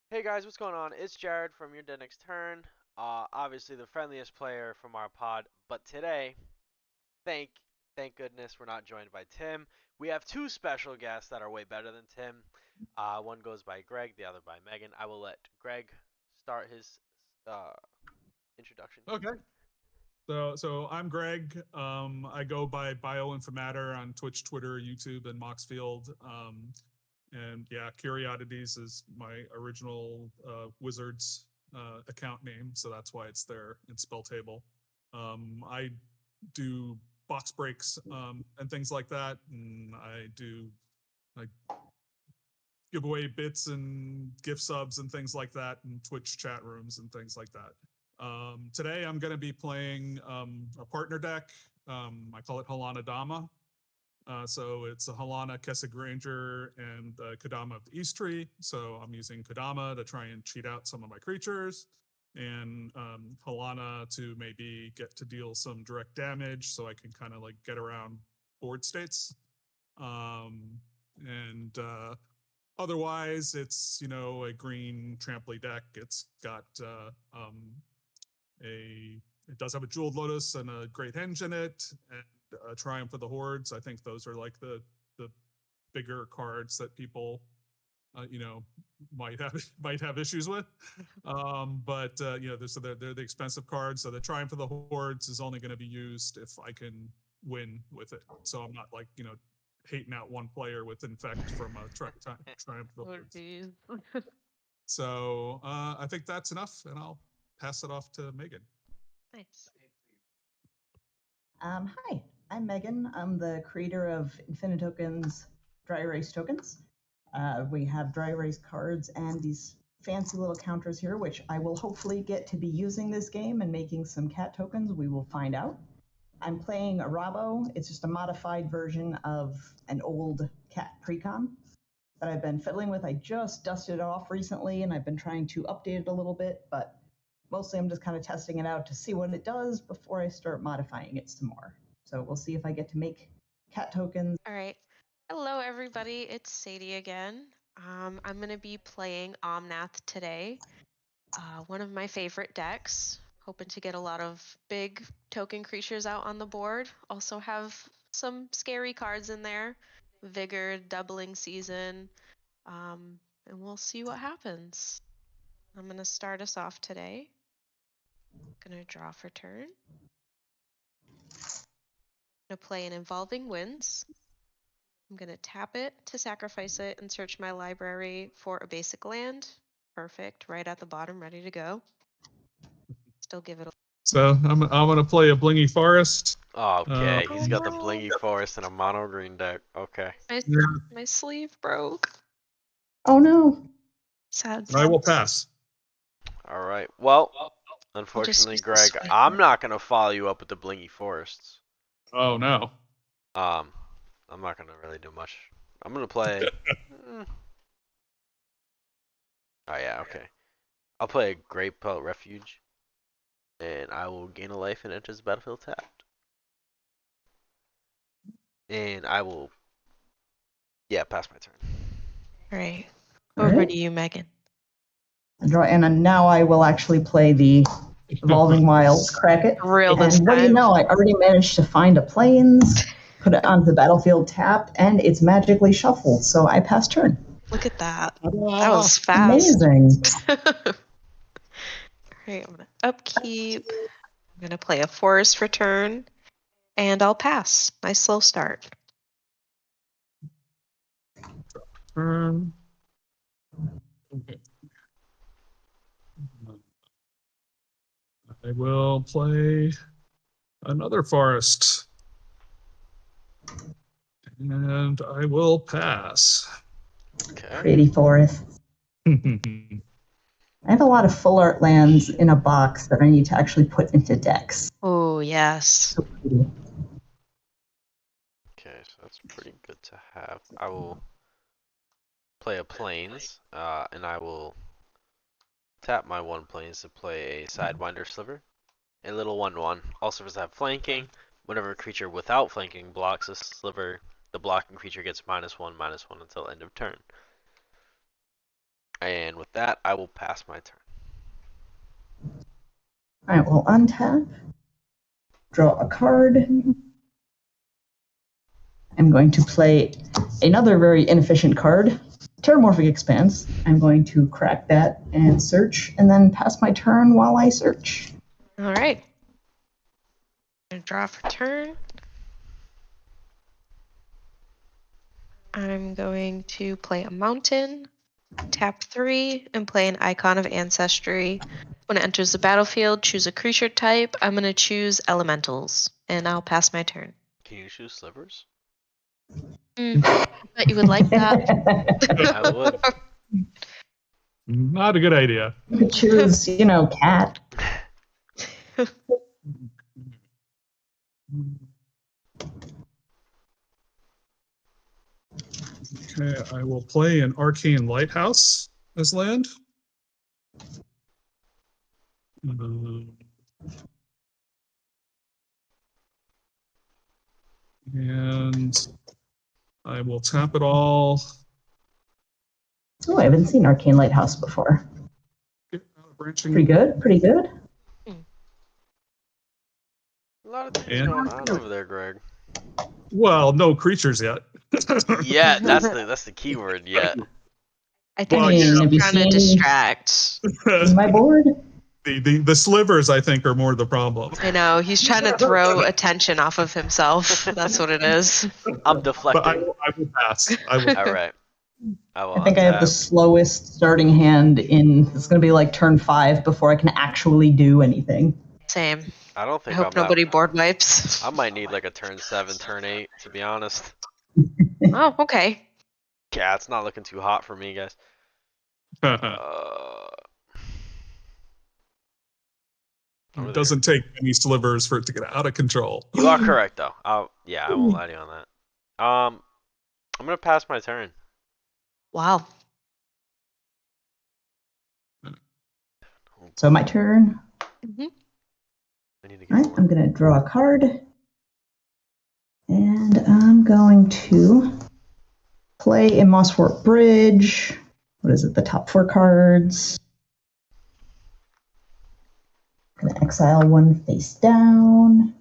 Hey guys, what's going on? It's Jared from Your Dead Next Turn. Obviously the friendliest player from our pod, but today, thank thank goodness we're not joined by Tim. We have two special guests that are way better than Tim. One goes by Greg, the other by Megan. I will let Greg start his uh, introduction here. Okay. So I'm Greg. I go by BioInformatter on Twitch, Twitter, YouTube, and Moxfield. And yeah, Curiosities is my original Wizards account name, so that's why it's there in spell table. I do box breaks and things like that, and I do like give away bits and gift subs and things like that, and Twitch chat rooms and things like that. Today I'm going to be playing a partner deck. I call it Halana Dama. So it's a Halana, Kessa Granger, and Kodama of the East Tree. So I'm using Kodama to try and cheat out some of my creatures, and Halana to maybe get to deal some direct damage so I can kind of like get around board states. Um, and Otherwise, it's a green trampoline deck. It's got a it does have a jeweled lotus and a great henge in it, and a triumph of the hordes. I think those are like the bigger cards that people you know might have might have issues with. But so they're the expensive cards. So the triumph of the hordes is only going to be used if I can win with it. So I'm not like hating out one player with infect from a triumph of the Oh, hordes. geez. So I think that's enough, and I'll pass it off to Megan. Nice. Hi, I'm Megan. I'm the creator of InfiniTokens dry erase tokens. We have dry erase cards and these fancy little counters here, which I will hopefully get to be using this game and making some cat tokens. We will find out. I'm playing a Rabo. It's just a modified version of an old cat precon that I've been fiddling with. I just dusted it off recently and I've been trying to update it a little bit, but mostly I'm just kind of testing it out to see what it does before I start modifying it some more. So we'll see if I get to make cat tokens. All right. Hello, everybody. It's Sadie again. I'm going to be playing Omnath today. One of my favorite decks. Hoping to get a lot of big token creatures out on the board. Also have some scary cards in there. Vigor, Doubling Season. And we'll see what happens. I'm going to start us off today. Going to draw for turn. Going to play an Involving Winds. I'm going to tap it to sacrifice it and search my library for a basic land. Perfect. Right at the bottom, ready to go. Still give it a... So I'm gonna play a Blingy Forest. Okay, he's got the no. Blingy Forest and a mono green deck. Okay. My sleeve broke. Oh no. Sad. I will pass. All right. Well, I'll just unfortunately, use Greg, this way. I'm not gonna follow you up with the Blingy Forests. Oh no. Um, I'm not gonna really do much. I'm gonna play. Oh yeah, okay. I'll play a Great Pelt Refuge, and I will gain a life and enter the battlefield tapped. And I will, yeah, pass my turn. All right. All Over right. to you, Megan. And now I will actually play the Evolving Wilds Cracket. Real this And what do you time. know? I already managed to find a plains, put it onto the battlefield tapped, and it's magically shuffled. So I pass turn. Look at that. That was fast. Amazing. All right, I'm gonna upkeep. I'm gonna play a forest for turn, and I'll pass. Nice slow start. Turn. I will play another forest. And I will pass. Okay. Pretty forest. I have a lot of full art lands in a box that I need to actually put into decks. Oh, yes. So pretty. Okay, so that's pretty good to have. I will play a Plains, and I will tap my one Plains to play a Sidewinder Sliver. A little 1/1. Also does have flanking. Whenever a creature without flanking blocks a sliver, the blocking creature gets -1/-1 until end of turn. And with that, I will pass my turn. I will untap, draw a card. I'm going to play another very inefficient card, Terramorphic Expanse. I'm going to crack that and search, and then pass my turn while I search. All right. I'm gonna draw for turn. I'm going to play a mountain, tap 3, and play an Icon of Ancestry. When it enters the battlefield, choose a creature type. I'm going to choose Elementals, and I'll pass my turn. Can you choose slivers? I bet you would like that. I would. Not a good idea. You could choose, cat. Okay, I will play an Arcane Lighthouse as land. And I will tap it all. Oh, I haven't seen Arcane Lighthouse before. Branching. Pretty good, pretty good. A lot of things And- going on over there, Greg. Well, no creatures yet. Yeah, that's the key word. Yet. I think Well, he's yeah. Have you trying to seen- distract. See my board? The slivers, I think, are more the problem. I know, he's trying to throw attention off of himself. That's what it is. I'm But deflecting. I will pass. I will. All right. I will. I think I have the slowest starting hand in. It's going to be like turn 5 before I can actually do anything. Same. I don't I think hope I'm nobody that. board wipes. I might need like a turn 7, turn 8, to be honest. Oh, okay. Yeah, it's not looking too hot for me, guys. It doesn't take any slivers for it to get out of control. You are correct, though. I won't lie to you on that. I'm gonna pass my turn. Wow. So my turn. Mhm. I need to All get right, I'm going to draw a card. And I'm going to play a Mossfort Bridge. What is it? The top 4 cards. I'm going to exile 1 face down.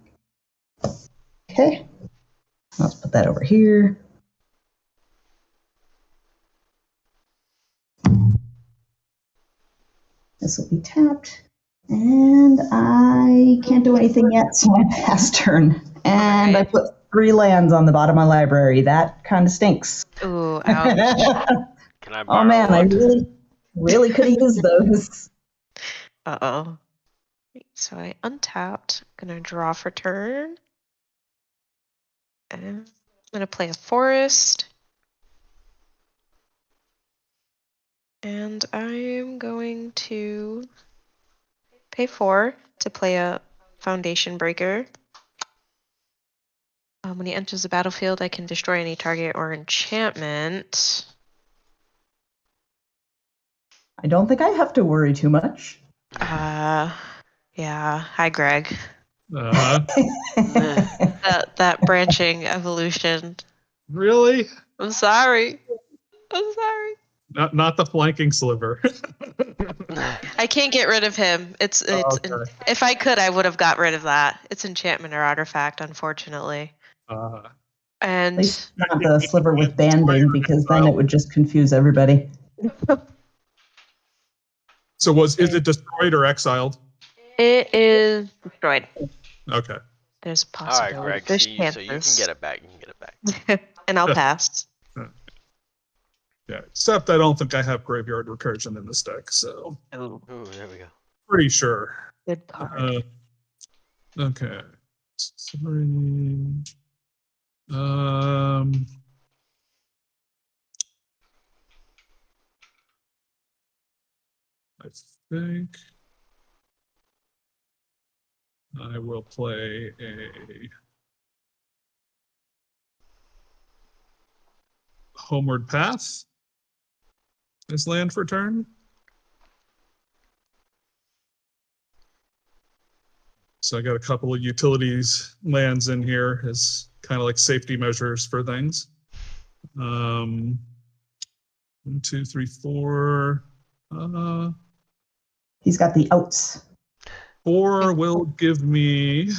Okay. Let's put that over here. This will be tapped. And I can't do anything yet, so I pass turn. And I Alright. put 3 lands on the bottom of my library. That kind of stinks. Ooh, ouch. Can I borrow Oh man, I one? really could have used those. Uh-oh. So I untapped. Gonna draw for turn. And I'm gonna play a forest. And I'm going to pay 4 to play a foundation breaker. When he enters the battlefield, I can destroy any target or enchantment. I don't think I have to worry too much. Yeah. Hi, Greg. That branching evolution. Really? I'm sorry. Not the flanking sliver. I can't get rid of him. It's okay. if I could, I would have got rid of that. It's enchantment or artifact, unfortunately. At And least not the sliver with banding, because then it would just confuse everybody. So is it destroyed or exiled? it is destroyed. Okay. There's a All right, possibility. Greg. There's So you can chances. get it back. You can get it back. And I'll pass. Yeah. Except I don't think I have graveyard recursion in this deck, so Oh, Ooh, there we go. pretty sure. good card. Okay. Sorry. I think I will play a Homeward Path as land for turn. So I got a couple of utilities lands in here as kind of like safety measures for things. 1, 2, 3, 4. He's got the outs. 4 will give me.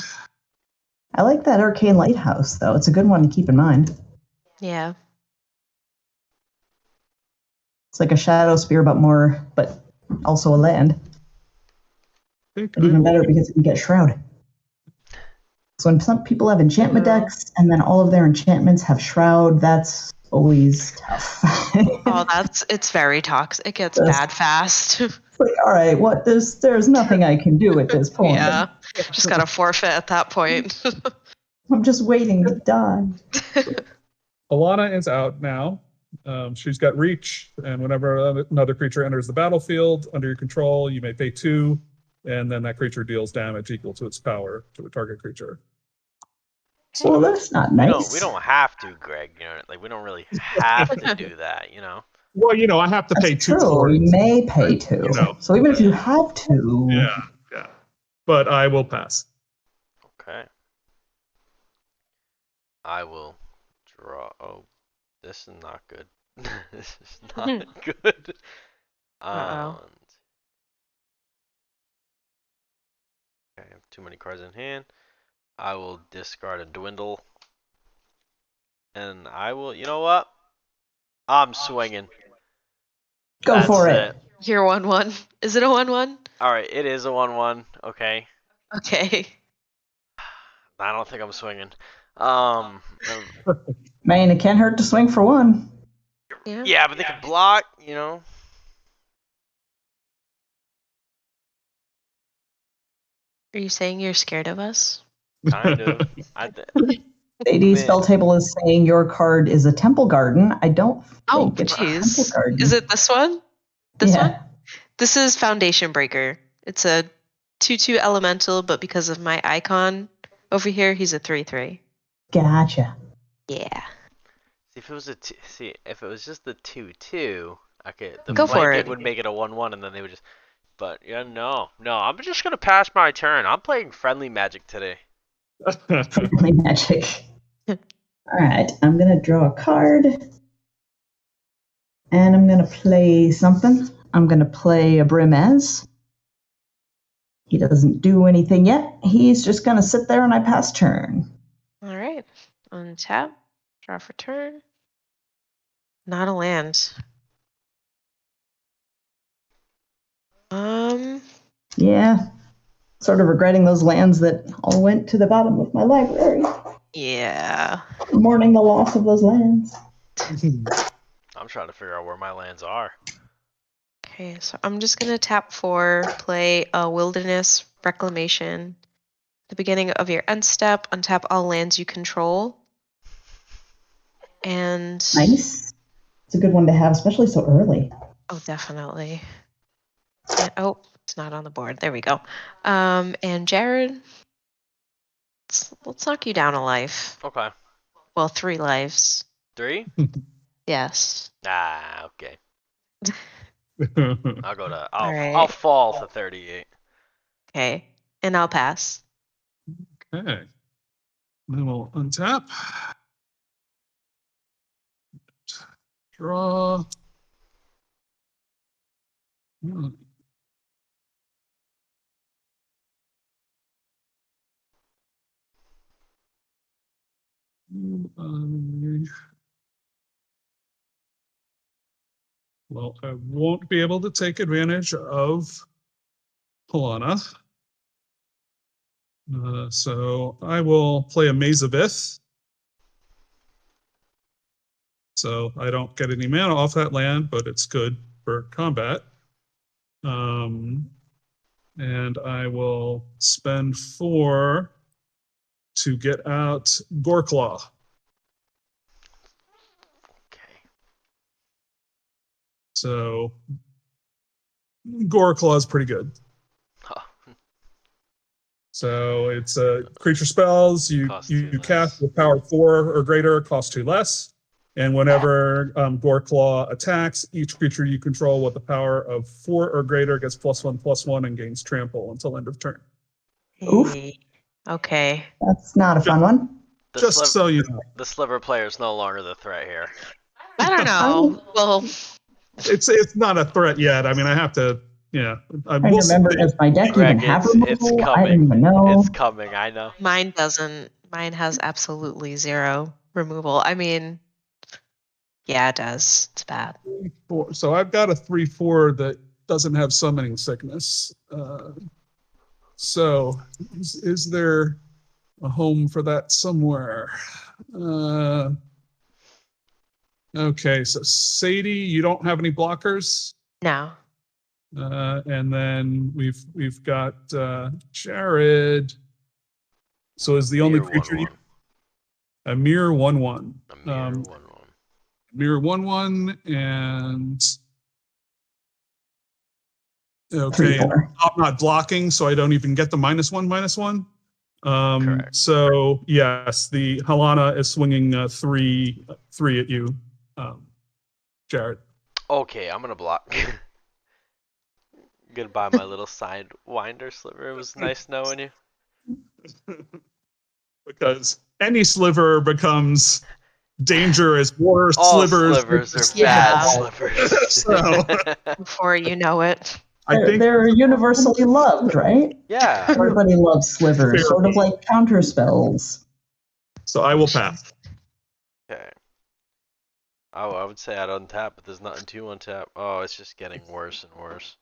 I like that Arcane Lighthouse, though. It's a good one to keep in mind. Yeah. It's like a Shadow Spear, but also a land. And even better because it can get Shroud. So when some people have enchantment decks and then all of their enchantments have Shroud, that's always tough. Oh, it's very toxic. It gets bad fast. It's like, all right, what? There's nothing I can do at this point. Yeah, just gotta forfeit at that point. I'm just waiting to die. Alana is out now. She's got reach, and whenever another creature enters the battlefield under your control, you may pay 2, and then that creature deals damage equal to its power to a target creature. So well, that's not nice. We don't have to, Greg. You know, like we don't really have to do that. You know. Well, you know, I have to pay 2. True. We may pay 2. You know. So even if you have to. Yeah. But I will pass. Okay. I will draw. Oh, this is not good. This is not good. Uh-oh. Okay, I have too many cards in hand. I will discard a dwindle. And I will, you know what? I'm swinging. Go That's for it. You're 1/1. Is it a 1/1? Alright, it is a 1/1. Okay. Okay. I don't think I'm swinging. Man, it can't hurt to swing for 1. Yeah, but they can block, you know. Are you saying you're scared of us? Kind of. AD spell table is saying your card is a Temple Garden. I don't think it's a Temple Garden. Is it this one? This one? This is Foundation Breaker. It's a 2/2 elemental, but because of my icon over here, he's a 3/3. Gotcha. Yeah. If it was just the 2/2, okay, the Go for blanket it. would make it a 1/1, and then they would just. But yeah, no, I'm just gonna pass my turn. I'm playing friendly magic today. Friendly magic. All right, I'm gonna draw a card, and I'm gonna play something. I'm gonna play a Brimez. He doesn't do anything yet. He's just gonna sit there, and I pass turn. All right. Untap. Draw for turn. Not a land. Yeah, sort of regretting those lands that all went to the bottom of my library. Yeah. Mourning the loss of those lands. I'm trying to figure out where my lands are. Okay, so I'm just gonna tap 4, play a Wilderness Reclamation. The beginning of your end step, untap all lands you control. And Nice. It's a good one to have, especially so early. oh, definitely. And, oh, it's not on the board. There we go. And Jared, let's knock you down a life. Okay. Well, 3 lives. 3? Yes. Ah, okay. I'll go to. Alright. I'll fall to 38. Okay, and I'll pass. Okay. Then we'll untap. Draw. Well, I won't be able to take advantage of Polana. So I will play a Maze of Ith. So I don't get any mana off that land, but it's good for combat. And I will spend 4 to get out Goreclaw. Okay. So Goreclaw is pretty good. Huh. So it's creature spells you cast with power 4 or greater, cost 2 less. And whenever Goreclaw attacks, each creature you control with the power of 4 or greater gets +1/+1 and gains trample until end of turn. Oof. Hey. Okay. That's not a fun one. Just so you know. The sliver player is no longer the threat here. I don't know. Well, it's not a threat yet. I mean, I have to. Yeah, I remember, does my deck even Greg, have it's removal? I coming. don't even know. It's coming. I know. Mine doesn't. Mine has absolutely 0 removal. I mean, yeah, it does. It's bad. 4. So I've got a 3/4 that doesn't have summoning sickness. So is there a home for that somewhere? Okay, so Sadie, you don't have any blockers, No. and then we've got Jared. So is the only Mirror creature 1/1. a mirror 1/1. A mirror 1/1. Mirror 1/1 and okay, 3/4. I'm not blocking, so I don't even get the -1/-1. Correct. So yes, the Halana is swinging 3 at you, Jared. Okay, I'm gonna block. Goodbye, my little sidewinder sliver. It was nice knowing you. Because any sliver becomes dangerous. War All slivers slivers are Yeah. bad slivers. So- Before you know it. I think They're universally loved, right? Yeah. Everybody loves slivers, Fair. sort of like counter spells. so. I will pass. Okay. Oh, I would say I'd untap, but there's nothing to untap. Oh, it's just getting worse and worse.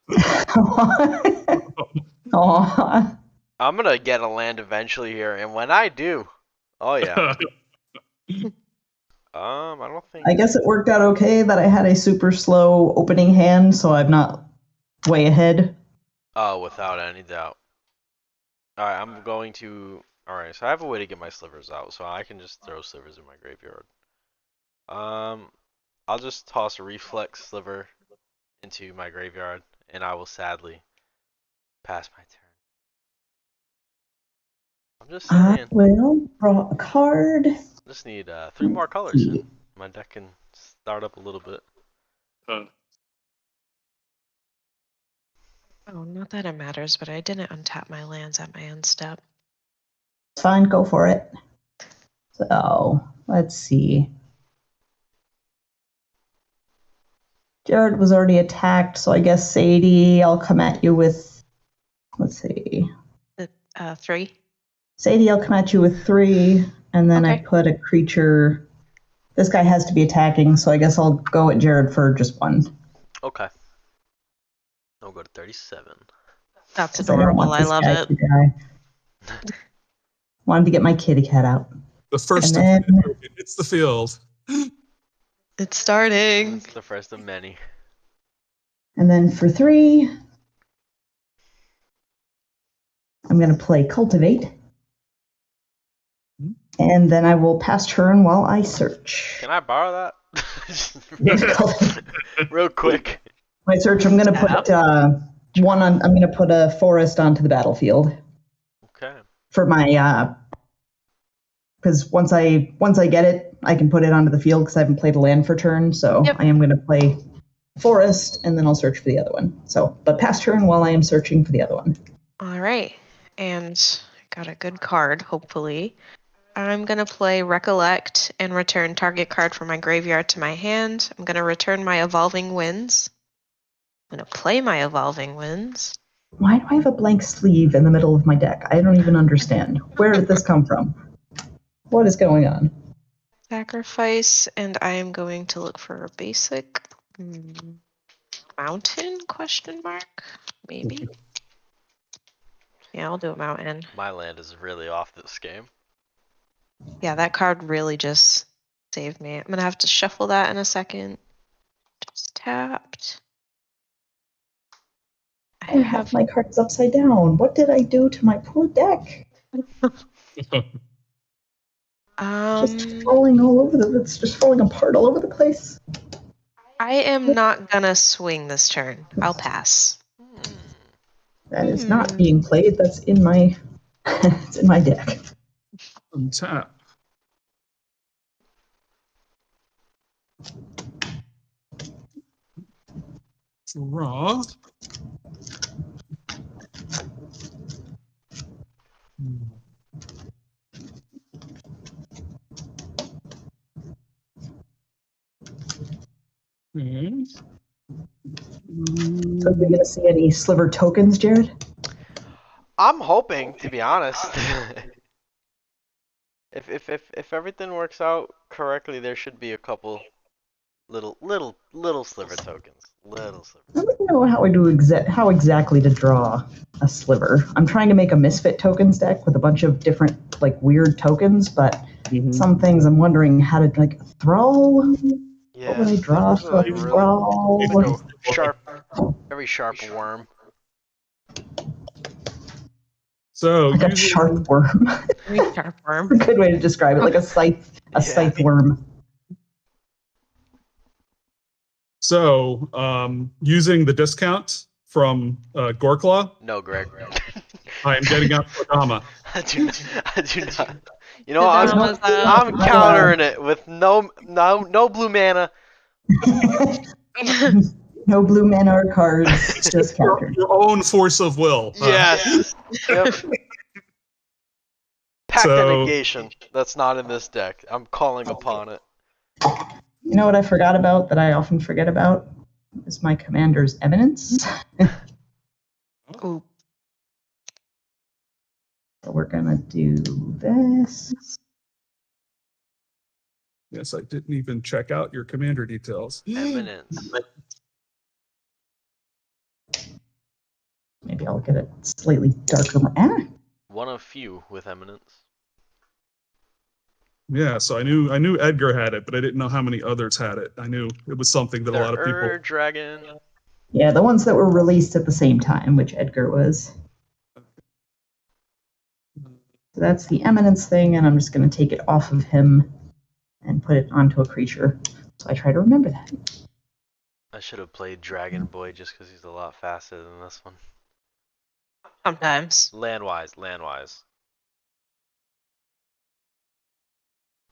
Aw. I'm gonna get a land eventually here, and when I do, oh yeah. I don't think. I guess it worked out okay that I had a super slow opening hand, so I'm not way ahead. Oh, without any doubt. All right, I'm going to. All right, so I have a way to get my slivers out, so I can just throw slivers in my graveyard. I'll just toss a reflex sliver into my graveyard, and I will sadly pass my turn. I'm just I saying. will draw a card. Just need 3 more colors, and my deck can start up a little bit. Oh, not that it matters, but I didn't untap my lands at my end step. Fine, go for it. So, let's see. Jared was already attacked, so I guess Sadie, I'll come at you with, let's see. 3. Sadie, I'll come at you with 3, and then I Okay. put a creature. This guy has to be attacking, so I guess I'll go at Jared for just 1. Okay. I'll go to 37. That's 'Cause I don't adorable. want I this love guy it. to die. Wanted to get my kitty cat out. The first And then- it's the field. It's starting. It's the first of many. And then for 3, I'm going to play Cultivate. And then I will pass turn while I search. Can I borrow that? Cultivate. Real quick. My search, I'm going to put I'm going to put a forest onto the battlefield Okay. for my because once I get it, I can put it onto the field because I haven't played a land for turn. So Yep. I am going to play forest, and then I'll search for the other one. So, but pass turn while I am searching for the other one. All right. And got a good card, hopefully. I'm going to play Recollect and return target card from my graveyard to my hand. I'm going to return my Evolving Winds. I'm going to play my Evolving Winds. Why do I have a blank sleeve in the middle of my deck? I don't even understand. Where did this come from? What is going on? Sacrifice, and I am going to look for a basic mountain, question mark? Maybe? Yeah, I'll do a mountain. My land is really off this game. Yeah, that card really just saved me. I'm gonna have to shuffle that in a second. Just tapped. I have my cards upside down. What did I do to my poor deck? Just falling all over it's just falling apart all over the place. I am not gonna swing this turn. I'll pass. That is not being played. That's in my it's in my deck. Untap. Draw. Okay. So are we going to see any sliver tokens, Jared? I'm hoping, to be honest. If everything works out correctly, there should be a couple little sliver tokens. Little sliver. I don't know how exactly to draw a sliver. I'm trying to make a misfit tokens deck with a bunch of different like weird tokens, but some things I'm wondering how to like thrall. Yeah. What would I draw for like thrall? Like a sharp, very sharp worm. So Like a sharp worm. Sharp worm. A good way to describe it, like a scythe worm. So, using the discount from Gorklaw, No, Greg. I am getting out Kodama. I do not. You know, I'm countering it with no blue mana. No blue mana or cards, just countered. Your own force of will. Yes. Yep. Pact of So- negation. That's not in this deck. I'm calling upon it. You know what I forgot about that I often forget about? Is my commander's eminence. Ooh. So we're gonna do this. Yes, I didn't even check out your commander details. Eminence. Maybe I'll get it slightly darker. One of few with eminence. Yeah, so I knew Edgar had it, but I didn't know how many others had it. I knew it was something that a lot of people. Dragon. Yeah, the ones that were released at the same time, which Edgar was. So that's the eminence thing, and I'm just going to take it off of him and put it onto a creature. So I try to remember that. I should have played Dragon Boy just because he's a lot faster than this one. Sometimes. Land-wise.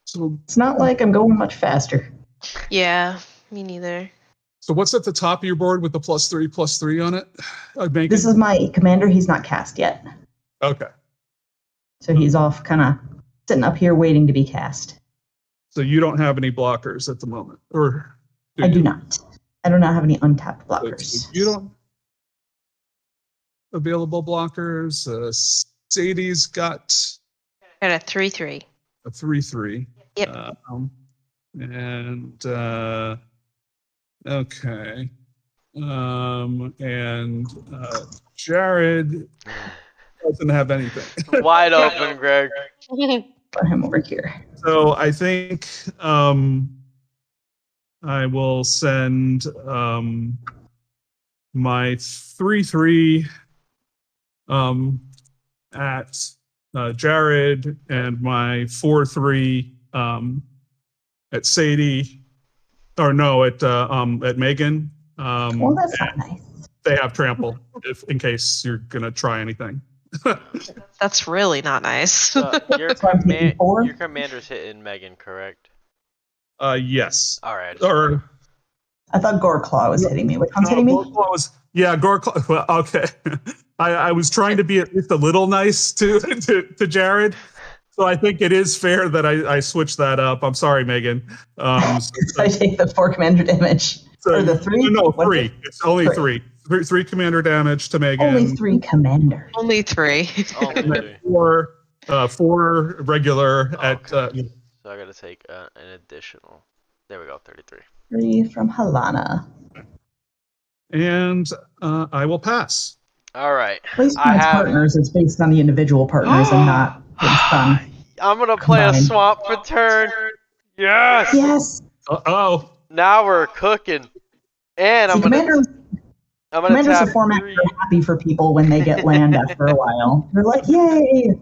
So, It's not like I'm going much faster. Yeah, me neither. so what's at the top of your board with the +3/+3 on it? This is my commander. He's not cast yet. Okay. So he's off kind of sitting up here waiting to be cast. So you don't have any blockers at the moment, or I do not. I do not have any untapped blockers. So you don't available blockers. Sadie's got Got a 3/3. a 3/3. Yep. And okay. And Jared doesn't have anything. Wide open, Greg. Put him over here. So I think I will send my 3/3 at Jared and my 4/3 at Sadie, or no, at Megan. Well, that's not nice. They have trample in case you're gonna try anything. That's really not nice. So your I'm taking 4. your commander's hitting Megan, correct? Yes. All right. Or I thought Goreclaw was hitting me. Which one's hitting me? Goreclaw. Well, okay. I was trying to be at least a little nice to Jared, so I think it is fair that I switched that up. I'm sorry, Megan. I take the 4 commander damage. So, or the 3? No, What 3. It's only 3. 3 commander damage to Megan. Only 3 commander. Only 3. Only And then three. 4 regular at. So I gotta take an additional. There we go, 33. 3 from Halana. And I will pass. All right. Based I on its have. partners, it's based on the individual partners and not based on. I'm gonna play a combined. swamp for turn. Yes. Yes! Oh. Now we're cooking. And See, I'm gonna Commander's tap a format 3. they're happy for people when they get land after a while. They're like, yay!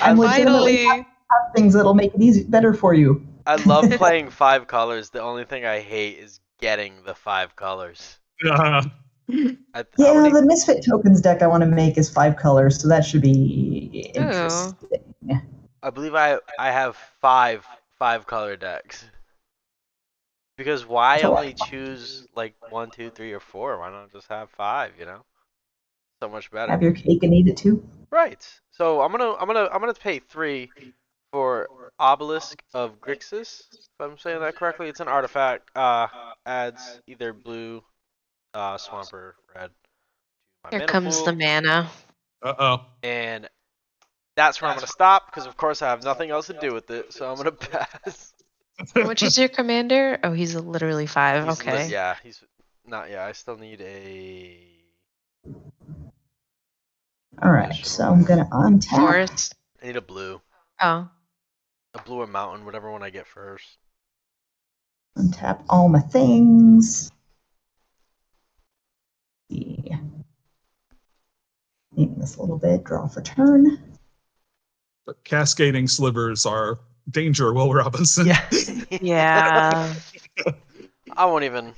I'm legitimately Finally. have things that'll make it easy, better for you. I love playing 5 colors. The only thing I hate is getting the 5 colors. Uh, I Yeah, would the Misfit Tokens deck I want to make is 5 colors, so that should be Ooh. interesting. I believe I have 5 color decks. Because why So only choose like 1, 2, 3, or 4? Why not just have 5? You know, so much better. Have your cake and eat it too. Right. So I'm gonna pay 3 for Obelisk of Grixis. If I'm saying that correctly, it's an artifact. Adds either blue, Swampert Red. My Here mana comes the pool, mana. Uh-oh. and that's where I'm gonna stop because of course I have nothing else to do with it, so I'm gonna pass. How much is your commander? Oh, he's literally 5. He's Okay. yeah, he's not. Yeah, I still need a. All right, so I'm gonna untap. Forest. I need a blue. Oh. A blue or mountain, whatever one I get first. Untap all my things. Yeah. Eating this a little bit. Draw for turn. But cascading slivers are danger, Will Robinson. Yeah. Yeah. I won't even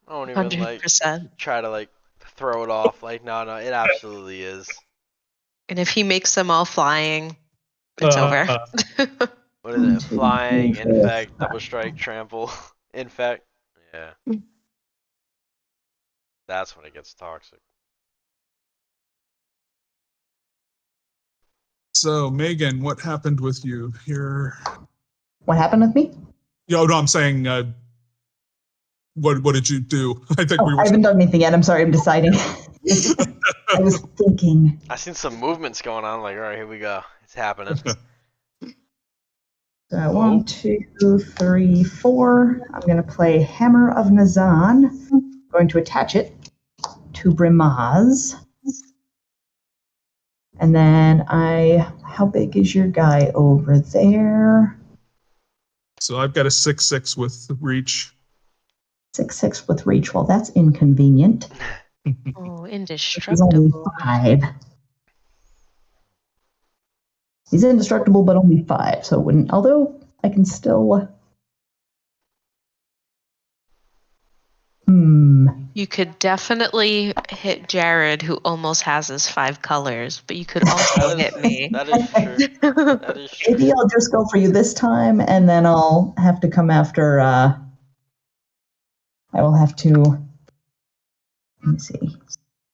like 100%. try to like throw it off. Like no, it absolutely is. And if he makes them all flying, it's over. What is it? 1, 2, Flying, 3, 4, infect, 5. double strike, trample, infect. Yeah. That's when it gets toxic. So, Megan, what happened with you here? What happened with me? No, I'm saying, what did you do? I think I haven't done anything yet. I'm sorry. I'm deciding. I was thinking. I seen some movements going on. Like, all right, here we go. It's happening. So 1, 2, 3, 4. I'm going to play Hammer of Nazan. I'm going to attach it to Brimaz. And then how big is your guy over there? So I've got a 6/6 with reach. 6/6 with reach. Well, that's inconvenient. Oh, He's only indestructible. 5. He's indestructible, but only 5, so it wouldn't. Although I can still. You could definitely hit Jared, who almost has his 5 colors, but you could also hit me. That is true. That is true. Maybe I'll just go for you this time, and then I'll have to come after. I will have to. Let me see.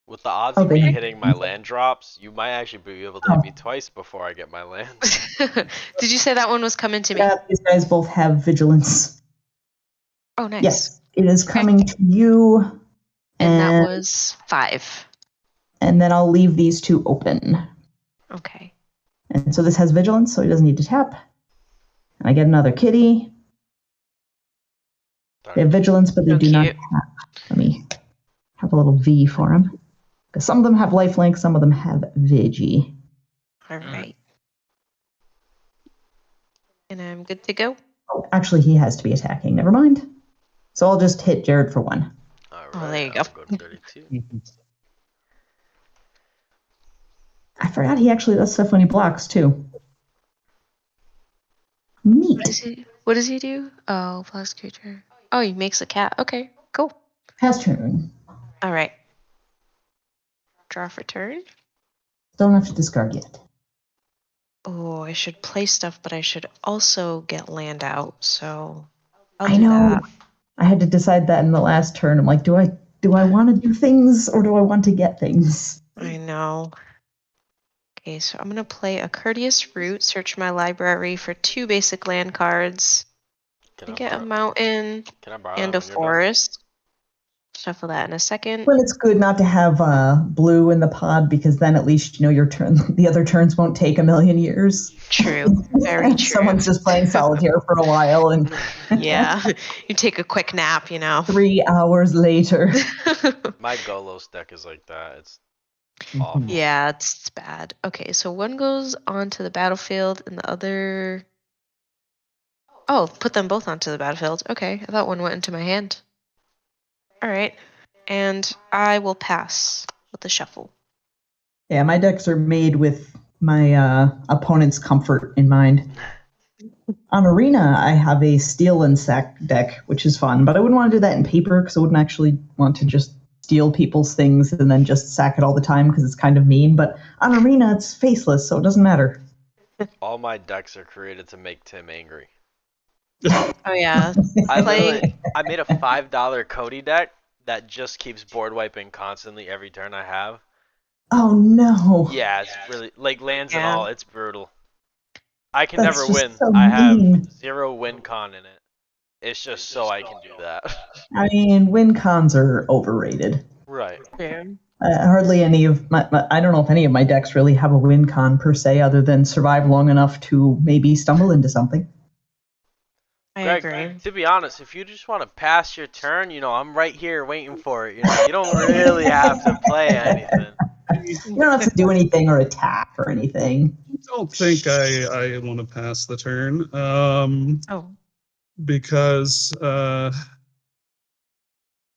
With the odds of me hitting my land drops, you might actually be able to hit me twice before I get my lands. Did you say that one was coming to me? Yeah, these guys both have vigilance. Oh, nice. Yes, it is coming to you. And that was 5. And then I'll leave these 2 open. Okay. And so this has vigilance, so he doesn't need to tap. And I get another kitty. They have vigilance, but they do not tap. Let me have a little V for him. Because some of them have lifelink, some of them have Vigi. All right. And I'm good to go. Oh, actually, he has to be attacking. Never mind. So I'll just hit Jared for 1. All right, Oh, there you go. Go to 32. I forgot he actually does stuff when he blocks, too. Neat. What does he do? Oh, plus creature. Oh, he makes a cat. Okay, cool. Pass turn. All right. Draw for turn. Don't have to discard yet. Oh, I should play stuff, but I should also get land out. So I'll I do know. that. I had to decide that in the last turn. I'm like, do I want to do things or do I want to get things? I know. Okay, so I'm gonna play a Courteous Root. Search my library for 2 basic land cards. Can I Get a borrow- mountain Can I borrow and that a when you're done? forest. Shuffle that in a second. Well, it's good not to have blue in the pod because then at least you know your turn. The other turns won't take a million years. True. Very true. Someone's just playing solitaire for a while and Yeah. You take a quick nap, you know. 3 hours later. My Golos deck is like that. It's awful. Yeah, it's bad. Okay, so one goes onto the battlefield and the other. Oh, put them both onto the battlefield. Okay, I thought one went into my hand. All right, and I will pass with the shuffle. Yeah, my decks are made with my opponent's comfort in mind. On Arena, I have a steal and sack deck, which is fun, but I wouldn't want to do that in paper because I wouldn't actually want to just steal people's things and then just sack it all the time because it's kind of mean. But on Arena, it's faceless, so it doesn't matter. All my decks are created to make Tim angry. Oh yeah, I made a $5 Cody deck that just keeps board wiping constantly every turn I have. Oh no. Yeah, it's really like lands and Yeah. all. It's brutal. I can That's never just win. so I have mean. 0 win con in it. It's just so I can do that. I mean, win cons are overrated. Right. Yeah. Hardly any of I don't know if any of my decks really have a win con per se, other than survive long enough to maybe stumble into something. I Greg, agree. to be honest, if you just want to pass your turn, I'm right here waiting for it. You don't really have to play anything. You don't have to do anything or attack or anything. I don't think I want to pass the turn. Oh. Because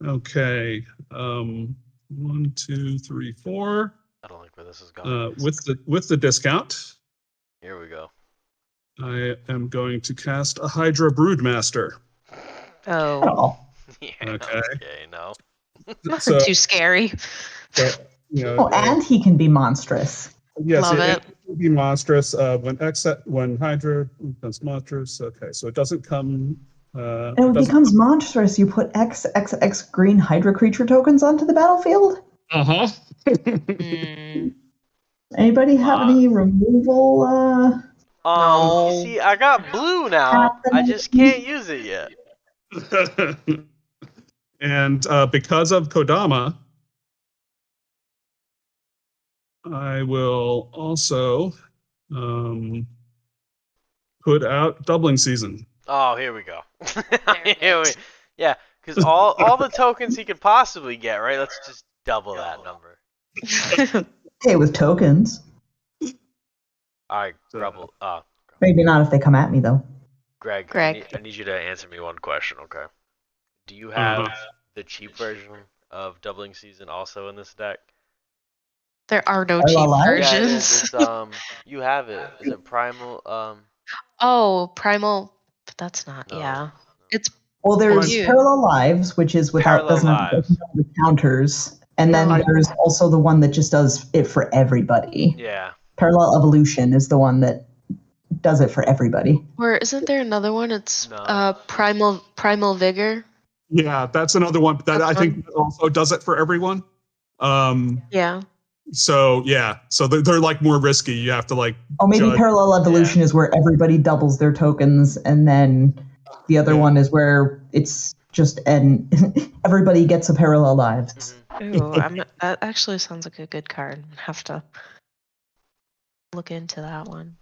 okay. 1, 2, 3, 4. I don't like where this is going. With the discount, Here we go. I am going to cast a Hydra Broodmaster. Oh. Oh, Yeah, Okay. no. So, Too scary. so, oh, and he can be monstrous. yes, Love it. will be monstrous. When Hydra becomes monstrous. Okay, so it doesn't come. And when it becomes monstrous, you put X green Hydra creature tokens onto the battlefield. Uh-huh. Anybody have any removal? No. You see, I got blue now. I just can't use it yet. And because of Kodama, I will also put out Doubling Season. Oh, here we go. Yeah, because all the tokens he could possibly get, right? Let's just double that number. Hey, with tokens. All right, Grubble. Maybe not if they come at me, though. Greg. Greg. I need you to answer me one question, okay? Do you have Uh-huh. the cheap version of Doubling Season also in this deck? There are no Are you cheap alive? Yeah, it is. versions. It's, you have it. Is it Primal? Oh, Primal. But that's not. No. Yeah. It's Well, there's You. Parallel Lives, which is without Parallel doesn't have Lives. the counters, and then Yeah. there's also the one that just does it for everybody. Yeah. Parallel Evolution is the one that does it for everybody. or isn't there another one? It's No. Primal Vigor. Yeah, that's another one that That's I think also does it for everyone. Yeah. So yeah, so they're like more risky. You have to like. Oh, maybe judge. Parallel Evolution is where everybody doubles their tokens, and then the other Yeah. one is where it's just everybody gets a Parallel Lives. Mhm. Ooh, that actually sounds like a good card. Have to look into that one.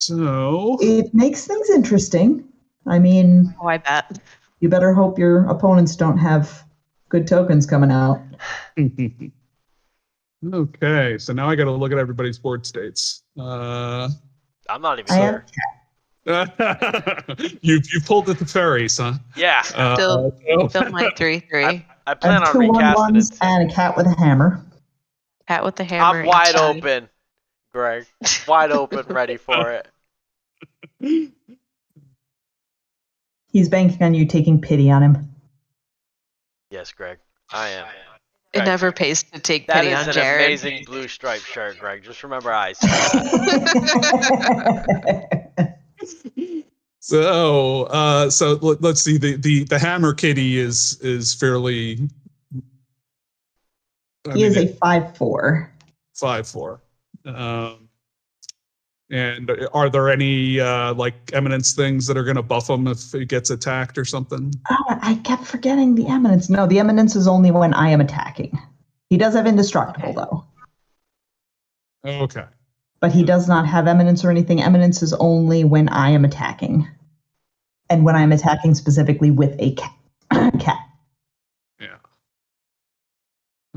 So It makes things interesting. I mean, Oh, I bet. you better hope your opponents don't have good tokens coming out. okay, so now I got to look at everybody's board states. I'm not even I here. you pulled at the fairies, huh? Yeah. Still so- my 3/3. I I plan have on two recasting 1/1s it. and a cat with a hammer. Cat with the hammer. I'm wide each side. open, Greg. Wide open, ready for it. He's banking on you taking pity on him. Yes, Greg. I am. It Greg, never pays to take That pity is on an Jared. amazing blue striped shirt, Greg. Just remember I said that. So let's see. The hammer kitty is fairly. He is a 5/4. 5/4. And are there any like eminence things that are going to buff him if he gets attacked or something? Oh, I kept forgetting the Eminence. No, the Eminence is only when I am attacking. He does have Indestructible, though. Okay. But he does not have Eminence or anything. Eminence is only when I am attacking. And when I'm attacking specifically with a cat. cat. Yeah.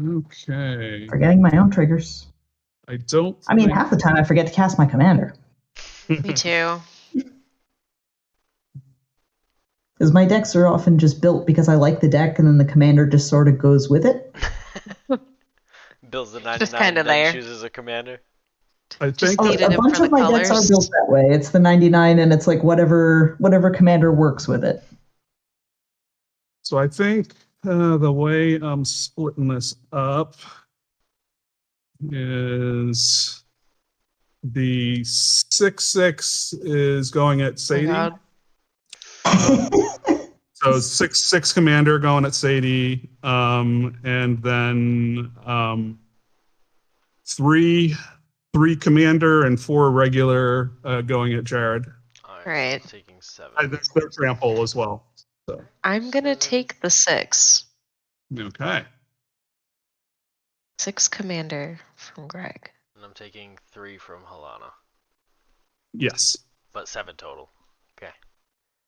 Okay. Forgetting my own triggers. I don't. I mean, think- half the time I forget to cast my commander. Me too. Because my decks are often just built because I like the deck and then the commander just sort of goes with it. Builds the Just 99 kinda and then there. chooses a commander. I Just think. Oh, needed a it bunch for of the my decks are colors. built that way. It's the 99 and it's like whatever commander works with it. So I think the way I'm splitting this up is the 6/6 is going at Oh my Sadie. God. So 6/6 commander going at Sadie, and then 3 commander and 4 regular going at Jared. Alright, Right. so taking 7. There's trample as well. So I'm gonna take the 6. okay. 6 commander from Greg. And I'm taking 3 from Halana. Yes, But 7 total. Okay.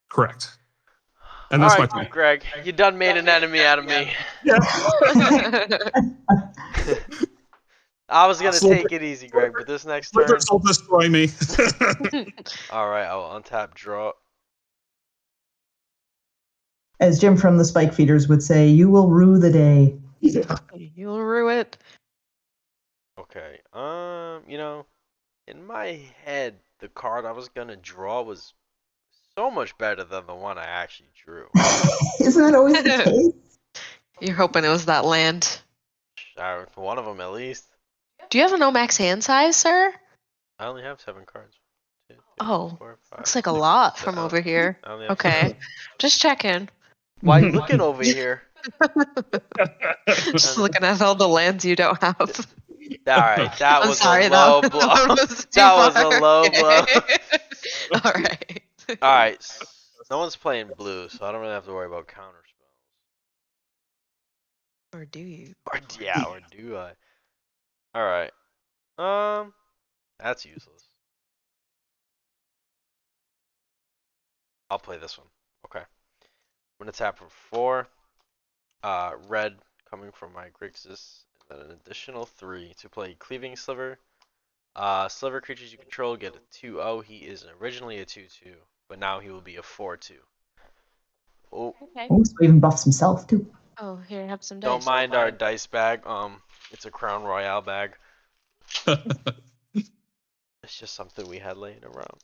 correct. And that's Alright, my turn. Greg, you done made an enemy out of me. Yeah. I was gonna So- take it easy, Greg, but this next turn. Wizards will destroy me. Alright, I will untap, draw. As Jim from the Spike Feeders would say, you will rue the day. Yeah. You'll rue it. Okay. You know, in my head, the card I was gonna draw was so much better than the one I actually drew. Isn't that always the case? You're hoping it was that land. One of them at least. Do you have a no max hand size, sir? I only have 7 cards. 2, 3, Oh, 4, 5. looks like a lot from Oh, over here. I only have Okay, 7. just checking. Why you looking over here? Just looking at all the lands you don't have. Alright, that I'm was sorry, a low that blow. one was too That was a far. low Okay. blow. All right. Alright, no one's playing blue, so I don't really have to worry about counter spells. Or do you? Or do I? Alright. That's useless. I'll play this one. Okay. I'm gonna tap for 4. Red coming from my Grixis, and then an additional 3 to play Cleaving Sliver. Sliver creatures you control get a 2/0. He is originally a 2/2, but now he will be a 4/2. Oh, Okay. Oh, so he even buffs himself too. Oh, here, have some dice. don't mind our dice bag. It's a Crown Royale bag. It's just something we had laying around.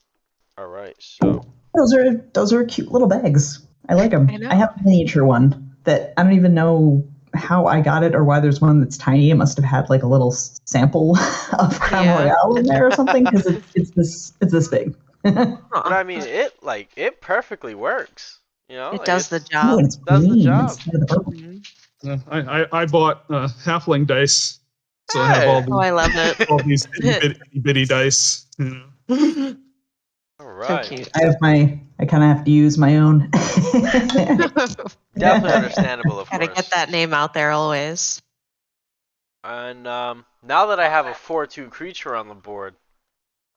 All right, so Those are cute little bags. I like them. I know. I have a miniature one that I don't even know how I got it or why there's one that's tiny. It must have had like a little sample of Crown Yeah. Royale in there or something because it's this big. but Huh. I mean, it perfectly works. You know, It like, does the it's- Oh, job. and it's Does the green job. instead of the purple. Mhm. I bought halfling dice, so I have Hey. all Oh, these, I love it. all these itty bitty dice. You know. All So right. cute. I kind of have to use my own. Definitely understandable, of Gotta course. get that name out there always. And now that I have a 4/2 creature on the board,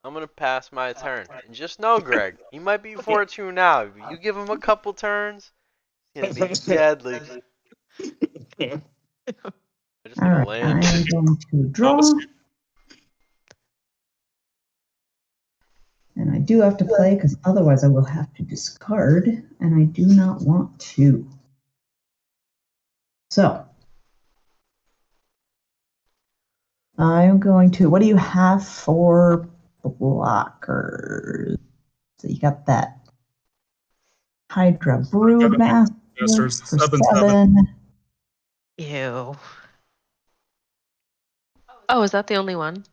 I'm gonna pass my turn. And just know, Greg, he might be 4/2 now. If you give him a couple turns, he's gonna be deadly. I just need All a right, land. I'm going to draw. And I do have to play because otherwise I will have to discard, and I do not want to. So I'm going to. What do you have for blockers? So you got that Hydra Broodmaster Masters, for 7/7. 7. Ew. Oh, is that the only one?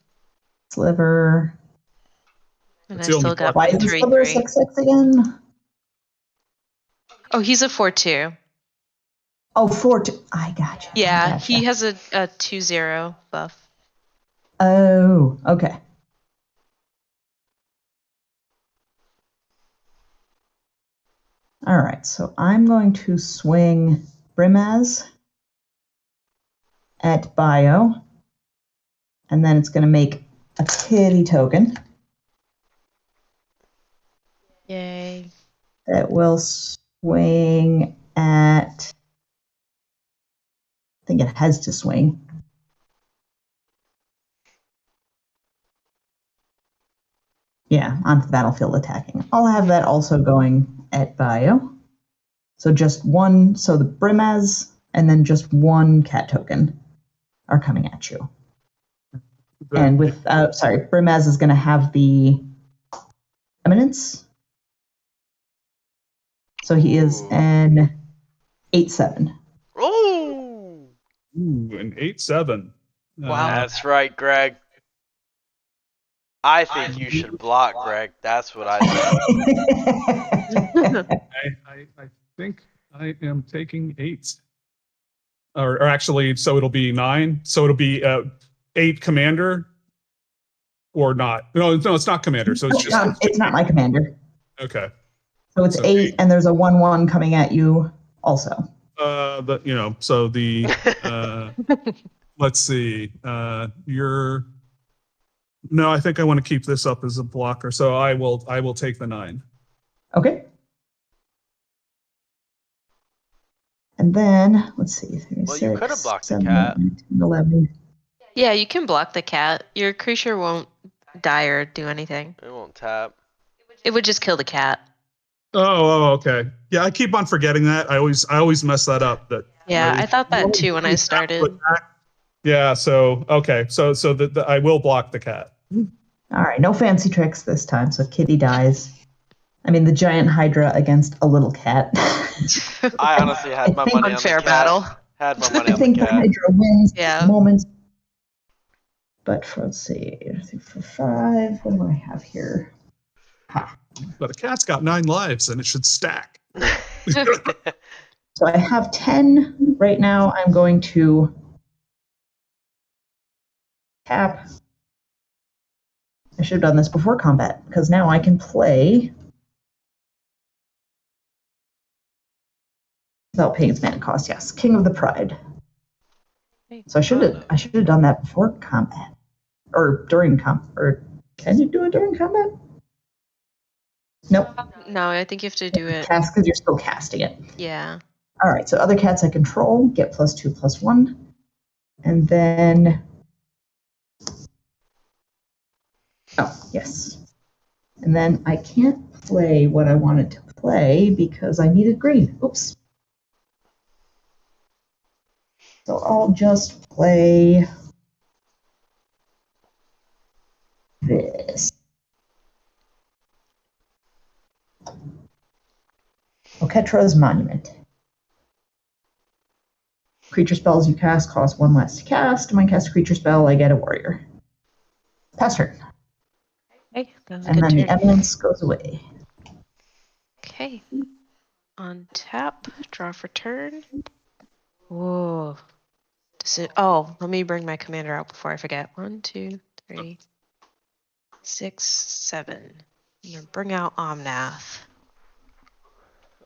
Sliver. And It's I the only still got Why my is the Sliver 3/3. 6/6 again? Oh, he's a 4/2. Oh, 4/2. I gotcha. Yeah, Gotcha. he has a 2/0 buff. Oh, okay. All right, so I'm going to swing Brimaz at Bio, and then it's going to make a kitty token Yay. that will swing at. I think it has to swing. Yeah, onto the battlefield attacking. I'll have that also going at Bio. So just one, so the Brimaz and then just one cat token are coming at you. And with, Brimaz is going to have the Eminence. So he is Ooh. an 8/7. Ooh, Ooh, an 8/7. Wow. that's right, Greg. I think you should block, Greg. That's what I think. I think I am taking 8. Or actually, so it'll be 9. So it'll be 8 commander or not. No, it's not commander. So it's just It's not my commander. okay. So it's So 8, and there's a 1/1 coming at you also. So the let's see. No, I think I want to keep this up as a blocker, so I will take the 9. Okay. And then let's see. 3, Well, you could have 6, blocked the 7, cat. 8, 9, 10, 11. Yeah, you can block the cat. Your creature won't die or do anything. It won't tap. It would just kill the cat. Oh, okay. Yeah, I keep on forgetting that. I always mess that up. Yeah, I thought that too when I started. Yeah. So okay. So I will block the cat. All right, no fancy tricks this time. So Kitty dies. I mean, the giant Hydra against a little cat. I honestly had my money on the Unfair cat. battle. Had my money I on the think the cat. Hydra wins Yeah. at the moment. But let's see. I think for 5, what do I have here? But a cat's got 9 lives, and it should stack. So I have 10 right now. I'm going to tap. I should have done this before combat, because now I can play without paying its mana cost. Yes, King of the Pride. So I should have done that before combat, or during or can you do it during combat? Nope. No, I think you have to do it. Cast because you're still casting it. Yeah. All right. So other cats I control get +2/+1, and then yes, and then I can't play what I wanted to play because I needed green. Oops. So I'll just play this. Oketra's Monument. Creature spells you cast cost 1 less to cast. When I cast a creature spell, I get a warrior. Pass turn. Okay, that was a And good then the turn. eminence goes away. Okay. On tap, draw for turn. Whoa. Let me bring my commander out before I forget. 1, 2, 3, 6, 7. I'm gonna bring out Omnath.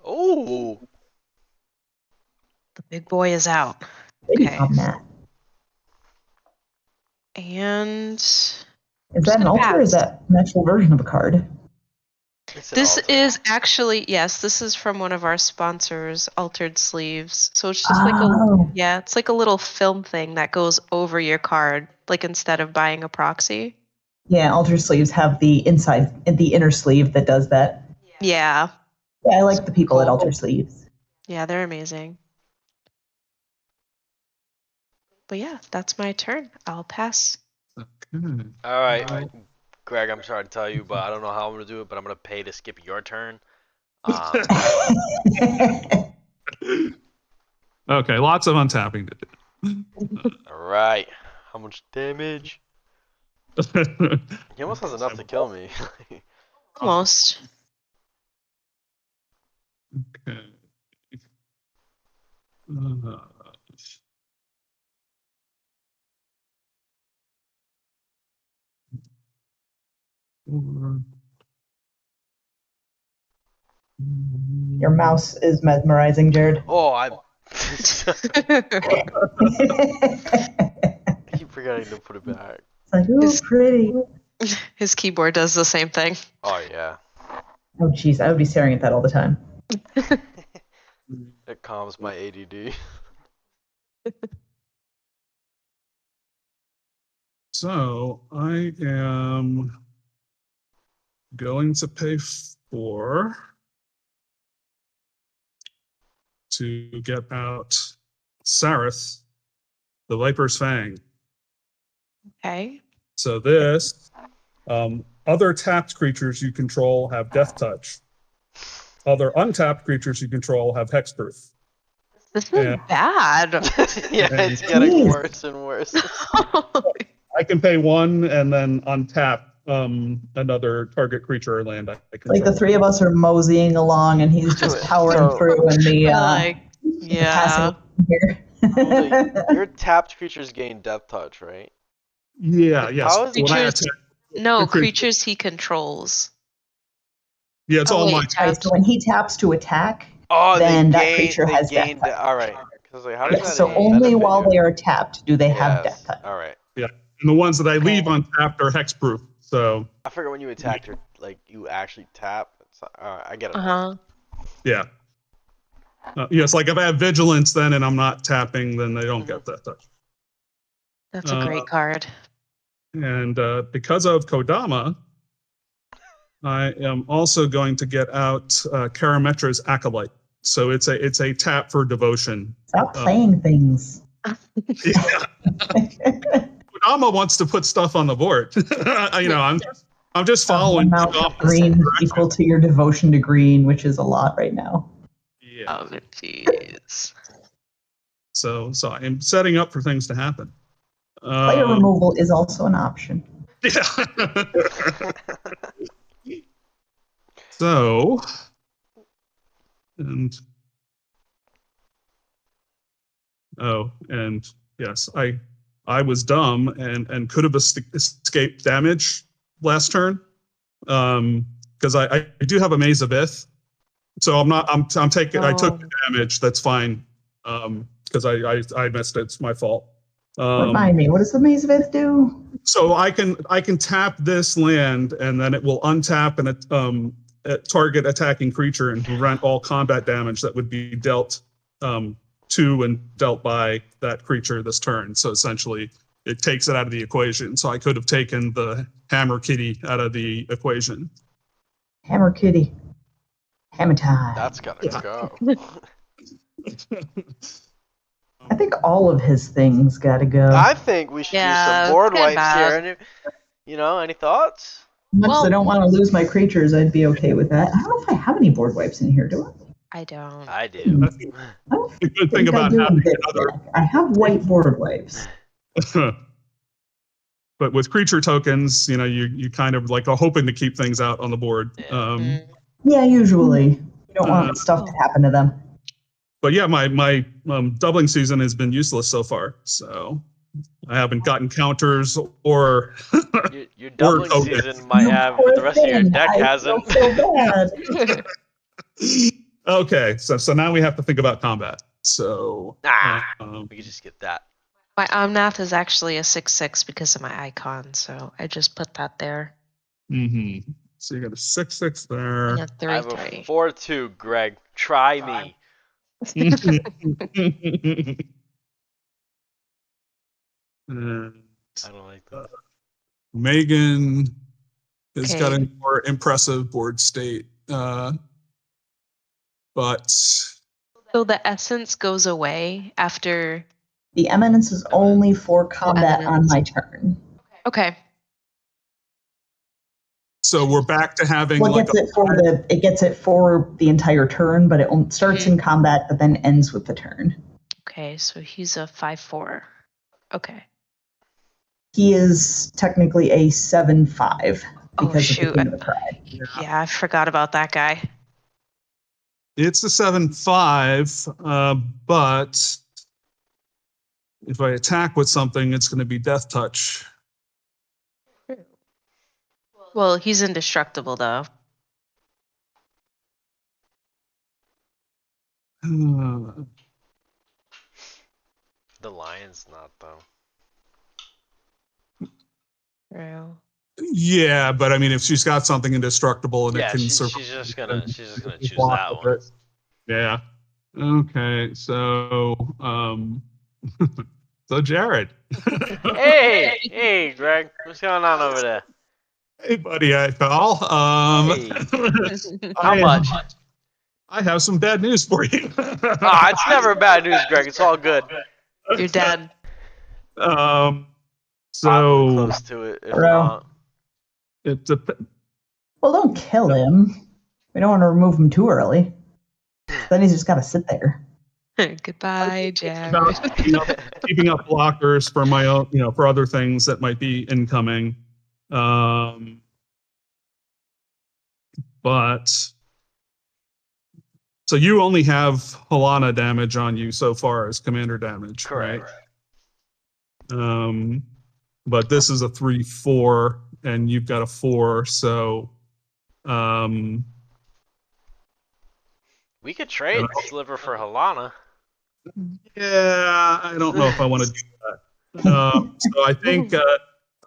Oh. The big boy is out. Pretty Okay. Omnath. And Is that an gonna altar or is pass. that an actual version of a card? It's an this altar. is actually, yes, this is from one of our sponsors, Altered Sleeves. So it's just like it's like a little film thing that goes over your card, like instead of buying a proxy. Yeah, altar sleeves have the inner sleeve that does that. Yeah. Yeah, I like the people Cool. at altar sleeves. Yeah, they're amazing. But yeah, that's my turn. I'll pass. Okay. All right, Greg. I'm sorry to tell you, but I don't know how I'm gonna do it. But I'm gonna pay to skip your turn. Okay, lots of untapping to All right. How much damage? do. He almost has enough to kill me. Almost. Okay. Your mouse is mesmerizing, Jared. Oh, I keep forgetting to put it back. It's like, ooh, pretty. His keyboard does the same thing. Oh yeah. Oh, jeez, I would be staring at that all the time. It calms my ADD. So I am going to pay 4 to get out Sarith, the Viper's Fang. Okay. So this, other tapped creatures you control have Death Touch. Other untapped creatures you control have Hexproof. This is bad. Yeah, it's getting worse and worse. I can pay 1 and then untap another target creature or land I control. Like the 3 of us are moseying along, and he's just powering through in the yeah. here. Your tapped creatures gain Death Touch, right? Yeah, yes. How is Creatures he controls. Yeah, it's Oh, all wait, my. tapped. Right, so when he taps to attack, Oh, then they that gain. creature They has gained. death touch. All right. Because like, how does Yes, that so even only benefit while you? they are tapped do they have Yes. death touch. All right. Yeah, and the ones that I leave Okay. untapped are hexproof. So I figure when you attack, you're like you actually tap. All right, I get it. Uh-huh. yeah, yes. Like if I have vigilance, then and I'm not tapping, then they don't get that touch. That's a great card. And because of Kodama, I am also going to get out Karametra's Acolyte. So it's a tap for devotion. Stop playing things. Kodama wants to put stuff on the board. I'm just following amount of green equal to your devotion to green, which is a lot right now. Yeah. Oh, jeez. So I'm setting up for things to happen. Player removal is also an option. Yeah. So, and yes, I was dumb and could have escaped damage last turn. Because I do have a Maze of Ith, so I'm taking. I took the damage. That's fine. Because I missed it. It's my fault. Remind me, what does the Maze of Ith do? So I can tap this land, and then it will untap and target attacking creature and prevent all combat damage that would be dealt to and dealt by that creature this turn. So essentially, it takes it out of the equation. So I could have taken the Hammer Kitty out of the equation. Hammer Kitty. Hammer time. That's gotta go. I think all of his things gotta go. I think we should do some board wipes here. Any thoughts? Much as I don't want to lose my creatures, I'd be okay with that. I don't know if I have any board wipes in here, do I? I don't. I do. The good thing about having another. I have white board wipes. But with creature tokens, you kind of like are hoping to keep things out on the board. Yeah, usually. You don't want stuff to happen to them. But yeah, my doubling season has been useless so far. So I haven't gotten counters or your doubling season might have, but the rest of your deck hasn't. So bad. Okay, so now we have to think about combat. So we could just get that. My Omnath is actually a 6/6 because of my icon, so I just put that there. Mm-hmm. So you got a 6/6 there. Yeah, 3/3. I have a 4/2, Greg. Try me. And, I don't like that. Megan has got a more impressive board state. But so the essence goes away after. The eminence is only for combat on my turn. Okay. So we're back to having well, it gets it for the entire turn, but it starts in combat but then ends with the turn. Okay, so he's a 5/4. Okay. He is technically a 7/5 because shoot. of the Queen of the Pride. Yeah, I forgot about that guy. It's a 7/5, but if I attack with something, it's going to be death touch. Well, he's indestructible though. The lion's not though. True. Yeah, but I mean, if she's got something indestructible and it can survive, she's just gonna choose that one. Yeah. Okay. So, so Jared. Hey, Greg. What's going on over there? Hey, buddy, pal. Hey. How much? I have some bad news for you. It's never bad news, Greg. It's all good. You're dead. So close to it. If not. Well, don't kill him. We don't want to remove him too early. Then he's just got to sit there. Goodbye, Jack. Keeping up blockers for my own, for other things that might be incoming. But so you only have Halana damage on you so far as commander damage, correct? Right? But this is a 3/4, and you've got a 4, so We could trade Sliver for Halana. Yeah, I don't know if I want to do that. So I think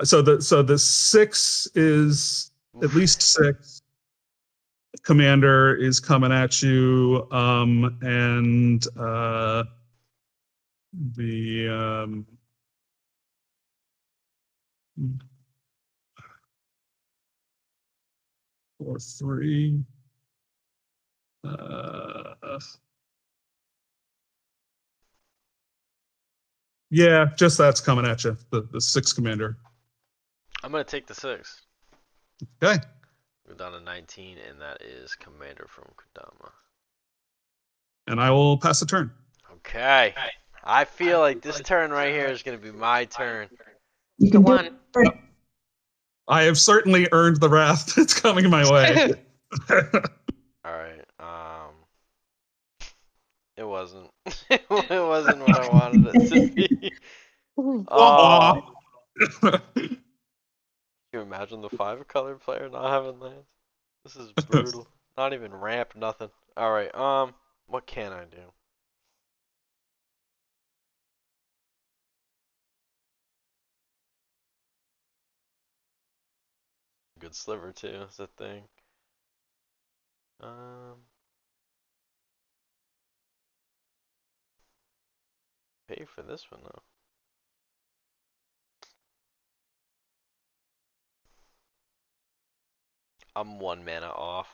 so the 6 is at least 6. Commander is coming at you, and the 4/3. Yeah, just that's coming at you. The 6 commander. I'm gonna take the 6. Okay. We're down to 19, and that is Commander from Kodama. And I will pass the turn. Okay. I feel like this turn right here is gonna be my turn. You The can do one. it. I have certainly earned the wrath that's coming my way. Alright, it wasn't. It wasn't what I wanted it to be. Aw. Can you imagine the 5-color player not having lands? This is brutal. Not even ramp, nothing. Alright, what can I do? Good sliver too, is the thing. Pay for this one though. I'm 1 mana off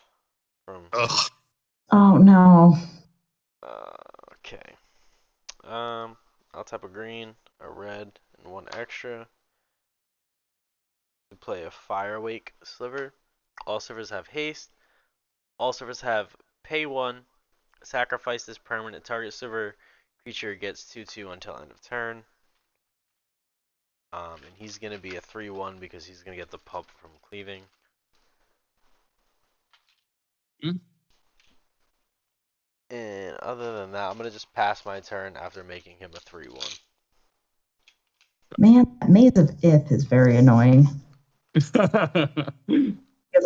from. Ugh. Oh no. Okay. I'll tap a green, a red, and 1 extra to play a Firewake Sliver. All slivers have haste. All slivers have pay 1. Sacrifice this permanent. Target sliver creature gets 2/2 until end of turn. And he's gonna be a 3/1 because he's gonna get the pulp from cleaving. And other than that, I'm gonna just pass my turn after making him a 3/1. Man, that Maze of Ith is very annoying. Because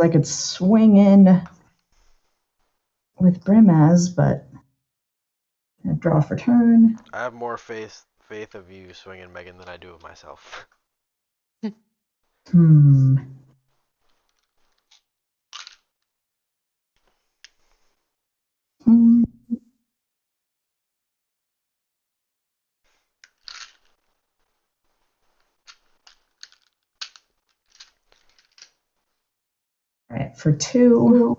I could swing in with Brimaz, but I draw for turn. I have more faith of you swinging Megan than I do of myself. Hmm. Hmm. All right, for 2,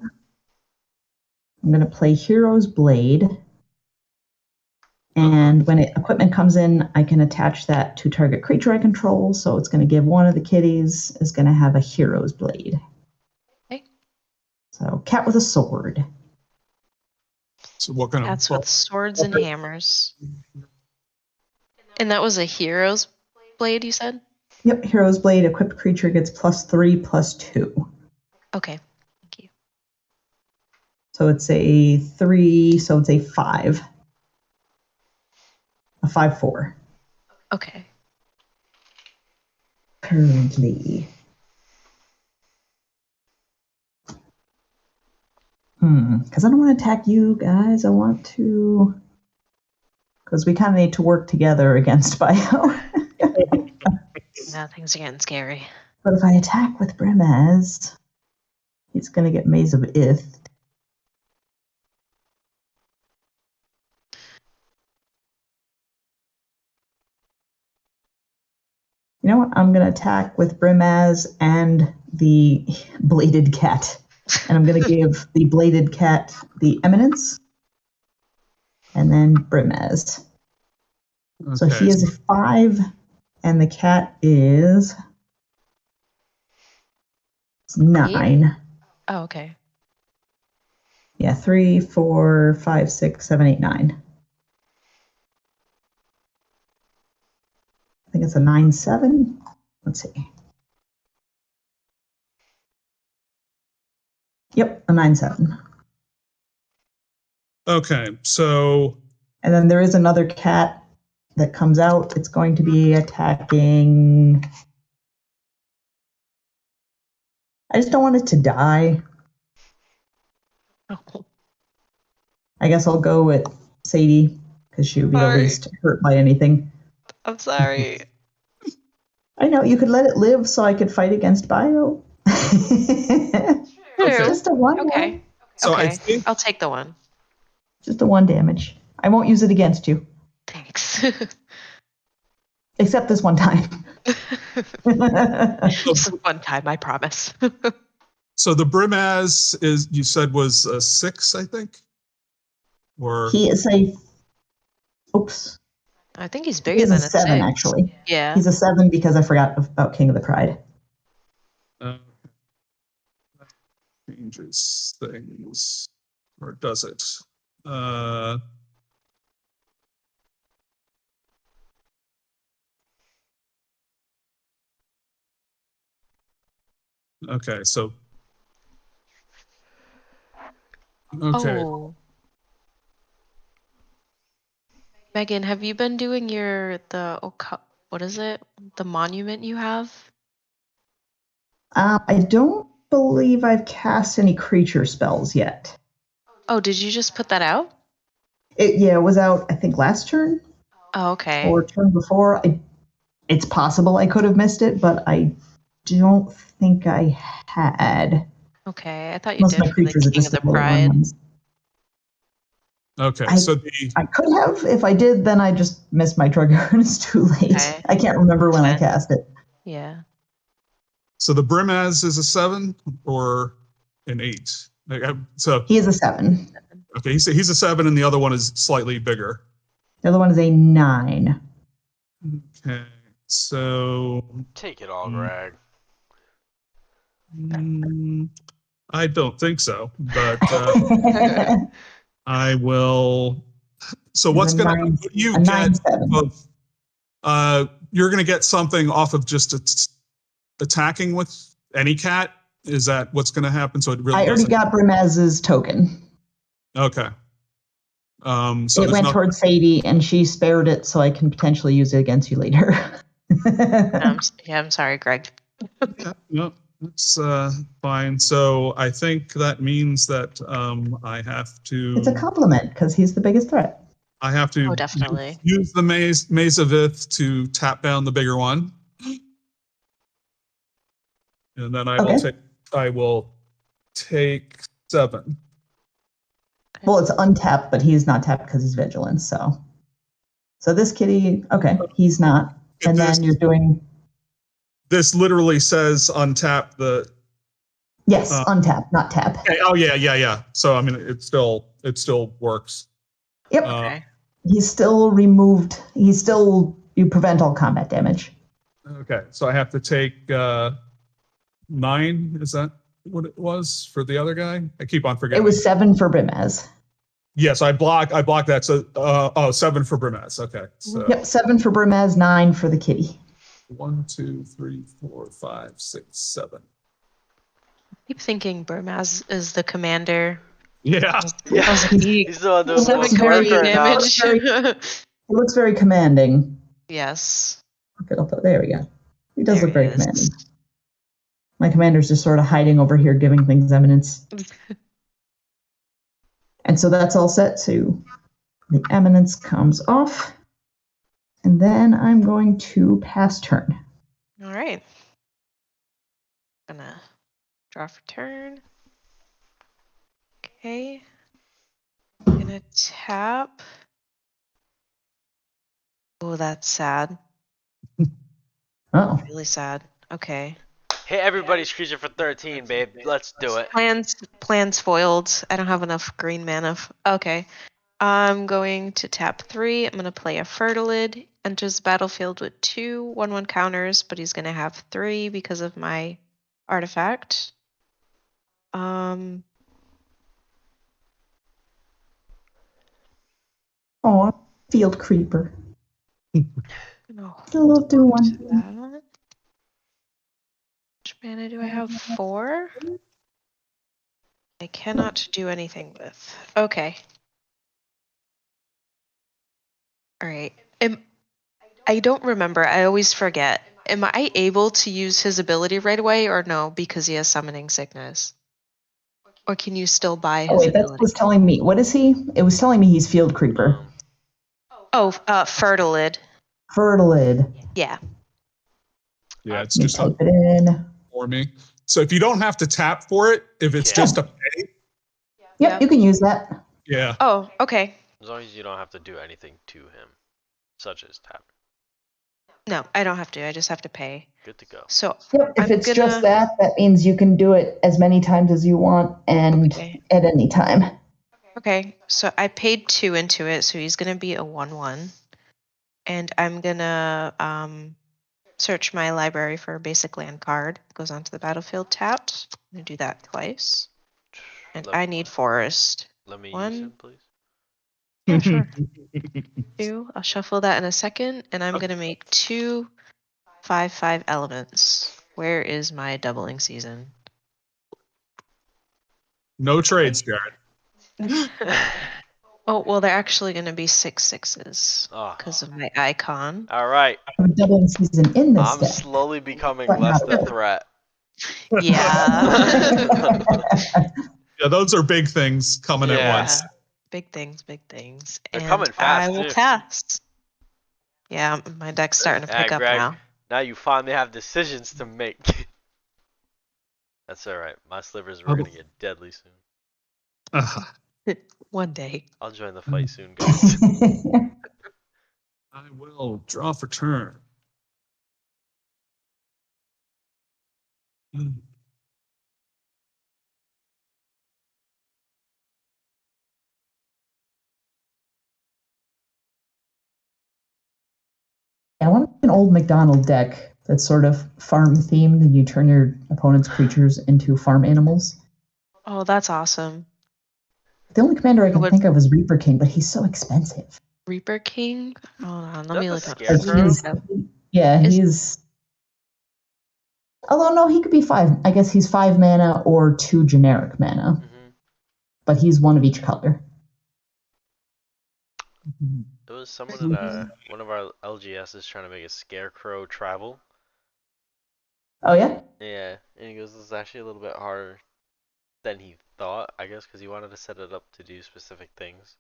I'm going to play Hero's Blade. And when equipment comes in, I can attach that to target creature I control. So it's going to give one of the kitties is going to have a Hero's Blade. Okay. So cat with a sword. So what kind Cats of with swords and hammers. And that was a hero's blade, you said? Yep, Hero's Blade. Equipped creature gets +3/+2. Okay. Thank you. So it's a 3. So it's a 5. A 5/4. Okay. Currently. Because I don't want to attack you guys. I want to. Because we kind of need to work together against Bio. Now things are getting scary. But if I attack with Brimaz, he's going to get Maze of Ith. You know what? I'm going to attack with Brimaz and the Bladed Cat. And I'm going to give the Bladed Cat the Eminence. And then Brimaz. Okay, so he is a 5, and the cat is 9. 8? Oh, okay. Yeah, 3, 4, 5, 6, 7, 8, 9. I think it's a 9/7. Let's see. Yep, a 9/7. Okay, so. And then there is another cat that comes out. It's going to be attacking. I just don't want it to die. Oh. I guess I'll go with Sadie because she would be the Sorry. least hurt by anything. I'm sorry. I know, you could let it live so I could fight against Bio. True. Just a one. Okay. So I Okay. think I'll take the one. Just a 1 damage. I won't use it against you, Thanks. except this one time. Just one time, I promise. so. The Brimaz is you said was a 6, I think, or He is a. Oops. I think he's He bigger is than a 7, 6. actually. Yeah. He's a 7 because I forgot about King of the Pride. that changes things, or does it? Okay, so okay. Oh. Megan, have you been doing what is it? The monument you have? I don't believe I've cast any creature spells yet. Oh, did you just put that out? It was out, I think, last turn Oh, okay. or turn before. It's possible I could have missed it, but I don't think I had. Okay, I thought you Most of did my for the creatures are King just of the the little Pride. ones. Okay, I- so I could have. If I did, then I just missed my trigger and it's too late. Okay. I can't remember when I cast it. Yeah. the Brimaz is a 7 or an 8. So He is a 7. okay, he's a 7, and the other one is slightly bigger. The other one is a 9. Okay, so Take it all, Mm. Greg. I don't think so, but I will. So He's what's a gonna nine- you a get? 9/7. You're gonna get something off of just attacking with any cat. Is that what's gonna happen? So it really I already doesn't. got Brimaz's token. Okay. So it there's went nothing. towards Sadie, and she spared it, so I can potentially use it against you later. I'm sorry, Greg. Yeah, no, that's fine. So I think that means that I have to. It's a compliment because he's the biggest threat. I have to Oh, definitely. use the Maze of Ith to tap down the bigger one. And then I will take 7. Well, it's untapped, but he's not tapped because he's vigilant. So this kitty, okay, he's not. And then you're doing. This literally says untap the. Yes, untap, not tap. Okay. Oh yeah. So I mean, it still works. Yep. Okay. He's still removed. You prevent all combat damage. Okay, so I have to take 9. Is that what it was for the other guy? I keep on forgetting. It was 7 for Brimaz. Yes, I block that. So 7 for Brimaz. Okay. So Yep, 7 for Brimaz, 9 for the kitty. 1, 2, 3, 4, 5, 6, 7. I keep thinking Burmaz is the commander. Yeah. Yeah. He's the one doing looks most very work right now. damage. It looks very commanding. Yes. Okay, there we go. He does There look very he is. commanding. My commander's just sort of hiding over here, giving things eminence. And so that's all set. So the eminence comes off. And then I'm going to pass turn. All right. Gonna draw for turn. Okay. Gonna tap. Oh, that's sad. Oh, Really sad. Okay. Hit everybody's creature for 13, babe. Let's do it. Plans foiled. I don't have enough green mana. Okay. I'm going to tap 3. I'm going to play a Fertilid. Enters the battlefield with 2 1/1 counters, but he's going to have 3 because of my artifact. oh, field creeper. We'll do one. How much mana do I have? 4? I cannot do anything with. Okay. All right. I don't remember. I always forget. Am I able to use his ability right away or no because he has summoning sickness? Or can you still buy his Oh wait, that ability? was telling me. What is he? It was telling me he's Field Creeper. Oh, Fertilid. Fertilid. Yeah. Yeah, it's Let me just type it in. for me. So if you don't have to tap for it, if it's Yeah. just a pay, Yep, Yeah. you can use that. yeah. Oh, okay. As long as you don't have to do anything to him, such as tap. No, I don't have to. I just have to pay. Good to go. So Yep, if I'm it's gonna- just that, that means you can do it as many times as you want and Okay. at any time. Okay, so I paid 2 into it, so he's gonna be a 1/1, and I'm gonna search my library for a basic land card. Goes onto the battlefield tapped. I'm gonna do that twice, and Let- I need forest. Let me use One. him, please. Yeah, sure. 2. I'll shuffle that in a second, and I'm gonna make 2 5/5 elements. Where is my doubling season? No trades, Jared. Oh well, they're actually gonna be 6 6s Oh. because of my icon. All right. I have a doubling season in this I'm deck. slowly becoming but less not the really. threat. Yeah. Yeah, those are big things coming at Yeah. once. Big things, big things. They're and coming fast, I will too. cast. Yeah, my deck's starting to pick up Greg, now. now you finally have decisions to make. That's alright. My slivers were gonna get deadly soon. One day. I'll join the fight soon, guys. I will draw for turn. I want an old McDonald deck that's sort of farm themed, and you turn your opponent's creatures into farm animals. Oh, that's awesome. The only commander I can Would- think of is Reaper King, but he's so expensive. Reaper King? Hold on, let that me the look up. Scarecrow? Yeah, Is- he's. Although no, he could be 5. I guess he's 5 mana or 2 generic mana, Mhm. but he's one of each color. There was someone at one of our LGSs trying to make a Scarecrow travel. Oh yeah. Yeah, and he goes, this is actually a little bit harder than he thought, I guess, because he wanted to set it up to do specific things.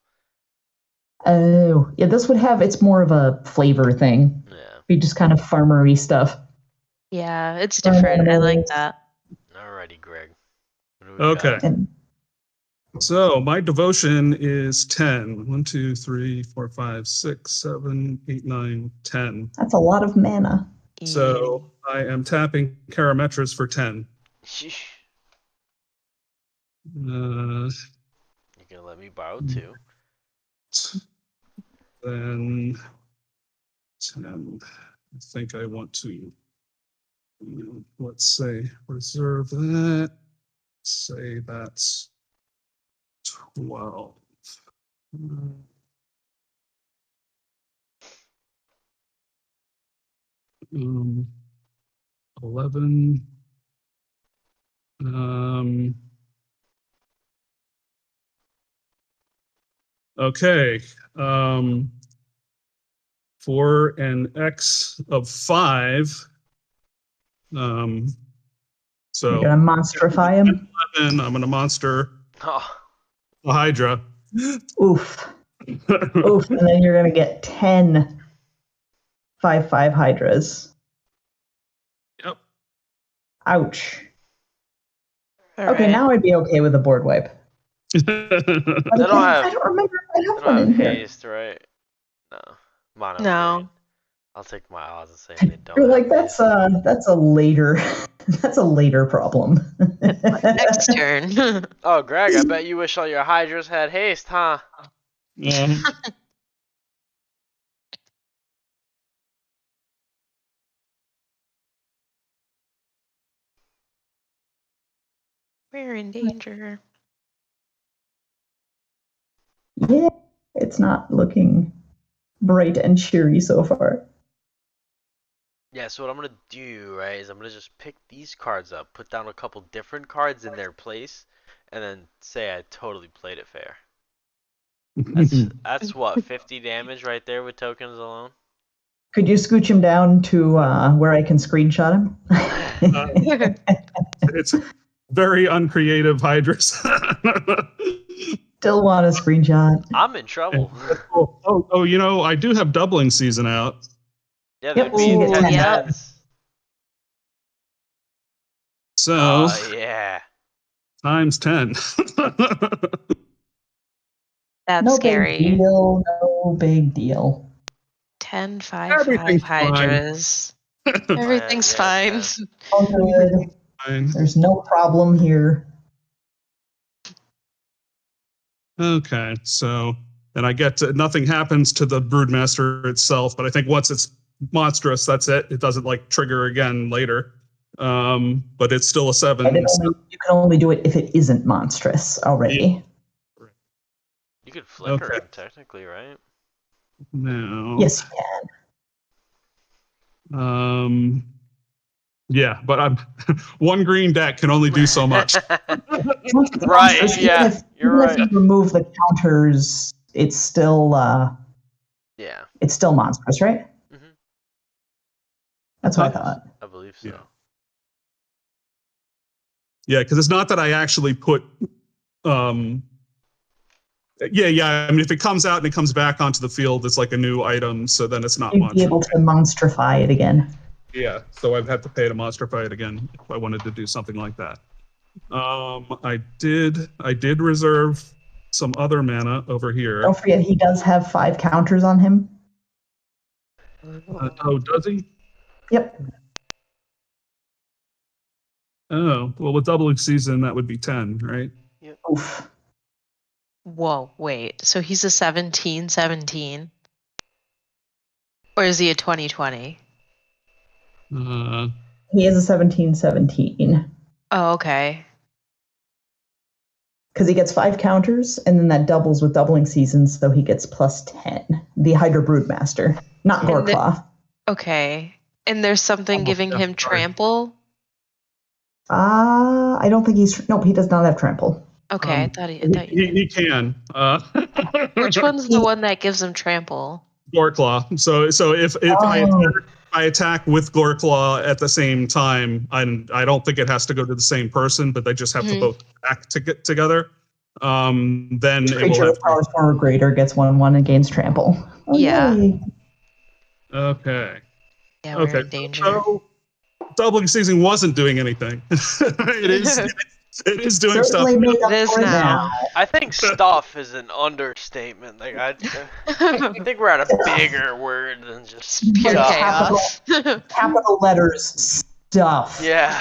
Oh yeah, this would have. It's more of a flavor thing. Yeah. Be just kind of farmery stuff. Yeah, it's Farm different. I like animals. that. Alrighty, Greg. What do we Okay. got? And So my devotion is 10. 1, 2, 3, 4, 5, 6, 7, 8, 9, 10. that's a lot of mana. So I am tapping Karametris for 10. Sheesh. Uh, You gonna let me borrow 2? then 10. I think I want to, let's say, reserve that. Say that's 12. 11. Okay. For an X of 5. So You're gonna monstrify him. 11, I'm gonna monster Oh, a Hydra. Oof. Oof. And then you're gonna get 10 5/5 Hydras. Yep. Ouch. All Okay, right. now I'd be okay with a board wipe. But They again, don't have- I don't remember if I I have don't one in have here. haste, right? No. Mono. No. green. I'll take my odds and say they don't. You're have like haste. that's a later that's a later problem. Next turn. Oh, Greg, I bet you wish all your Hydras had haste, huh? We're in danger. Yeah, it's not looking bright and cheery so far. Yeah, so what I'm gonna do, right, is I'm gonna just pick these cards up, put down a couple different cards in their place, and then say I totally played it fair. That's what, 50 damage right there with tokens alone? Could you scooch him down to where I can screenshot him? It's very uncreative Hydras. Still want a screenshot. I'm in trouble. Oh, I do have doubling season out. Yeah, Yep, there'd so you be get 10 10. tens. So Oh, yeah. times 10. That's No scary. big deal. No big deal. 10, 5, 5 Everything's fine. hydras. Everything's Yeah, fine. it's All good. Fine. There's no problem here. Okay, so then I get to, nothing happens to the Broodmaster itself, but I think once it's monstrous, that's it. It doesn't like trigger again later. But it's still a 7. And you can only do it if it isn't monstrous already. You could flicker Okay. him technically, right? No. Yes, you can. Yeah, but I'm one green deck can only do so much. Once it's Right, monstrous, yeah, you're even if you remove the counters, it's still Yeah. it's still monstrous, right? Mhm. That's what I thought. I believe so. Yeah. Yeah, because it's not that I actually put yeah. I mean, if it comes out and it comes back onto the field, it's like a new item, so then it's not You'd much. be able to monstrify it again. Yeah, so I'd have to pay to monstrify it again if I wanted to do something like that. I did reserve some other mana over here. Don't forget, he does have 5 counters on him. Oh, does he? Yep. Oh, well, with doubling season, that would be 10, right? Oof. Whoa, wait. So he's a 17-17? Or is he a 20-20? He is a 17-17. Oh, okay. Because he gets 5 counters, and then that doubles with doubling seasons, so he gets plus 10. The Hydra Broodmaster, not And Goreclaw. Okay. And there's something Almost giving him sorry. trample? I don't think he's. Nope, he does not have trample. Okay, I thought you did. He can. Which one's the one that gives him trample? Goreclaw. So if I attack with Goreclaw at the same time, I don't think it has to go to the same person, but they just have to both act to get together. Then it will Creature have with powers 4 or greater gets 1/1 and gains trample. Oh, Yeah. yay. Okay. Yeah, we're Okay. in danger. So doubling season wasn't doing anything. It is doing Certainly stuff. make up It is for it now. I think stuff is an understatement. Like I think we're at a bigger word than just Pure stuff. chaos. Capital letters stuff. Yeah.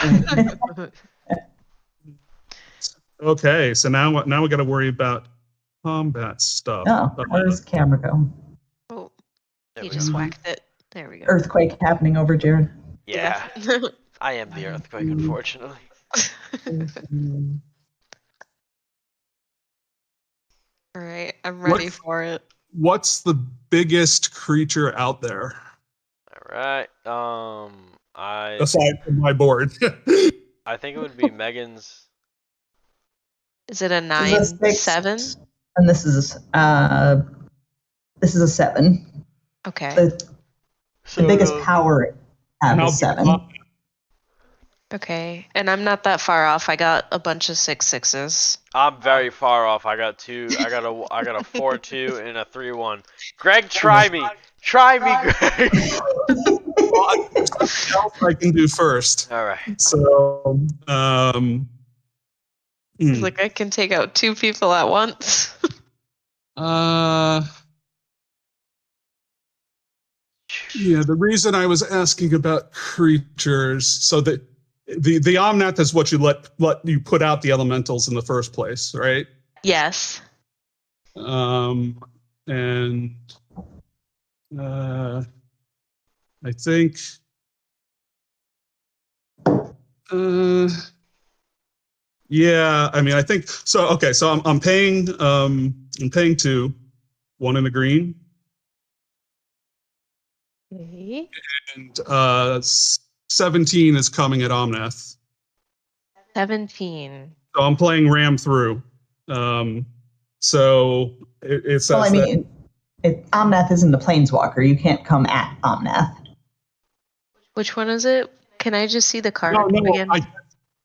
Okay, so now we got to worry about combat stuff. Oh, where's the camera go? Oh, There he we just go. whacked it. There we go. Earthquake happening over Jared. Yeah. I am the earthquake, unfortunately. All right, I'm ready for it. What's the biggest creature out there All right. aside from my board? I think it would be Megan's. Is it a This is a 9-7? And this is a 7. Okay. The biggest power it has is 7. Okay. And I'm not that far off. I got a bunch of 6/6s. I'm very far off. I got two. I got a 4-2 and a 3-1. Greg, try me. Try me, Greg. What else I can do first? All right. So, He's like, I can take out 2 people at once. Yeah, the reason I was asking about creatures, so that the Omnath is what you let you put out the elementals in the first place, right? Yes. And I think yeah, I mean, I think so. Okay, so I'm paying 2, 1 in the green, Okay. and 17 is coming at Omnath. 17. So I'm playing Ram through. So it says Well, I mean, Omnath isn't the Planeswalker. You can't come at Omnath. Which one is it? Can I just see the card no, again?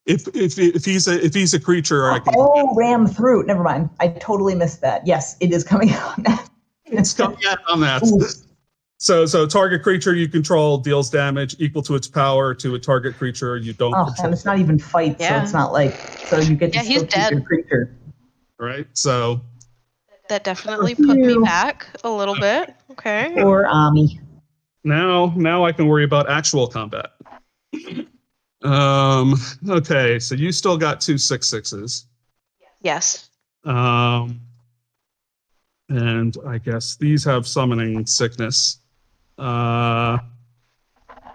if he's a creature, I can. Oh, ram through. Never mind. I totally missed that. Yes, it is coming out now. It's coming out on that. Ooh. So target creature you control deals damage equal to its power to a target creature you don't Oh, control. and it's not even fight, so Yeah. it's not like you get to Yeah, he's still keep your dead. creature. Right. So That definitely put me Phew. back a little bit. Okay. Poor Ami. now I can worry about actual combat. Okay, so you still got 2 6/6s. Yes. And I guess these have summoning sickness. But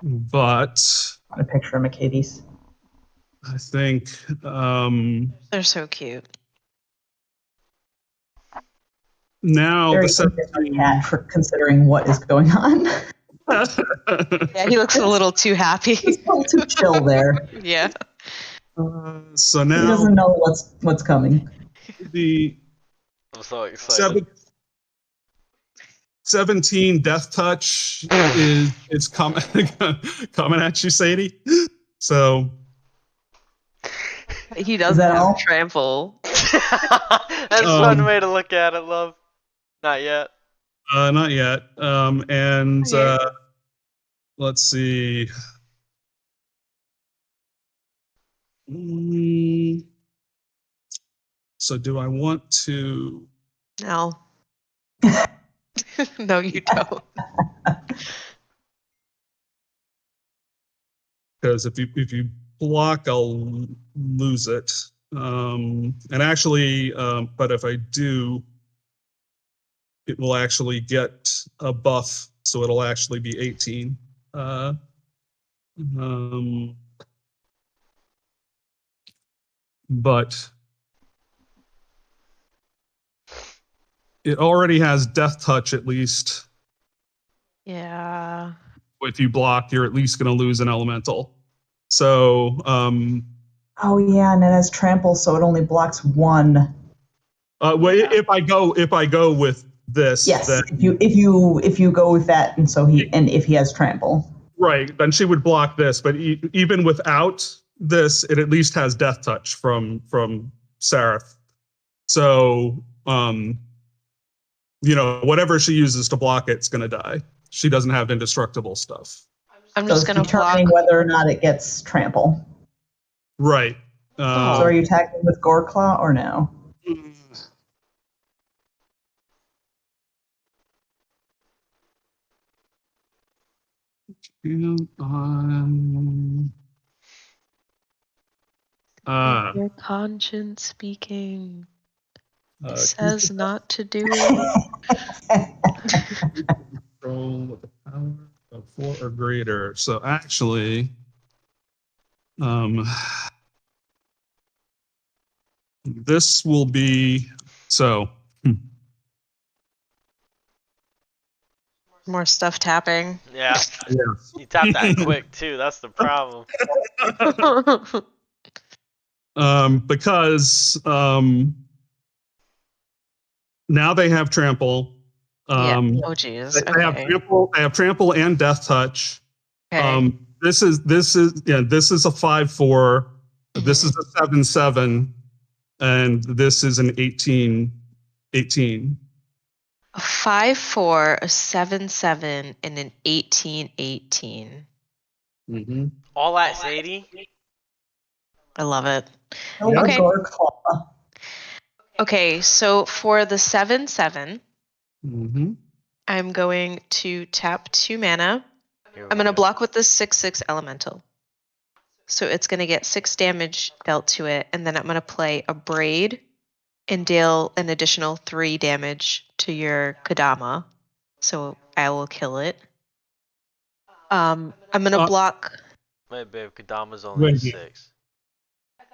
Got a picture of Mercedes. I think They're so cute. now Very the interesting cat for considering what is going on. Yeah, he looks a little too happy. He's a little too chill there. Yeah. So He now doesn't know what's coming. the I'm so excited. 17 death touch is coming at you, Sadie. So He does that have all? trample. That's one way to look at it, love. Not yet. not yet. And Okay. let's see. Mm, So do I want to? No. No, you don't. Because if you block, I'll lose it. And actually, but if I do, it will actually get a buff, so it'll actually be 18. But it already has death touch at least. Yeah. If you block, you're at least going to lose an elemental. So, Oh yeah, and it has trample, so it only blocks one. well, if I go with this, Yes, then, if you go with that, and so if he has trample. right, then she would block this. But even without this, it at least has death touch from Sareth. So, whatever she uses to block it's going to die. She doesn't have indestructible stuff. I'm So just it's going to block. determining whether or not it gets trample. Right. So are you attacking with Gore Claw or no? Your conscience speaking. It says not to do it. Control with the power of 4 or greater. So actually, this will be so. More stuff tapping. Yeah. You tap that quick too. That's the problem. Because now they have trample. Yeah. Oh geez. They have Okay. trample. They have trample and death touch. Okay. This is a 5/4. This is a 7/7, and this is an 18. A 5/4, a 7/7, and an 18/18. Mm-hmm. All at Sadie? I love it. No Okay. Gore Claw. Okay, so for the 7/7, Mm-hmm. I'm going to tap 2 mana. Here we I'm going to go. block with this 6/6 elemental. So it's going to get 6 damage dealt to it, and then I'm going to play a Braid and deal an additional 3 damage to your Kodama. So I will kill it. I'm going to block. Wait, babe, Kadama's only a Wait. 6.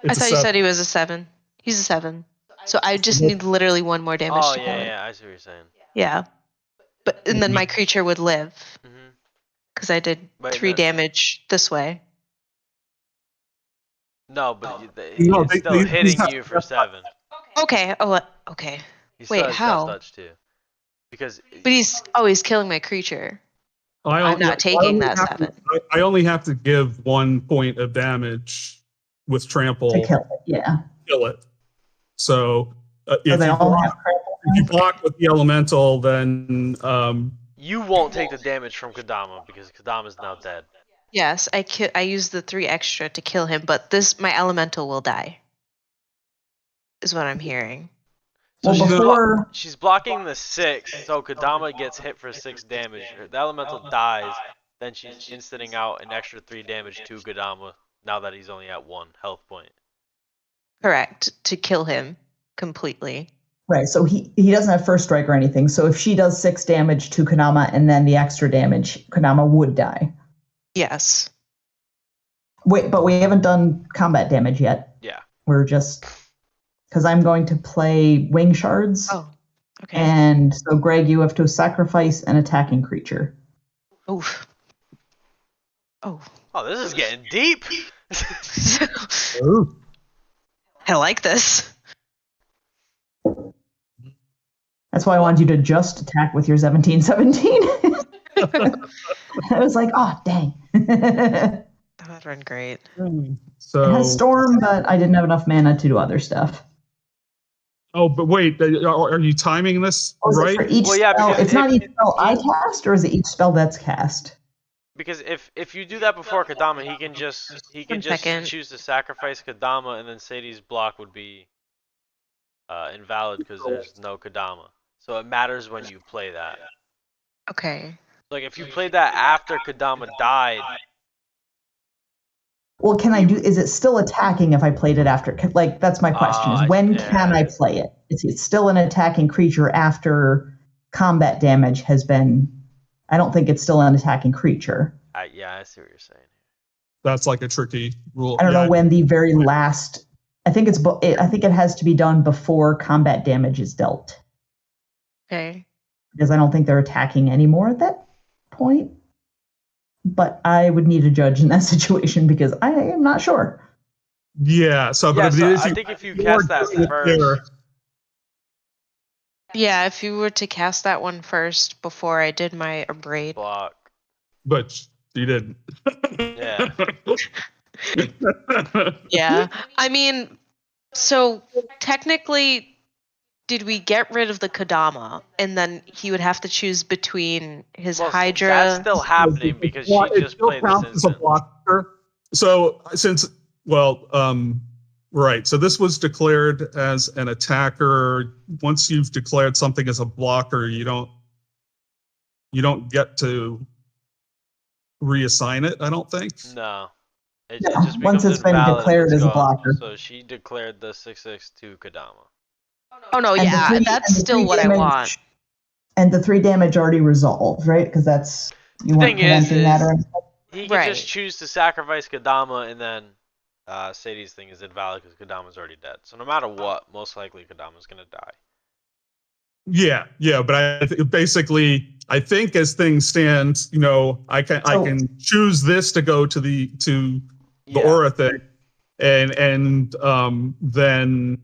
I thought you said he was a 7. He's a 7. So I just need literally 1 more damage Oh, to kill it. yeah, I see what you're saying. Yeah. But and then my creature would live Mm-hmm. because I did Wait, 3 no. damage this way. No, but No, it's they- still they- hitting he's you for 7. Okay. Oh, okay. He still Wait, has how? death touch too. Because But he's killing my creature. I I'm not taking that 7. I only have to give 1 point of damage with trample To kill it, yeah. kill it. So So they all have if you block with the elemental, then You won't take the damage from Kodama because Kodama's now dead. Yes, I used the 3 extra to kill him, but my elemental will die. Is what I'm hearing. So Well, she's blocking the 6, so Kodama gets hit for 6 damage. The elemental dies, then she's instanting out an extra 3 damage to Kodama now that he's only at 1 health point. Correct, to kill him completely. Right, so he doesn't have first strike or anything. So if she does 6 damage to Kodama and then the extra damage, Kodama would die. Yes. Wait, but we haven't done combat damage yet. Yeah. We're just... Because I'm going to play Wing Shards. Oh, okay. And so, Greg, you have to sacrifice an attacking creature. Oof. Oh. Oh, this is getting deep! I like this. That's why I wanted you to just attack with your 17/17. I was like, oh, dang. That would run great. So it has Storm, but I didn't have enough mana to do other stuff. Oh, but wait, are you timing this right? For each spell, it's not each spell I cast, or is it each spell that's cast? Because if you do that before Kodama, he can just choose to sacrifice Kodama, and then Sadie's block would be invalid because there's no Kodama. So it matters when you play that. Okay. Like if you played that after Kodama died. Well, can I do? Is it still attacking if I played it after? Like that's my question: is when can I play it? Is it still an attacking creature after combat damage has been? I don't think it's still an attacking creature. Yeah, I see what you're saying. That's like a tricky rule. I don't know when the very last. I think it has to be done before combat damage is dealt. Okay. Because I don't think they're attacking anymore at that point. But I would need a judge in that situation because I am not sure. Yeah, so but I think if you cast that first. Yeah, if you were to cast that one first before I did my abrade block. But you didn't. Yeah. Yeah. I mean, so technically, did we get rid of the Kodama, and then he would have to choose between his Hydra? That's still happening because she just played this instant. So right. So this was declared as an attacker. Once you've declared something as a blocker, you don't get to reassign it. I don't think. No. It No, just once it's been declared as a blocker. So she declared the 6/6 to Kodama. Oh no, yeah, that's still what I want. And the 3 damage already resolved, right? Because that's you want preventing that. He can just choose to sacrifice Kodama, and then Sadie's thing is invalid because Kodama's already dead. So no matter what, most likely Kodama's gonna die. Yeah, but I think as things stand, I can choose this to go to the aura thing, and then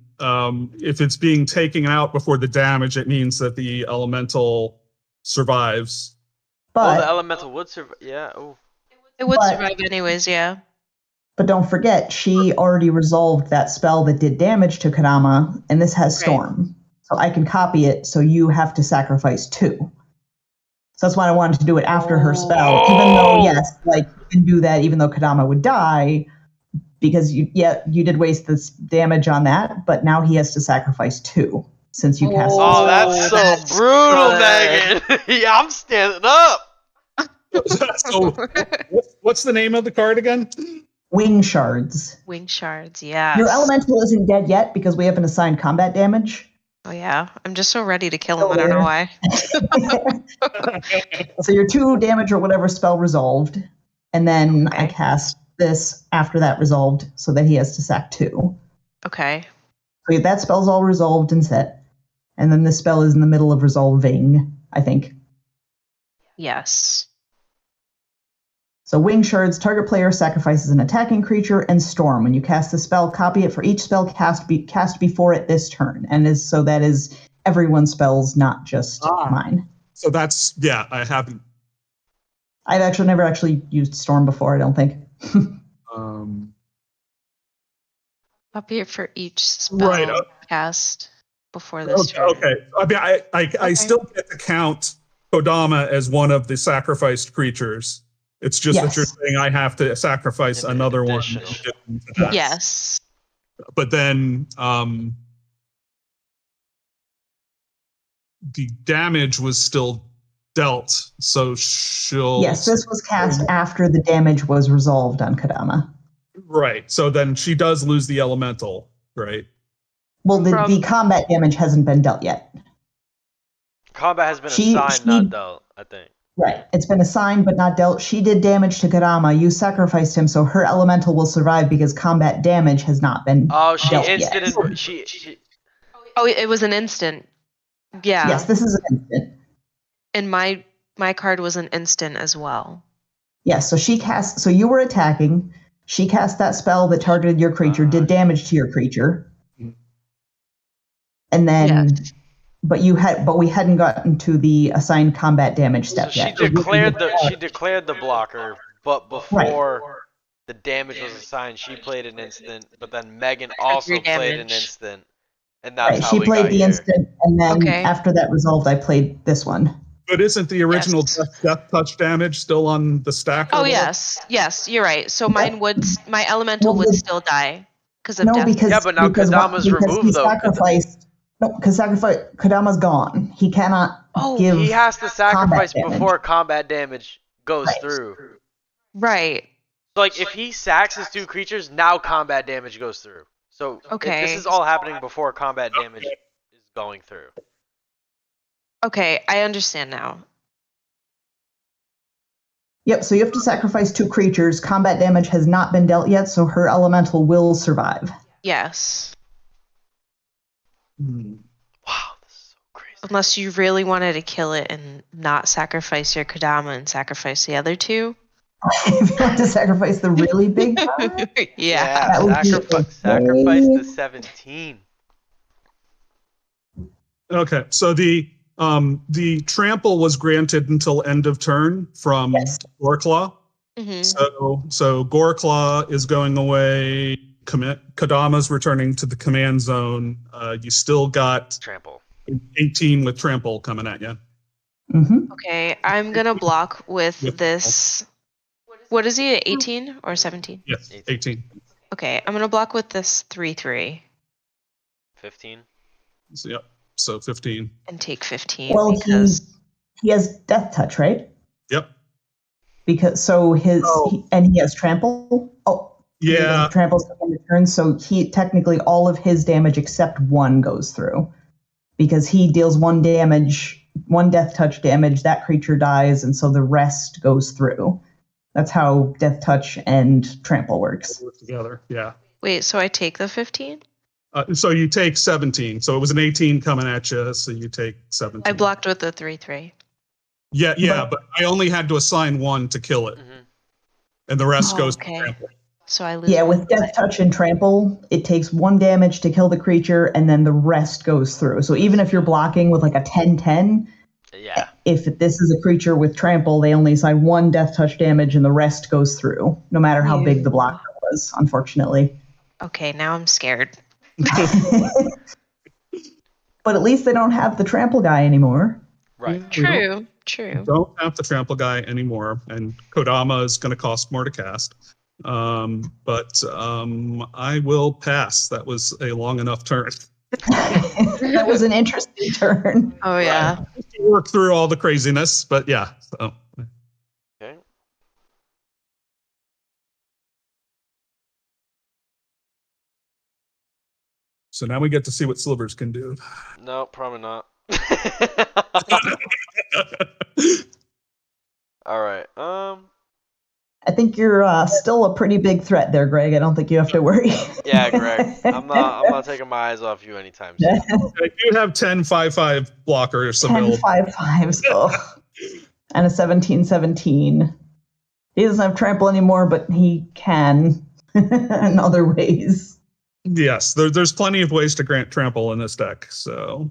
if it's being taken out before the damage, it means that the elemental survives. But the elemental would survive. Yeah. Oh. It would survive anyways. Yeah. But don't forget, she already resolved that spell that did damage to Kodama, and this has Storm. So I can copy it, so you have to sacrifice 2. So that's why I wanted to do it after her spell, even though, yes, you can do that even though Kodama would die, because you did waste this damage on that, but now he has to sacrifice 2, since you cast that's so brutal, Megan! Yeah, I'm standing up! So, what's the name of the card again? Wing Shards. Wing Shards, yeah. Your elemental isn't dead yet because we haven't assigned combat damage. Oh yeah, I'm just so ready to kill him. I don't know why. So your 2 damage or whatever spell resolved, and then I cast this after that resolved, so that he has to sack 2. Okay. So that spell's all resolved and set, and then this spell is in the middle of resolving, I think. Yes. So Wing Shards, target player sacrifices an attacking creature, and Storm. When you cast the spell, copy it for each spell cast before it this turn. And that is everyone's spells, not just mine. So that's, I haven't. I've never actually used Storm before, I don't think. Copy it for each spell Right. cast before this turn. Okay. I mean, I Okay. still get to count Kodama as one of the sacrificed creatures. It's just that you're Yes. saying I have to sacrifice An another one. additional. in addition to that. Yes. But then the damage was still dealt, so she'll. Yes, this was cast after the damage was resolved on Kodama. Right. So then she does lose the elemental, right? Well, the combat damage hasn't been dealt yet. Combat has been She- assigned, she- not dealt, I think. Right. It's been assigned but not dealt. She did damage to Kodama. You sacrificed him, so her elemental will survive because combat damage has not been Oh, she dealt instant yet. and she Oh, it was an instant. Yeah. Yes, this is an instant. And my card was an instant as well. Yes, so she cast. So you were attacking. She cast that spell that targeted your creature, did damage to your creature, and then, Yes. but we hadn't gotten to the assigned combat damage so step she yet. declared the blocker, but before the damage was assigned, she played an instant, but then Megan also Three played an damage. instant, and that's Right, how she we played got the here. instant, and then Okay. after that resolved, I played this one. But isn't the original Yes. death touch damage still on the stack? or Oh whatever? yes, you're right. So my elemental Well, would the- still die because of No, death. because Yeah, but now because Kodama's removed, he though. sacrificed. No, because Kodama's gone. He cannot Oh, give. He has to sacrifice damage. before combat damage goes Right. through. Right. So, like, if he sacks his two creatures, now combat damage goes through. So, Okay. this is all happening before combat damage is going through. Okay, I understand now. Yep. So you have to sacrifice two creatures. Combat damage has not been dealt yet, so her elemental will survive. Yes. Hmm. Wow, this is so crazy. Unless you really wanted to kill it and not sacrifice your Kodama and sacrifice the other two. If you want to sacrifice the really big card, Yeah. That would be Sacrifice the okay. 17. Okay, so the trample was granted until end of turn from Yes. Goreclaw. Hmm. So Goreclaw is going away. Kodama's returning to the command zone. You still got Trample. 18 with trample coming at you. hmm Okay, I'm gonna block with With- this. What is he? 18 or 17? Yes, 18. Okay, I'm gonna block with this 3/3 15. So, yep. So 15. and take 15 Well, because he has death touch, right? Yep. Because so his Oh. and he has trample. Oh, Yeah. trample's in return. So he technically all of his damage except one goes through, because he deals one death touch damage. That creature dies, and so the rest goes through. That's how death touch and trample works. Work together. Yeah. wait, so I take the 15? So you take 17. So it was an 18 coming at you. So you take 17. I blocked with the 3/3. Yeah, but I only had to assign one to kill it, Mhm. and the rest Oh, goes okay. to trample. So I lose. Yeah, with death touch and trample, it takes one damage to kill the creature, and then the rest goes through. So even if you're blocking with like a 10-10, Yeah. if this is a creature with trample, they only assign one death touch damage, and the rest goes through, no matter how big the blocker was, unfortunately. Okay, now I'm scared. But at least they don't have the trample guy anymore. Right. We don't- True. Don't have the trample guy anymore, and Kodama is going to cost more to cast. But I will pass. That was a long enough turn. That was an interesting turn. Oh yeah. To work through all the craziness, but yeah. So. Okay. So now we get to see what Slivers can do. No, probably not. All right. I think you're still a pretty big threat there, Greg. I don't think you have to worry. Yeah, Greg. I'm not taking my eyes off you anytime soon. I do have 10 5/5 blockers 10 available. 5/5s, and a 17-17. He doesn't have trample anymore, but he can in other ways. Yes, there's plenty of ways to grant trample in this deck. So,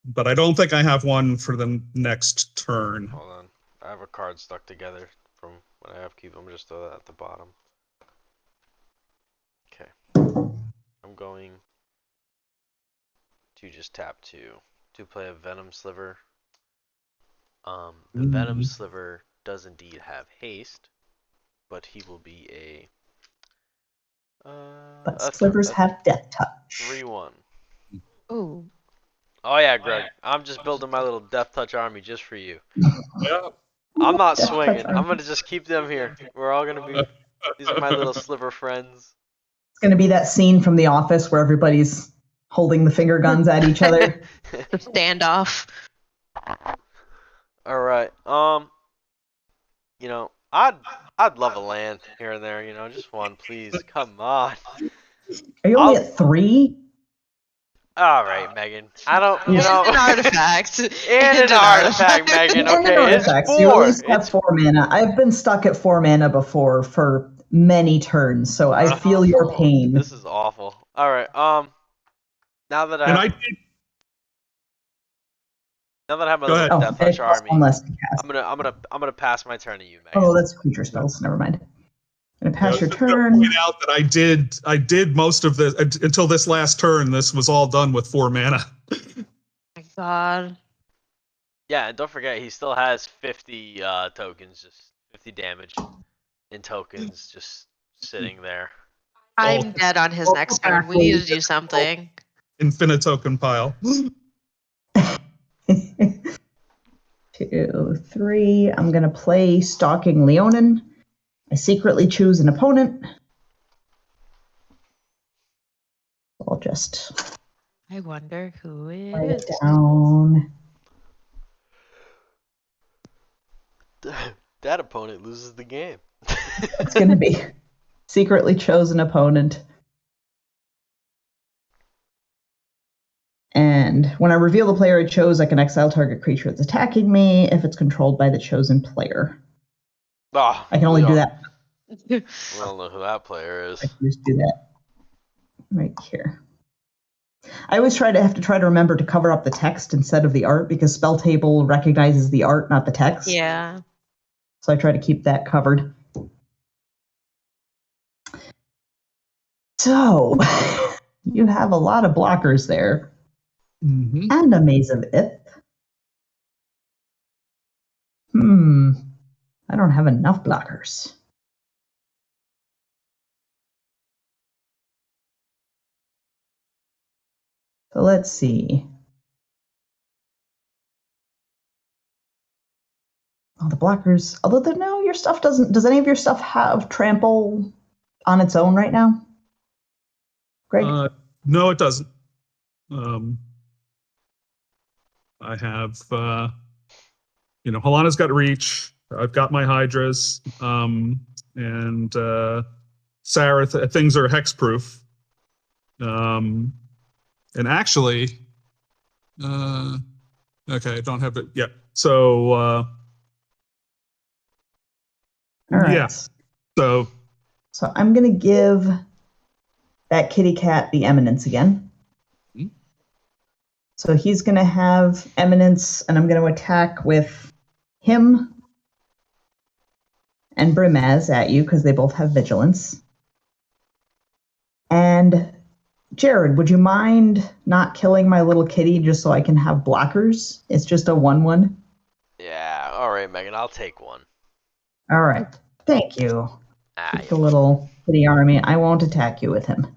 but I don't think I have one for the next turn. Hold on. I have a card stuck together from when I have keep. I'm just throw that at the bottom. Okay. going to just tap 2 to play a Venom Sliver. The Venom Sliver does indeed have haste, but he will be But slivers have death touch. 3/1. Ooh. Oh yeah, Greg. I'm just building my little Death Touch army just for you. Yeah. I'm not Death swinging. touch I'm gonna just keep them here. We're all gonna be. These are my little sliver friends. It's going to be that scene from The Office where everybody's holding the finger guns at each other. The standoff. All right. You know, I'd love a land here and there. You know, just one, please. Come on. Are you only at 3? All right, Megan. I don't. You And know. an artifact. And an artifact, Megan. And an Okay, it's artifact, so you at 4. least have 4 mana. I've been stuck at 4 mana before for many turns, so I feel your pain. This is awful. All right. Now that I And have, now that I have my Go little ahead. Death Touch it costs army, one less to cast. I'm gonna pass my turn to you, Megan. Oh, that's creature spells. Never mind. I'm gonna pass your just gonna turn. Point out that I did most of this until this last turn. This was all done with 4 mana. My God. Yeah, and don't forget he still has 50 tokens, just 50 damage in tokens, just sitting there. I'm dead on his next turn. We need to do something. InfiniToken pile. 2, 3. I'm gonna play Stalking Leonin. I secretly choose an opponent. I'll just I wonder who it write is. it down. That opponent loses the game. It's gonna be secretly chosen opponent. And when I reveal the player I chose, I can exile target creature that's attacking me if it's controlled by the chosen player. Oh, I can only do that. We don't know who that player is. I can just do that right here. I always have to try to remember to cover up the text instead of the art because Spell Table recognizes the art, not the text. Yeah. So I try to keep that covered. So you have a lot of blockers there. Mm-hmm. And a Maze of Ith. I don't have enough blockers. So let's see. Oh, the blockers. Although no, your stuff doesn't. Does any of your stuff have trample on its own right now? Greg? No, it doesn't. I have, Halana's got reach. I've got my Hydras, and Sarah. Things are hexproof. And actually, okay, I don't have it yet. So, All right. yeah. So I'm gonna give that kitty cat the Eminence again. So he's going to have Eminence, and I'm going to attack with him and Brimaz at you because they both have Vigilance. And Jared, would you mind not killing my little kitty just so I can have blockers? It's just a 1/1. Yeah, all right, Megan, I'll take one. All right. Thank you. Ah, The little kitty army. I won't attack you with him.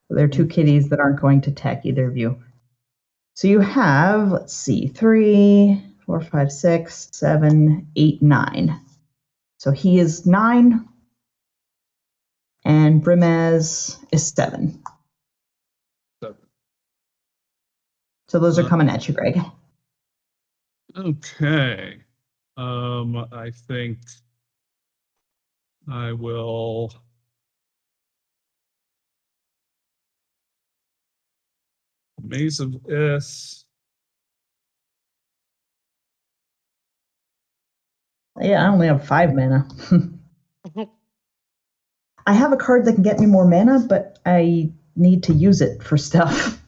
There are 2 kitties that aren't going to attack either of you. So you have, let's see, 3, 4, 5, 6, 7, 8, 9. So he is 9, and Brimaz is 7. So those are coming at you, Greg. okay. I think I will. Maze of Ith. Yeah, I only have 5 mana. I have a card that can get me more mana, but I need to use it for stuff.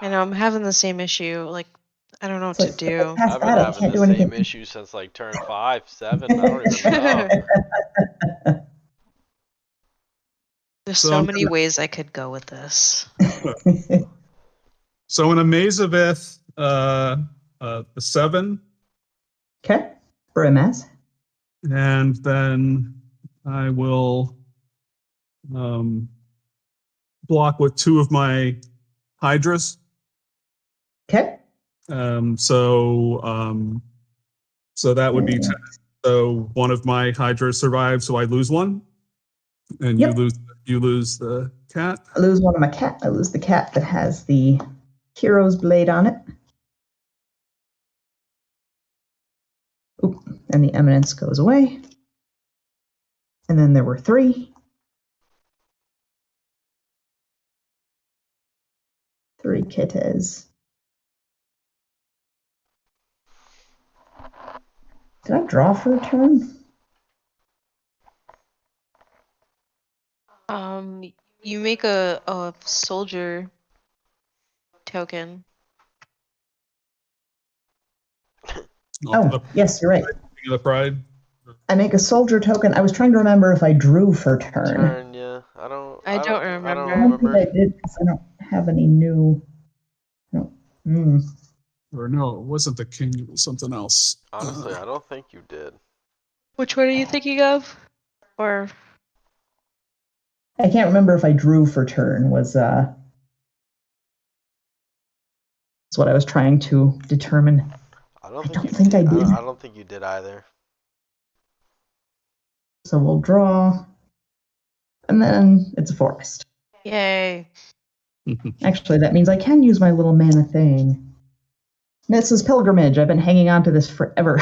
I know, I'm having the same issue. Like, I don't know what It's to like, do. past I've been that, I having can't the do anything. same issue since like turn 5, 7. I don't even know. There's So so I'm many ways I could go with this. So in a maze of Ith, the 7, Okay. For a mass. and then I will block with 2 of my Hydras. Okay. So that would be 10. So one of my Hydras survives, so I lose 1, and Yep. you lose the cat. I lose one of my cat. I lose the cat that has the hero's blade on it. Oop, and the eminence goes away. And then there were 3. 3 kittes. Did I draw for a turn? You make a soldier token. Oh, yes, you're right. The pride. I make a soldier token. I was trying to remember if I drew for turn. Yeah. I don't I don't remember. I don't think I did because I don't have any new. No. Or no, it wasn't the king, it was something else. Honestly, I don't think you did. Which one are you thinking of? Or I can't remember if I drew for turn. Was that's what I was trying to determine. I don't I think I did. I don't think you did either. So we'll draw, and then it's a forest. yay. Actually, that means I can use my little mana thing. This is pilgrimage. I've been hanging on to this forever.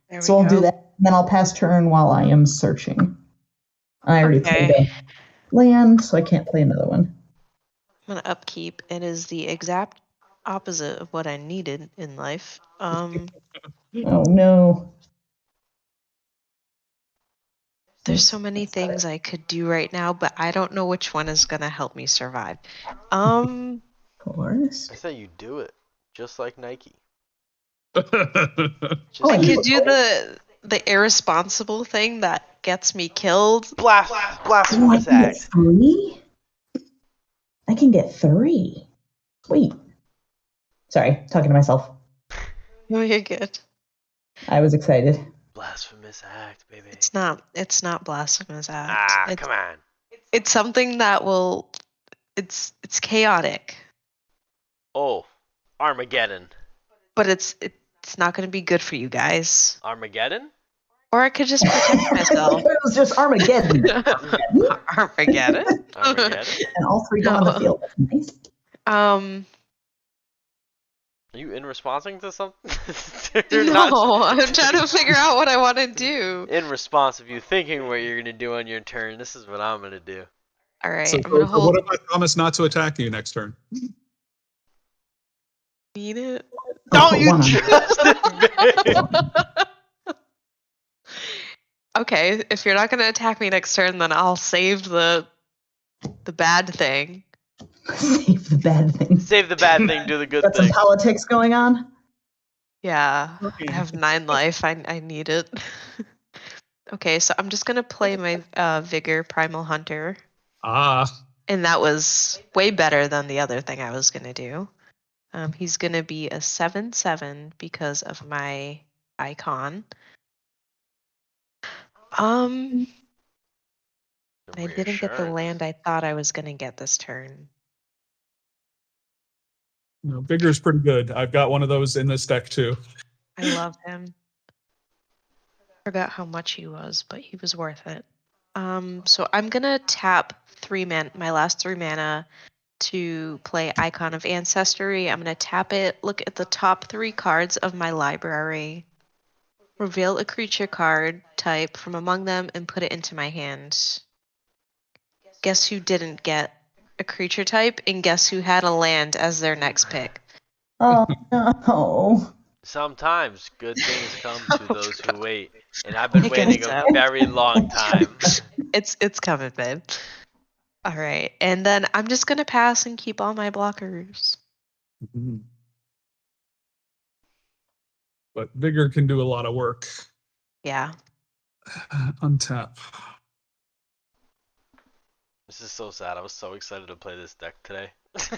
There So we I'll go. do that, and then I'll pass turn while I am searching. I already played a land, so I can't play another one. I'm gonna upkeep. It is the exact opposite of what I needed in life. Oh no. There's so many things I could do right now, but I don't know which one is gonna help me survive. Forest. I say you do it, just like Nike. I I could do the irresponsible thing that gets me killed. Oh, I Blasphemous can get act. 3? I can get 3. Sweet. Sorry, talking to myself. Oh, you're good. I was excited. Blasphemous act, baby. It's not blasphemous act. Come on. It's something that will. It's chaotic, Oh, Armageddon. but it's not gonna be good for you guys. Armageddon? Or I could just protect myself. It was just Armageddon. Armageddon. Armageddon? And all 3 go on the field. That's nice. Are you in responding to something? No, I'm trying to figure out what I want to do. In response of you thinking what you're gonna do on your turn, this is what I'm gonna do. All right, So, I'm gonna hold. what if I promise not to attack you next turn? Need it? I'll Don't put you 1 on. just admit? Okay, if you're not gonna attack me next turn, then I'll save the bad thing. Save the bad thing. Save the bad thing, do the good Got some thing. politics going on. Yeah, I have 9 life. I need it. Okay, so I'm just gonna play my Vigor Primal Hunter, and that was way better than the other thing I was gonna do. He's gonna be a 7/7 because of my icon. I didn't get the land I thought I was gonna get this turn. No, Vigor's pretty good. I've got one of those in this deck too. I love him. Forgot how much he was, but he was worth it. So I'm gonna tap my last 3 mana to play Icon of Ancestry. I'm gonna tap it, look at the top 3 cards of my library, reveal a creature card type from among them, and put it into my hand. Guess who didn't get a creature type, and guess who had a land as their next pick? Oh no. Sometimes good things come to those who wait, and I've been waiting a very long time. It's coming, babe. All right, and then I'm just gonna pass and keep all my blockers. But Vigor can do a lot of work. Yeah. Untap. This is so sad. I was so excited to play this deck today. And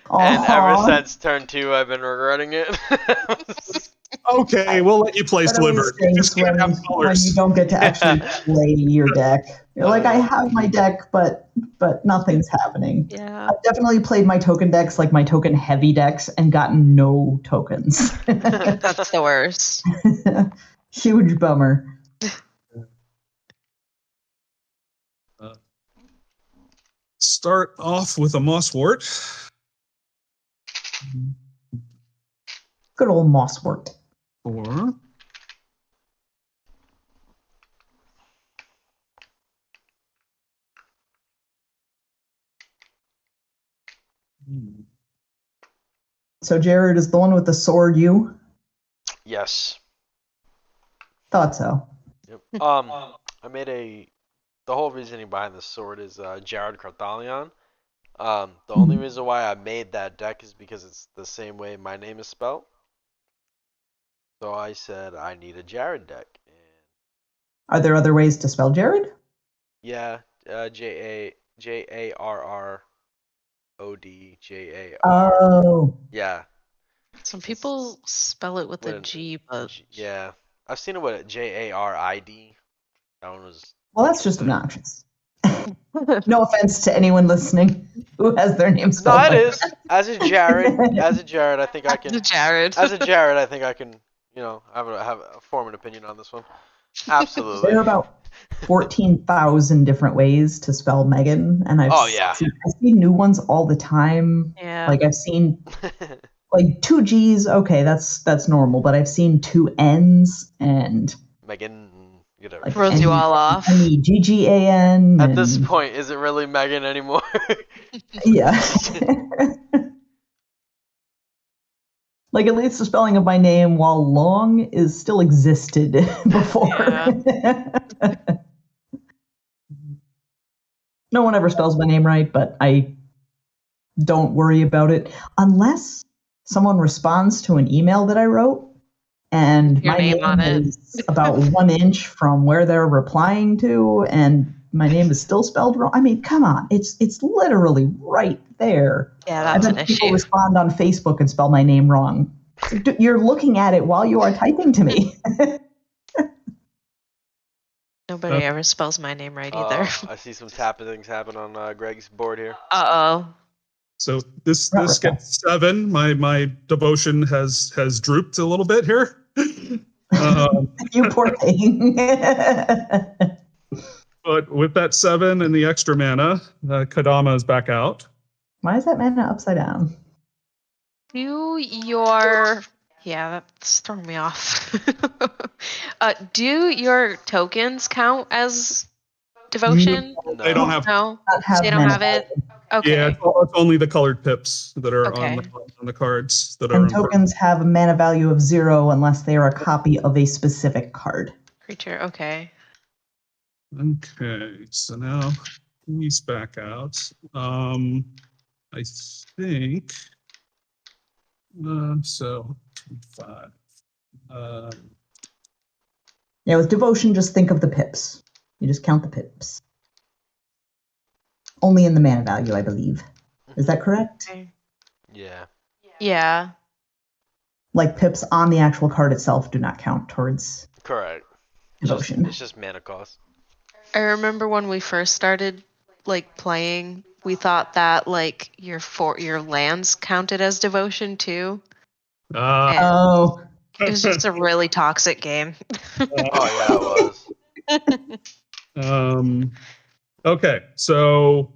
ever Aw. since turn 2, I've been regretting it. Okay, we'll let you play That always Sliver. You just stinks can't have when colors. you don't get to actually play your deck. You're like, I have my deck, but nothing's happening. Yeah. I've definitely played my token decks, like my token heavy decks, and gotten no tokens. That's the worst. Huge bummer. Start off with a Mosswort. Good old Mosswort. 4. So Jared is the one with the sword. You Yes. thought so. Yep. I made the whole reasoning behind the sword is Jared Carthalion. The only reason why I made that deck is because it's the same way my name is spelled. So I said I need a Jared deck, and Are there other ways to spell Jared? yeah, JARRODJAR. Oh, Yeah. Some people spell it with a With G, but yeah, I've seen it with JARID. That one was. well, that's just obnoxious. No offense to anyone listening who has their name No, spelled. it like is. As a Jared, I think I can. Jared. As a Jared, I think I can. Form an opinion on this one. Absolutely. There are about 14,000 different ways to spell Megan, and Oh, yeah. I see new ones all the time. Yeah. Like I've seen like 2 G's, okay, that's normal, but I've seen 2 N's and Megan, whatever. like Throws you all off. MEGGAN. At this point, is it really Megan anymore? Yeah. Like at least the spelling of my name, while long, is still existed before. No one ever spells my name right, but I don't worry about it unless someone responds to an email that I wrote and Your my name on it. is about 1 inch from where they're replying to, and my name is still spelled wrong. I mean, come on, it's literally right there. Yeah, I've that's an had people issue. respond on Facebook and spell my name wrong. So you're looking at it while you are typing to me. Nobody ever spells my name right either. I see some tappings happen on Greg's board here. Uh-oh. So this gets 7. My devotion has drooped a little bit here. You poor thing. But with that 7 and the extra mana, Kadama is back out. Why is that mana upside down? Yeah, that's throwing me off. Do your tokens count as devotion? No, they don't have. No, they don't mana have it. Okay. Yeah, it's only the colored pips that are Okay. on the cards that are. And tokens have a mana value of 0 unless they are a copy of a specific card. Creature. Okay. Okay, so now he's back out. I think. So 5. Yeah, with devotion, just think of the pips. You just count the pips. Only in the mana value, I believe. Is that correct? Okay. Yeah. Yeah. Like pips on the actual card itself do not count towards Correct. devotion. It's just mana cost. I remember when we first started playing, we thought that your lands counted as devotion too. And Oh. it was just a really toxic game. Oh yeah, it was. Okay, so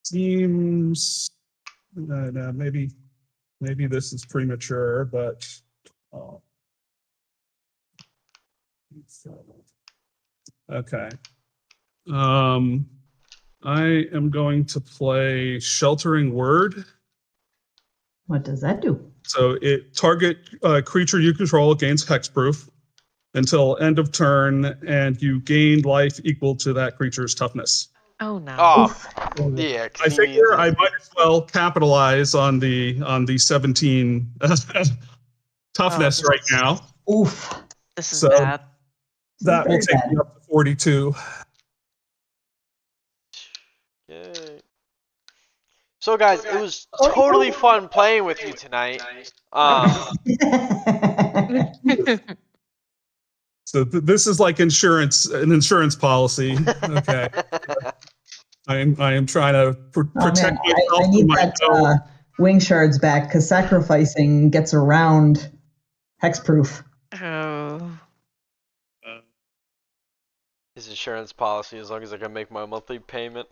seems maybe this is premature, but okay. I am going to play Sheltering Word. What does that do? So it target creature you control gains hexproof until end of turn, and you gain life equal to that creature's toughness. Oh no. Oh, yeah. I figure I might as well capitalize on the 17 toughness right now. Oof. This is So bad. that will Very take bad. me up to 42. Yay. So guys, it was totally fun playing with you tonight. So this is like an insurance policy. Okay. I am trying to protect myself. I need that wing shards back because sacrificing gets around hexproof. Oh. His insurance policy, as long as I can make my monthly payment.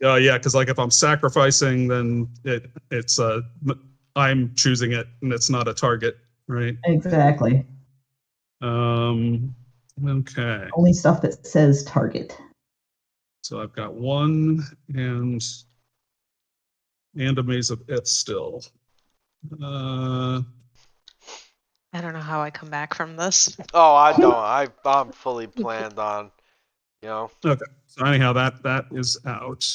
Yeah, because like if I'm sacrificing, then it's I'm choosing it, and it's not a target, right? Exactly. Okay. Only stuff that says target. So I've got 1 and a Maze of Ith still. I don't know how I come back from this. Oh, I don't. I'm fully planned on, you know. Okay. So anyhow, that is out.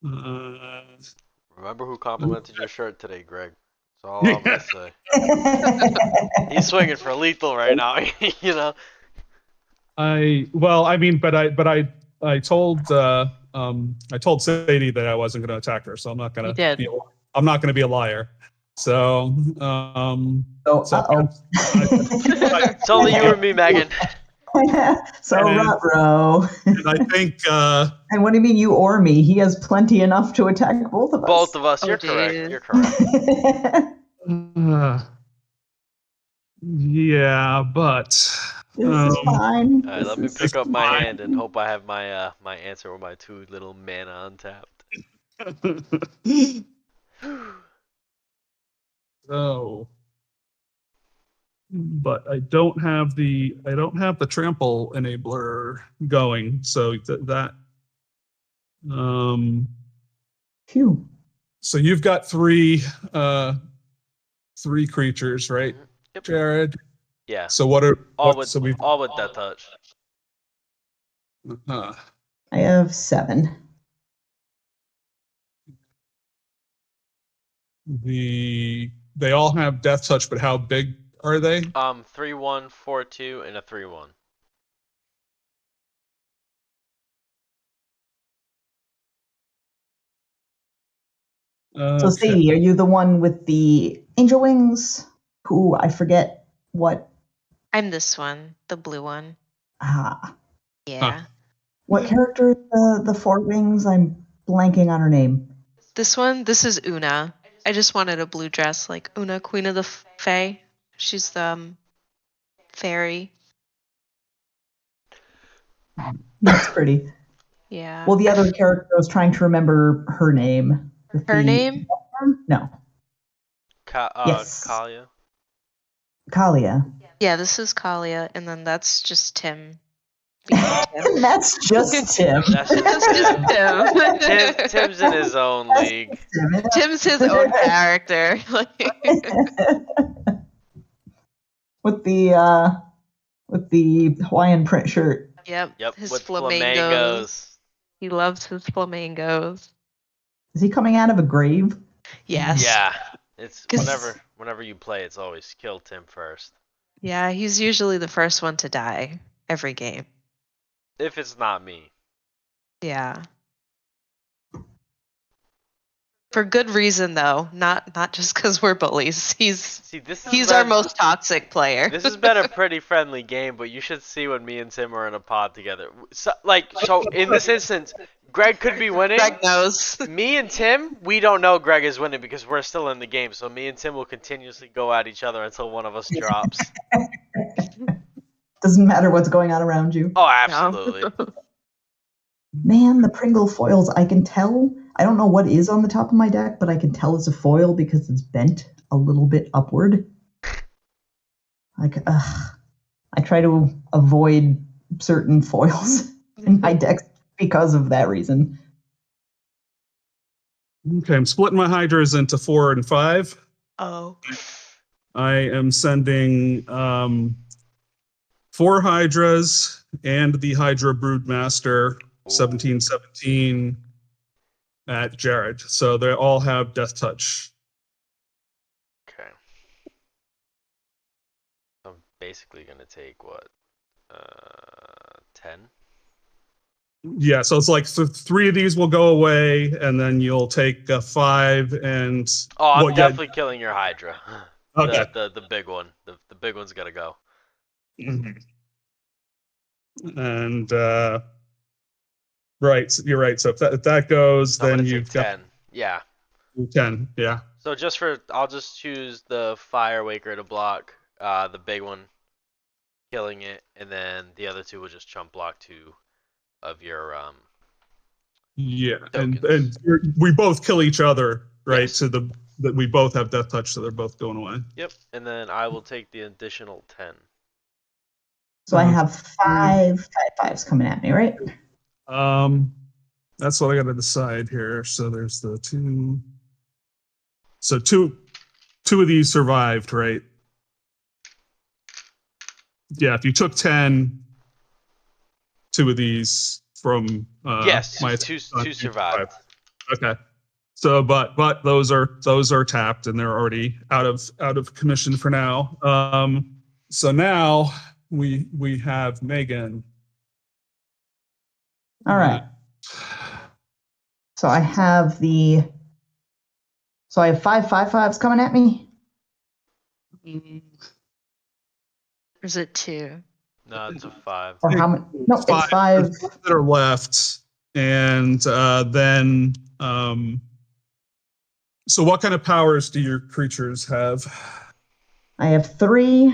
Remember who complimented your shirt today, Greg? That's all I'm gonna say. He's swinging for lethal right now, you know. I told Sadie that I wasn't going to attack her, so I'm not going to be a liar. So It's only you and me, Megan. So ruh-roh. And I think and what do you mean you or me? He has plenty enough to attack both of us. Both of us. You're correct. You're correct. Yeah, but this is fine. All right, let me pick up my hand and hope I have my my answer with my 2 little mana untapped. So, but I don't have the trample enabler going, so that Phew. So you've got 3 creatures, right? Yep. Jared? Yeah. So what are all with that touch? I have 7. They all have death touch, but how big are they? 3/1, 4/2, and a 3/1. So Sadie, are you the one with the angel wings? Who I forget what. I'm this one, the blue one. Ah. Yeah. What character is the 4 wings? I'm blanking on her name. This is Una. I just wanted a blue dress like Una, Queen of the Fae. She's the fairy. That's pretty. Yeah. Well, the other character, I was trying to remember her name. Her name? No. Yes. Kalia. Kalia. Yeah, this is Kalia, and then that's just Tim. That's just Tim. That's just Tim. Tim's in his own league. Tim's his own character. With the Hawaiian print shirt. Yep. His with flamingos. He loves his flamingos. Is he coming out of a grave? Yes. Yeah. It's whenever you play, it's always kill Tim first. Yeah, he's usually the first one to die every game. If it's not me. Yeah. For good reason though, not just because we're bullies. He's our most toxic player. This has been a pretty friendly game, but you should see when me and Tim are in a pod together. So in this instance, Greg could be winning. Greg knows. Me and Tim, we don't know Greg is winning because we're still in the game. So me and Tim will continuously go at each other until one of us drops. Doesn't matter what's going on around you. Oh, absolutely. Man, the Pringle foils, I can tell. I don't know what is on the top of my deck, but I can tell it's a foil because it's bent a little bit upward. I try to avoid certain foils in my decks because of that reason. Okay, I'm splitting my Hydras into 4 and 5. Oh. I am sending 4 Hydras and the Hydra Broodmaster 1717 at Jared. So they all have death touch. Okay. basically gonna take what? 10? Yeah, so it's like so 3 of these will go away, and then you'll take 5 and Oh, I'm what? Yeah, definitely killing your Hydra. okay. The big one. The big one's gotta go. Mhm. And right, so you're right. So if that goes, So I'm then gonna take you've got 10. Yeah. 10. Yeah. So I'll just choose the Fire Waker to block the big one, killing it, and then the other two will just chump block 2 of your Yeah, tokens. we both kill each other, right? Yes. So that we both have death touch, so they're both going away. Yep. And then I will take the additional 10. So I have 5/5s coming at me, right? That's what I got to decide here. So there's the 2. So two of these survived, right? Yeah, if you took 10, 2 of these from Yes, my two you survived. Okay. So but those are tapped and they're already out of commission for now. So now we have Megan. All right. So I have so I have 5/5/5s coming at me. Or is it 2? No, it's a 5. Or how many? No, it's 5. That are left, and then so what kind of powers do your creatures have? I have 3.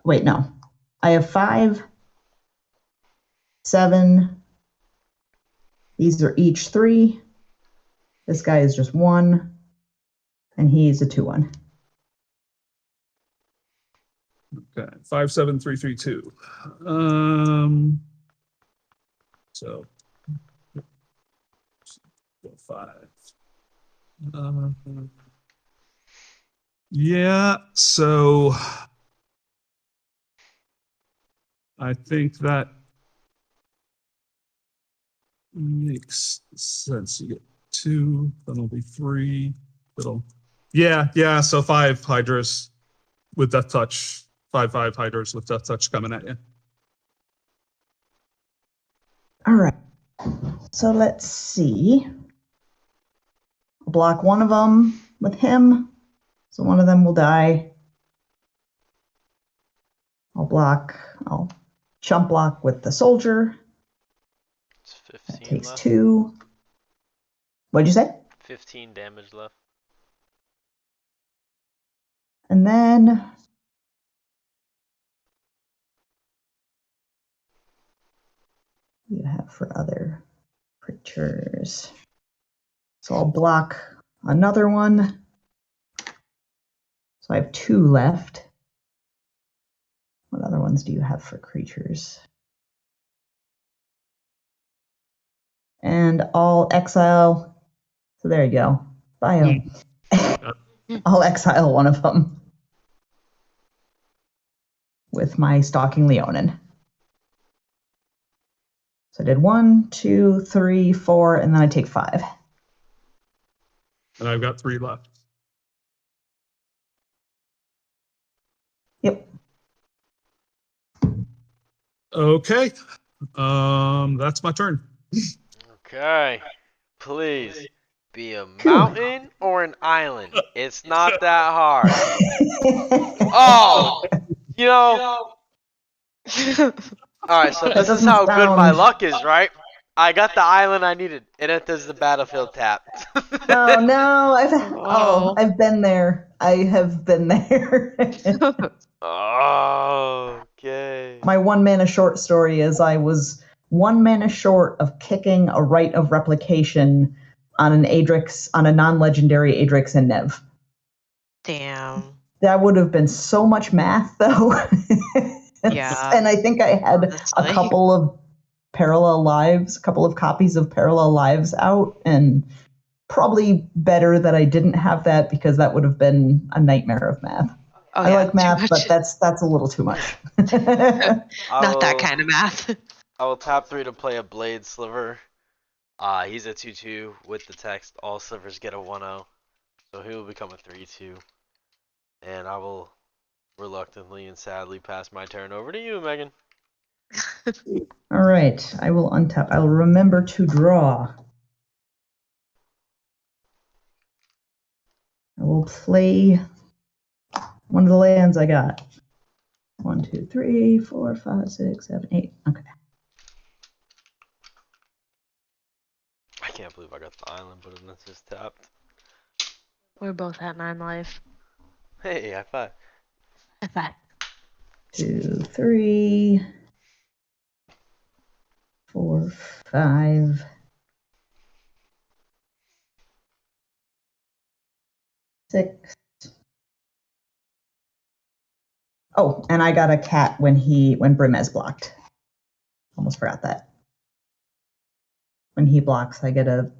Wait, no. I have 5, 7. These are each 3. This guy is just 1. And he's a 2/1. Okay, 5, 7, 3, 3, 2. So 5. Yeah, so I think that makes sense. You get 2, then it'll be 3. Yeah. So 5 Hydras with Death Touch. 5/5 Hydras with Death Touch coming at you. All right. So let's see. I'll block one of them with him. So one of them will die. I'll chump block with the soldier. It's That 15 takes left. 2. What'd you say? 15 damage left. And then you have for other creatures. So I'll block another one. So I have 2 left. What other ones do you have for creatures? And I'll exile. So there you go. Bio. I'll exile one of them with my Stalking Leonin. So I did 1, 2, 3, 4, and then I take 5. And I've got 3 left. Yep. Okay. That's my turn. Okay. Please be a Phew. mountain or an island. It's not that hard. Oh, you know. Alright, so That this is doesn't how good my sound- luck is, right? I got the island I needed, and it does the battlefield tap. Oh no! Whoa. I've been there. I have been there. Oh, okay. My 1 mana short story is I was 1 mana short of kicking a Rite of Replication on a non-legendary Adrix and Nev. Damn. That would have been so much math, though. Yeah. And I think I had a Honestly. couple of copies of Parallel Lives out, and probably better that I didn't have that because that would have been a nightmare of math. Oh, I yeah, like too math, much. but that's a little too much. Not that kind of math. I will tap 3 to play a Blade Sliver. He's a 2/2 with the text, all slivers get a 1/0. So he will become a 3/2. And I will reluctantly and sadly pass my turn over to you, Megan. All right, I will untap. I will remember to draw. I will play one of the lands I got. 1, 2, 3, 4, 5, 6, 7, 8. Okay. I can't believe I got the island, but it's just tapped. We're both at 9 life. Hey, high five. High five. 2, 3, 4, 5, 6. Oh, and I got a cat when Brimez blocked. Almost forgot that. When he blocks, I get a.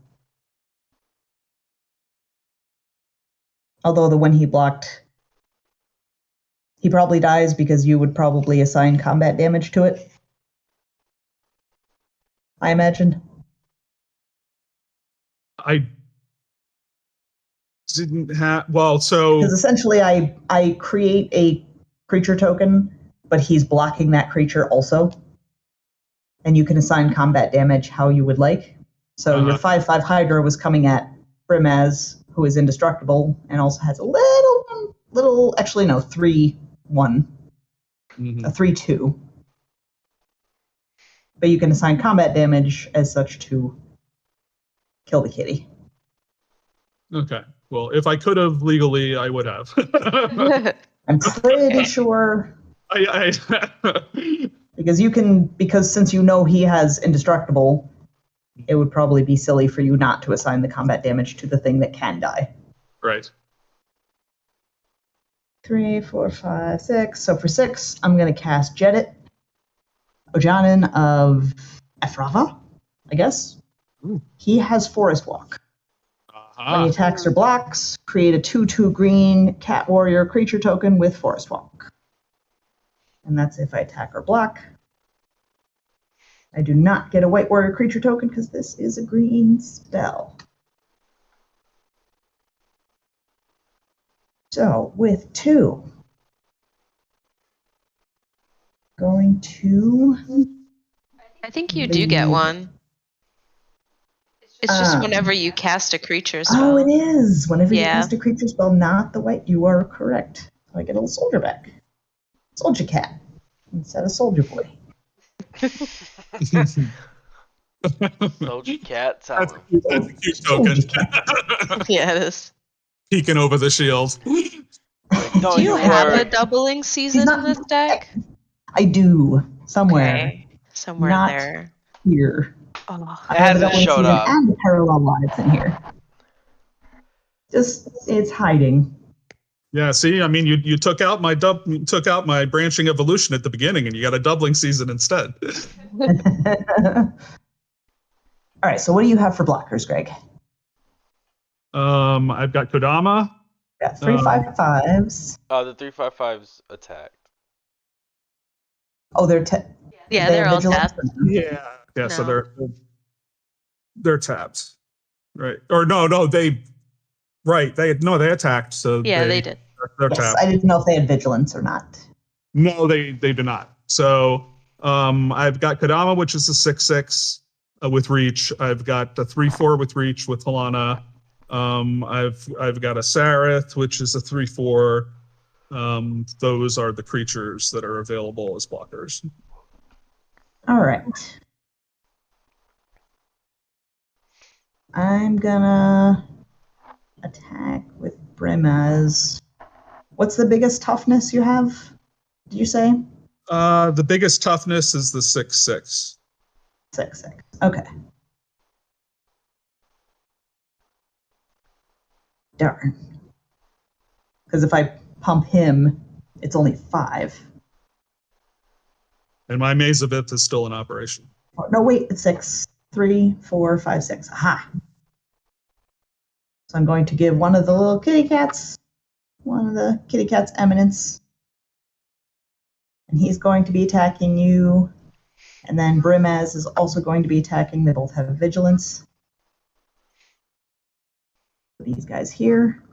Although the when he blocked, he probably dies because you would probably assign combat damage to it. I imagine. I didn't have. Well, so Because essentially, I create a creature token, but he's blocking that creature also, and you can assign combat damage how you would like. So your 5/5 Hydra was coming at Brimaz, who is indestructible and also has a little. Actually, no, 3/1, a 3/2. But you can assign combat damage as such to kill the kitty. Okay. Well, if I could have legally, I would have. I'm pretty sure because since you know he has indestructible, it would probably be silly for you not to assign the combat damage to the thing that can die. Right. 3, 4, 5, 6. So for 6, I'm going to cast Jedit, Ojanin of Efrava, I guess. Ooh. He has Forest Walk. Uh-huh. When he attacks or blocks, create a 2/2 green cat warrior creature token with Forest Walk. And that's if I attack or block. I do not get a white warrior creature token because this is a green spell. So with 2, going to. I think you do get one. It's just whenever you cast a creature spell. Oh, it is. Whenever you cast a creature spell, not the white. You are correct. So I get a little soldier back. Soldier cat instead of soldier boy. Soldier cat, tell him. That's a cute token. Yeah, it is. Peeking over the shield. Don't Do you have worry. a doubling season in this deck? I do. Somewhere. Okay. Somewhere Not there. here. Oh. I have a hasn't doubling showed season up. and the parallel lives in here. Just, it's hiding. Yeah, see, I mean, you took out my branching evolution at the beginning, and you got a doubling season instead. All right, so what do you have for blockers, Greg? I've got Kodama. Got 3 5/5s. The 3/5/5s attacked. Oh, they're Yeah, they're all tapped. Yeah. No. So they're tapped, right? Or no, they attacked. So yeah, they did. They're yes, tapped. I didn't know if they had vigilance or not. No, they do not. So I've got Kodama, which is a 6/6 with reach. I've got a 3/4 with reach with Halana. I've got a Sarith, which is a 3/4. Those are the creatures that are available as blockers. All right. I'm gonna attack with Brimaz. What's the biggest toughness you have? Did you say? The biggest toughness is the 6/6. 6/6. Okay. Darn. Because if I pump him, it's only 5. And my Maze of Ith is still in operation. Oh, no, wait, it's 6. 3, 4, 5, 6. Aha. So I'm going to give one of the little kitty cats eminence. And he's going to be attacking you. And then Brimaz is also going to be attacking. They both have vigilance. These guys here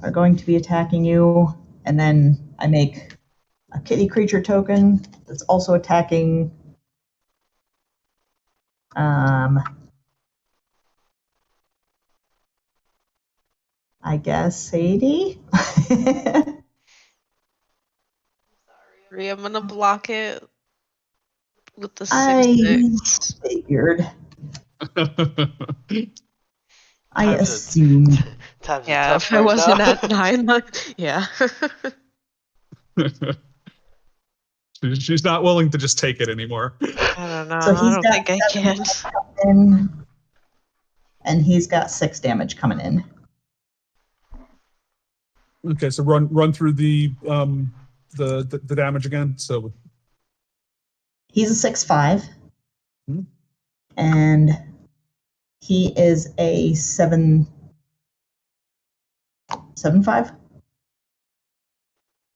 are going to be attacking you. And then I make a kitty creature token that's also attacking. I guess Sadie. I'm gonna block it with the 6/6. I figured. I Times a- assumed. Times Yeah, are tough if I right wasn't now. at 9, yeah. She's not willing to just take it anymore. I don't know. So I he's don't got think I 7 can. in, and he's got 6 damage coming in. Okay, so run through the damage again. So He's a 6/5, Hmm. and he is a 7/5.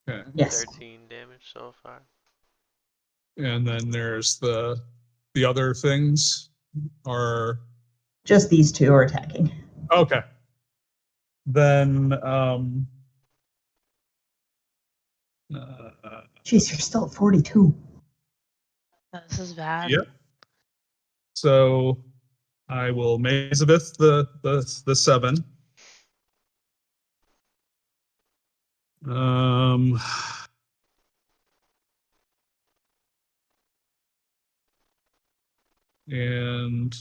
okay. Yes, 13 damage so far. And then there's the other things are just these 2 are attacking. okay. Then Jeez, you're still at 42. This is bad. yep. So I will Mazavith the 7. And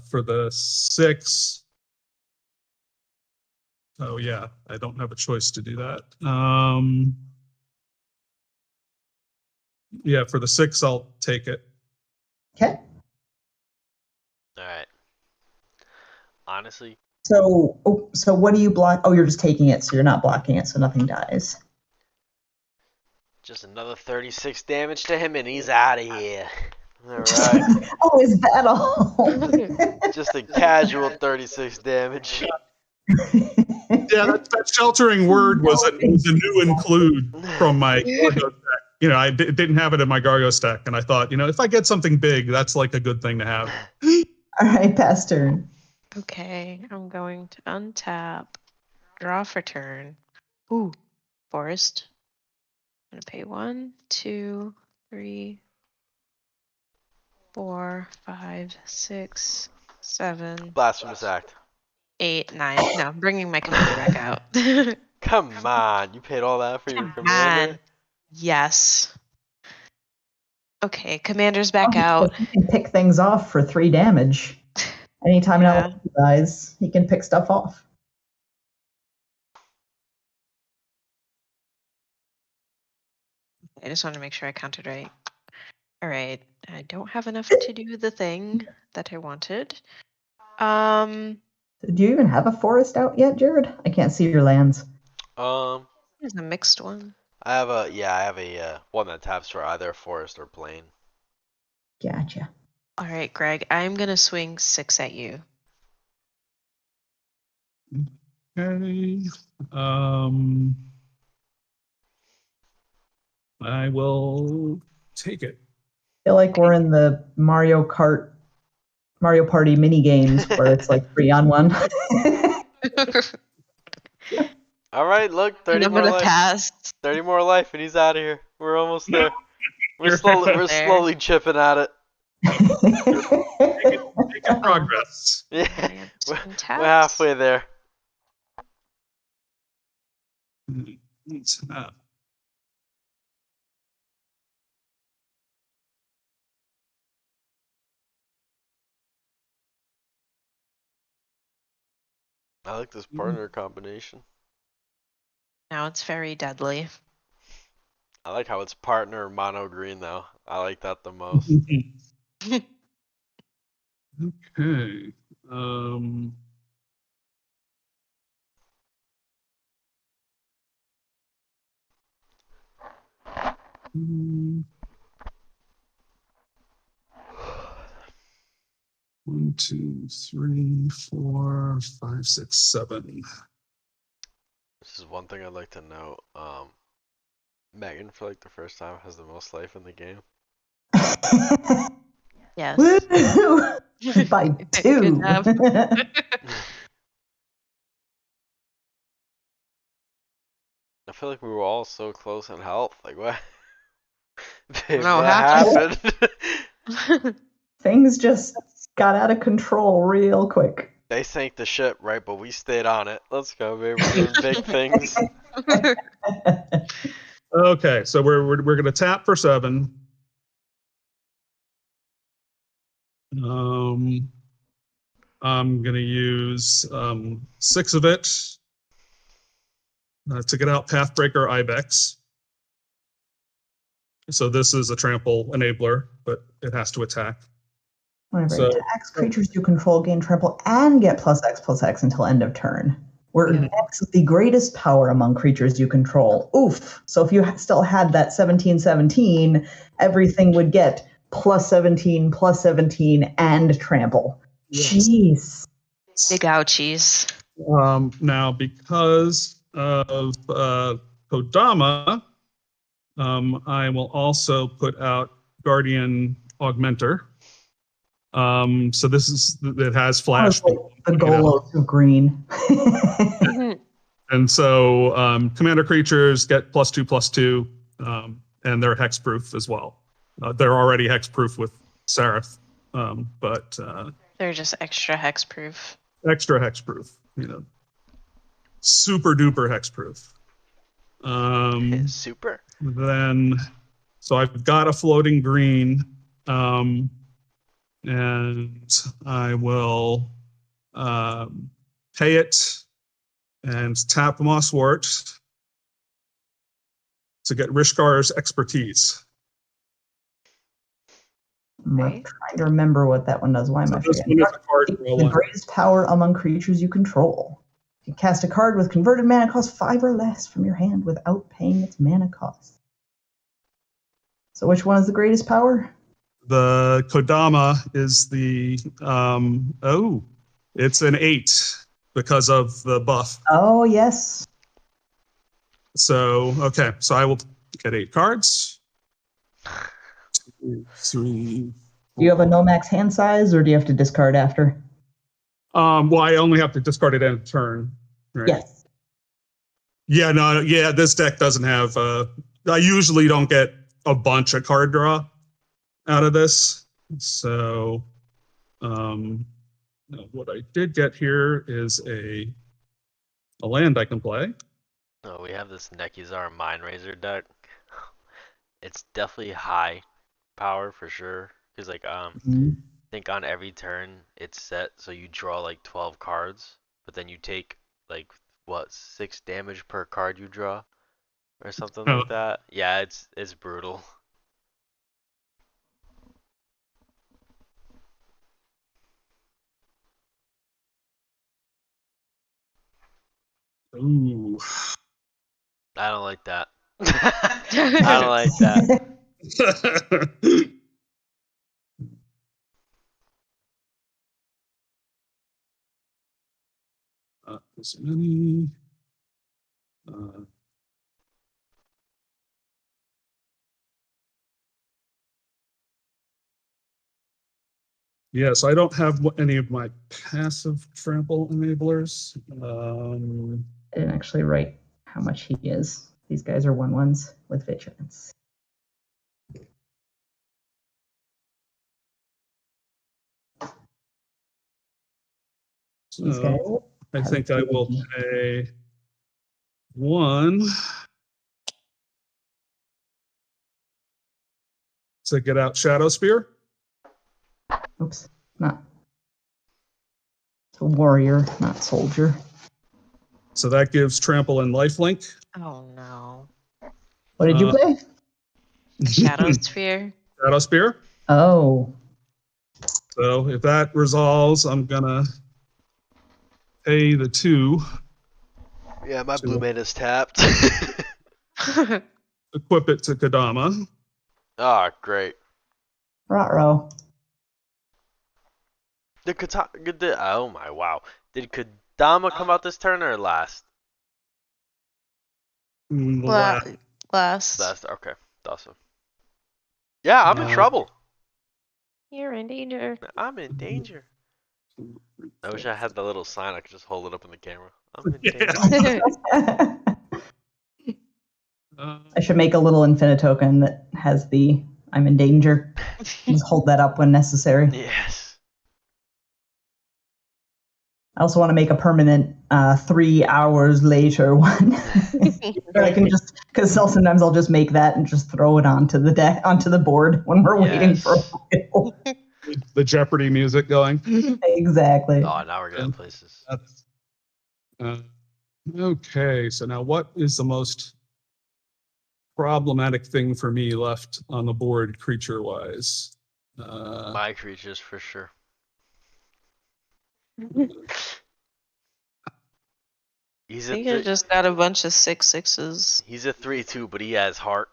for the 6, oh yeah, I don't have a choice to do that. Yeah, for the 6, I'll take it. Okay. All right. Honestly, So what do you block? Oh, you're just taking it, so you're not blocking it, so nothing dies. just another 36 damage to him, and he's out of here. All right. Oh, is that all? Just a casual 36 damage. Yeah, that sheltering word was a new include from my Gargo stack. You know, I didn't have it in my Gargo stack, and I thought, if I get something big, that's like a good thing to have. All right, pass turn. Okay, I'm going to untap, draw for turn. Ooh, forest. I'm gonna pay 1, 2, 3, 4, 5, 6, 7, Blasphemous act. 8, 9. No, I'm bringing my commander back out. Come on, you paid all that for your Come commander? on. Yes. Okay, commander's back Oh, out. He can pick things off for 3 damage. Anytime Yeah. an element dies, he can pick stuff off. I just want to make sure I counted right. All right, I don't have enough to do the thing that I wanted. Do you even have a forest out yet, Jared? I can't see your lands. There's a mixed one. I have a one that taps for either forest or plain. Gotcha. All right, Greg, I'm gonna swing 6 at you. Okay. I will take it. I feel like we're in the Mario Party mini games where it's like 3-on-1. All right, look, 30 I'm more gonna life. pass. 30 more life, and he's out of here. We're almost there. We're You're slowly there. slowly chipping at it. Making progress. Yeah, And we're untap. halfway there. I like this partner combination. Now it's very deadly. I like how it's partner mono green though. I like that the most. Okay. Mm. 1, 2, 3, 4, 5, 6, 7. This is one thing I'd like to note. Megan, for like the first time, has the most life in the game. Yes. Woo! By 2. Good job. feel like we were all so close in health. Like what? Babe, No, what happened. happened? Things just got out of control real quick. They sank the ship, right? But we stayed on it. Let's go, babe. We're doing big things. Okay, so we're gonna tap for 7. I'm gonna use 6 of it to get out Pathbreaker Ibex. So this is a trample enabler, but it has to attack. Whenever So- it attacks, creatures you control gain trample and get +X/+X until end of turn. Where X is the greatest power among creatures you control. Oof. So if you still had that 17/17, everything would get +17, +17, and trample. Jeez. Big ouchies. Now, because of Kodama, I will also put out Guardian Augmenter. So this is it has flash. The Golos of green. And so commander creatures get +2/+2, and they're hexproof as well. They're already hexproof with Seraph, but They're just extra hexproof. extra hexproof, super duper hexproof. Super. Then, so I've got a floating green, and I will pay it and tap Mosswort to get Rishgar's expertise. I'm Okay. trying to remember what that one does. Why am I This forgetting? one is a card draw The one. greatest power among creatures you control. You cast a card with converted mana cost 5 or less from your hand without paying its mana cost. So which one is the greatest power? The Kodama is the it's an 8 because of the buff. Oh, yes. So okay, so I will get 8 cards. 2, 3. Do you have a no-max hand size, or do you have to discard after? Well, I only have to discard it end of turn. Right? Yes. Yeah, no, yeah, this deck doesn't have I usually don't get a bunch of card draw out of this. So what I did get here is a land I can play. Oh, we have this Nekizar Mind Razor deck. It's definitely high power for sure. Cause like I think on every turn it's set so you draw like 12 cards, but then you take like what 6 damage per card you draw, or something Oh. like that. Yeah, it's brutal. Ooh. I don't like that. I don't like that. This many. Yes, I don't have any of my passive trample enablers. I didn't actually write how much he is. These guys are 1/1s with vigilance. These guys So I have think I will GG. pay 1 to get out Shadow Spear. Oops, not. It's a warrior, not soldier. So that gives trample and lifelink. Oh no. What did you play? Shadow Sphere. Shadow Spear. Oh, So if that resolves, I'm gonna pay the 2, Yeah, my So- blue man is tapped. equip it to Kodama. Ah, great. Rotro. Oh my wow. Did Kodama come out this turn or last? Last. Last. Okay, awesome. Yeah, I'm in trouble. You're in danger. I'm in danger. I wish I had the little sign. I could just hold it up in the camera. I'm in Yeah. danger. I should make a little InfiniToken that has the I'm in danger. Just hold that up when necessary. Yes. I also want to make a permanent 3 hours later one. I can just, because sometimes I'll just make that and just throw it onto the board when we're waiting for a while. The Jeopardy music going. Exactly. Oh, now we're getting places. That's, okay, so now what is the most problematic thing for me left on the board creature-wise? My creatures for sure. He's I a think I just got a bunch of 6/6s. he's a 3/2, but he has heart.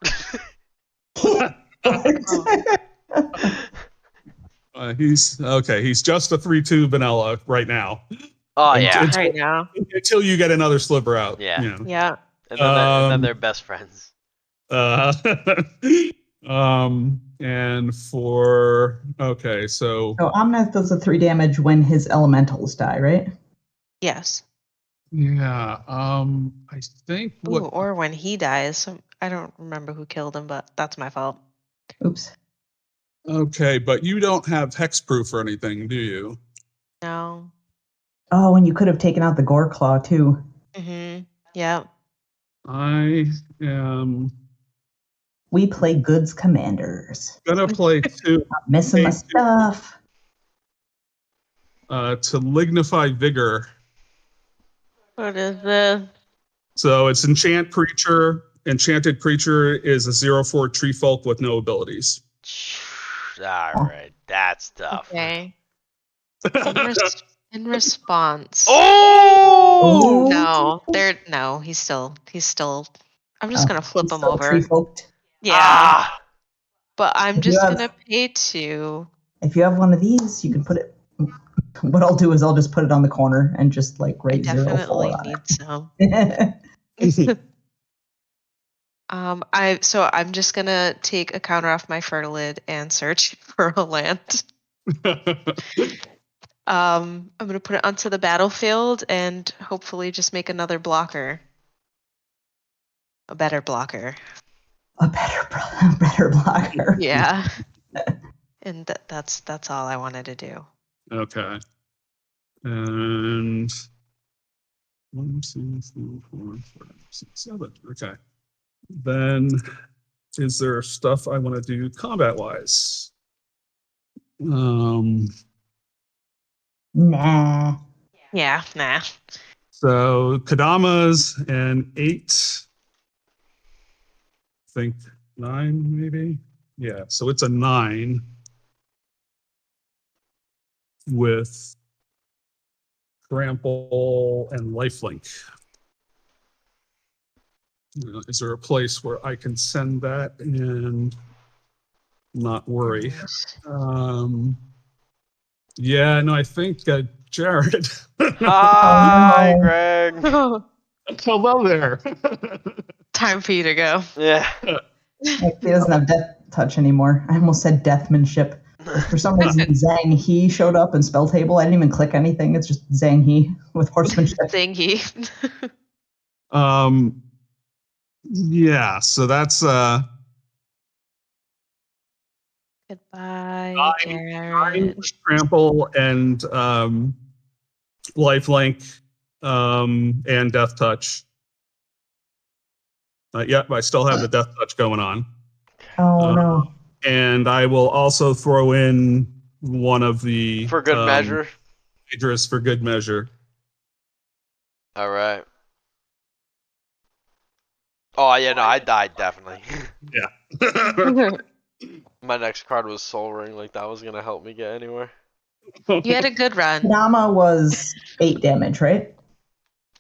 He's okay. He's just a 3/2 vanilla right now. Oh yeah. Right now. Until you get another sliver out. Yeah. You know. Yeah. And then they're best friends. And for okay, so Omnath does a 3 damage when his elementals die, right? Yes. yeah, I think what Ooh, or when he dies. I don't remember who killed him, but that's my fault. Oops. okay, but you don't have hexproof or anything, do you? No. Oh, and you could have taken out the Gore Claw too. Mm-hmm. Yeah. I am We play goods commanders. gonna play two Not missing my stuff. to lignify vigor. What is this? So it's enchanted creature. Enchanted creature is a 0/4 tree folk with no abilities. Alright, that's tough. Okay. In response. Oh! No, he's still. I'm just gonna flip him Still over. tree-folked. Yeah. Ah! But I'm If you just have- gonna pay 2. If you have one of these, you can put it. What I'll do is I'll just put it on the corner and just like I write definitely 0/4 on need some. it. I'm just gonna take a counter off my Fertilid and search for a land. I'm gonna put it onto the battlefield and hopefully just make another blocker. A better blocker. A better blocker. Yeah. And that's all I wanted to do. Okay. And 1, 2, 3, 4, 5, 6, 7. Okay. Then is there stuff I want to do combat wise? Nah. Yeah, nah. So Kadama's an 8. I think 9 maybe. Yeah, so it's a 9 with trample and lifelink. Is there a place where I can send that and not worry? Yeah, no, I think Jared. Hi, no. Greg. Hello there. Time for you to go. Yeah. He doesn't have death touch anymore. I almost said deathmanship. For some reason, Zhang He showed up in spell table. I didn't even click anything. It's just Zhang He with horsemanship. Thingy. Yeah, so that's Goodbye, Jared. trample and lifelink and death touch. Yep, I still have the death touch going on. Oh no. And I will also throw in one of the For good measure. Dangerous for good measure. All right. Oh yeah, no, I died definitely. Yeah. My next card was Soul Ring, like that was gonna help me get anywhere. You had a good run. Nama was 8 damage, right?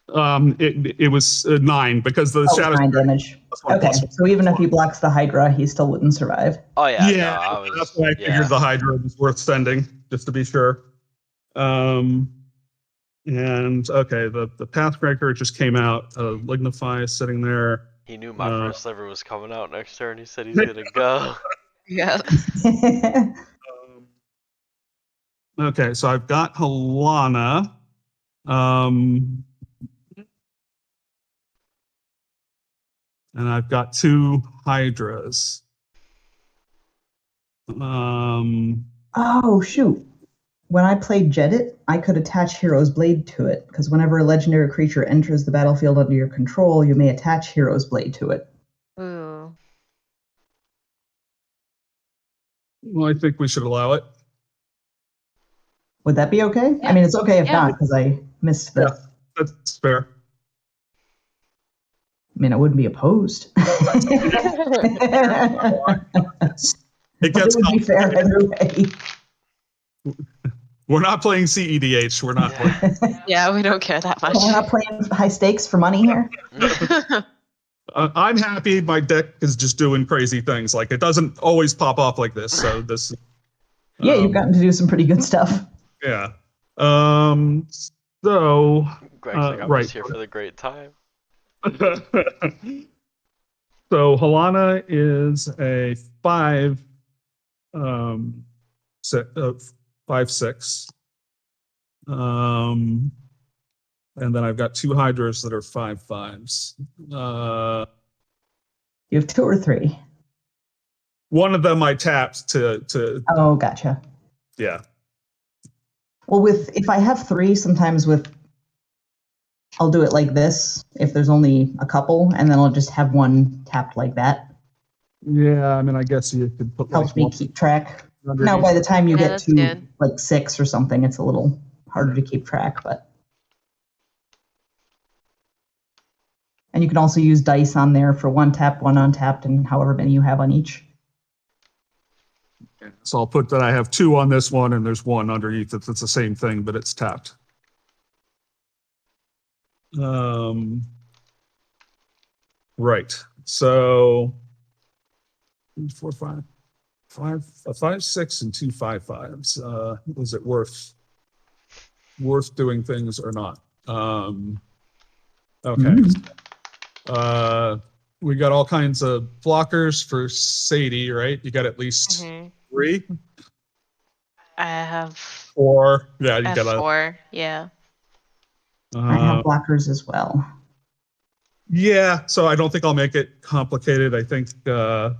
It was 9 because the shadow 9 damage. Okay, so even if he blocks the Hydra, he still wouldn't survive. Oh yeah, Yeah, no, I was, that's why I figured the Hydra was worth sending just to be sure. And okay, the Pathbreaker just came out. Lignify is sitting there. He knew my first sliver was coming out next turn. He said he's gonna go. Yeah. Okay, so I've got Halana. And I've got 2 Hydras. Oh, shoot. When I played Jedit, I could attach Hero's Blade to it, because whenever a legendary creature enters the battlefield under your control, you may attach Hero's Blade to it. Ooh. Well, I think we should allow it. Would that be okay? Yeah. I mean, it's okay if Yeah. not, because I missed the... Yeah. That's fair. I mean, I wouldn't be opposed. It But gets it would be fair either way. We're not playing CEDH. We're not playing. Yeah, we don't care that much. We're not playing high stakes for money here. I'm happy my deck is just doing crazy things. Like, it doesn't always pop off like this. So this. Yeah, you've gotten to do some pretty good stuff. Yeah. So. Greg's like, I'm right. just here for the great time. So Halana is a 5, 5/6. And then I've got 2 Hydras that are 5/5s. You have 2 or 3? One of them I tapped to. Oh, gotcha. Yeah. Well, if I have 3, sometimes I'll do it like this if there's only a couple, and then I'll just have one tapped like that. Yeah, I mean, I guess you could put Helps me one keep track. underneath. Now, by the time you Yeah, get that's to good. like 6 or something, it's a little harder to keep track. And you can also use dice on there for 1 tap, 1 untapped, and however many you have on each. So I'll put that I have 2 on this one, and there's 1 underneath it that's the same thing, but it's tapped. Right. So 4, 5, 6, and 2 5/5s. Is it worth doing things or not? Okay. We got all kinds of blockers for Sadie, right? You got at least 3. I have 4. Yeah, you got 4. Yeah. I have blockers as well. Yeah, so I don't think I'll make it complicated. I think I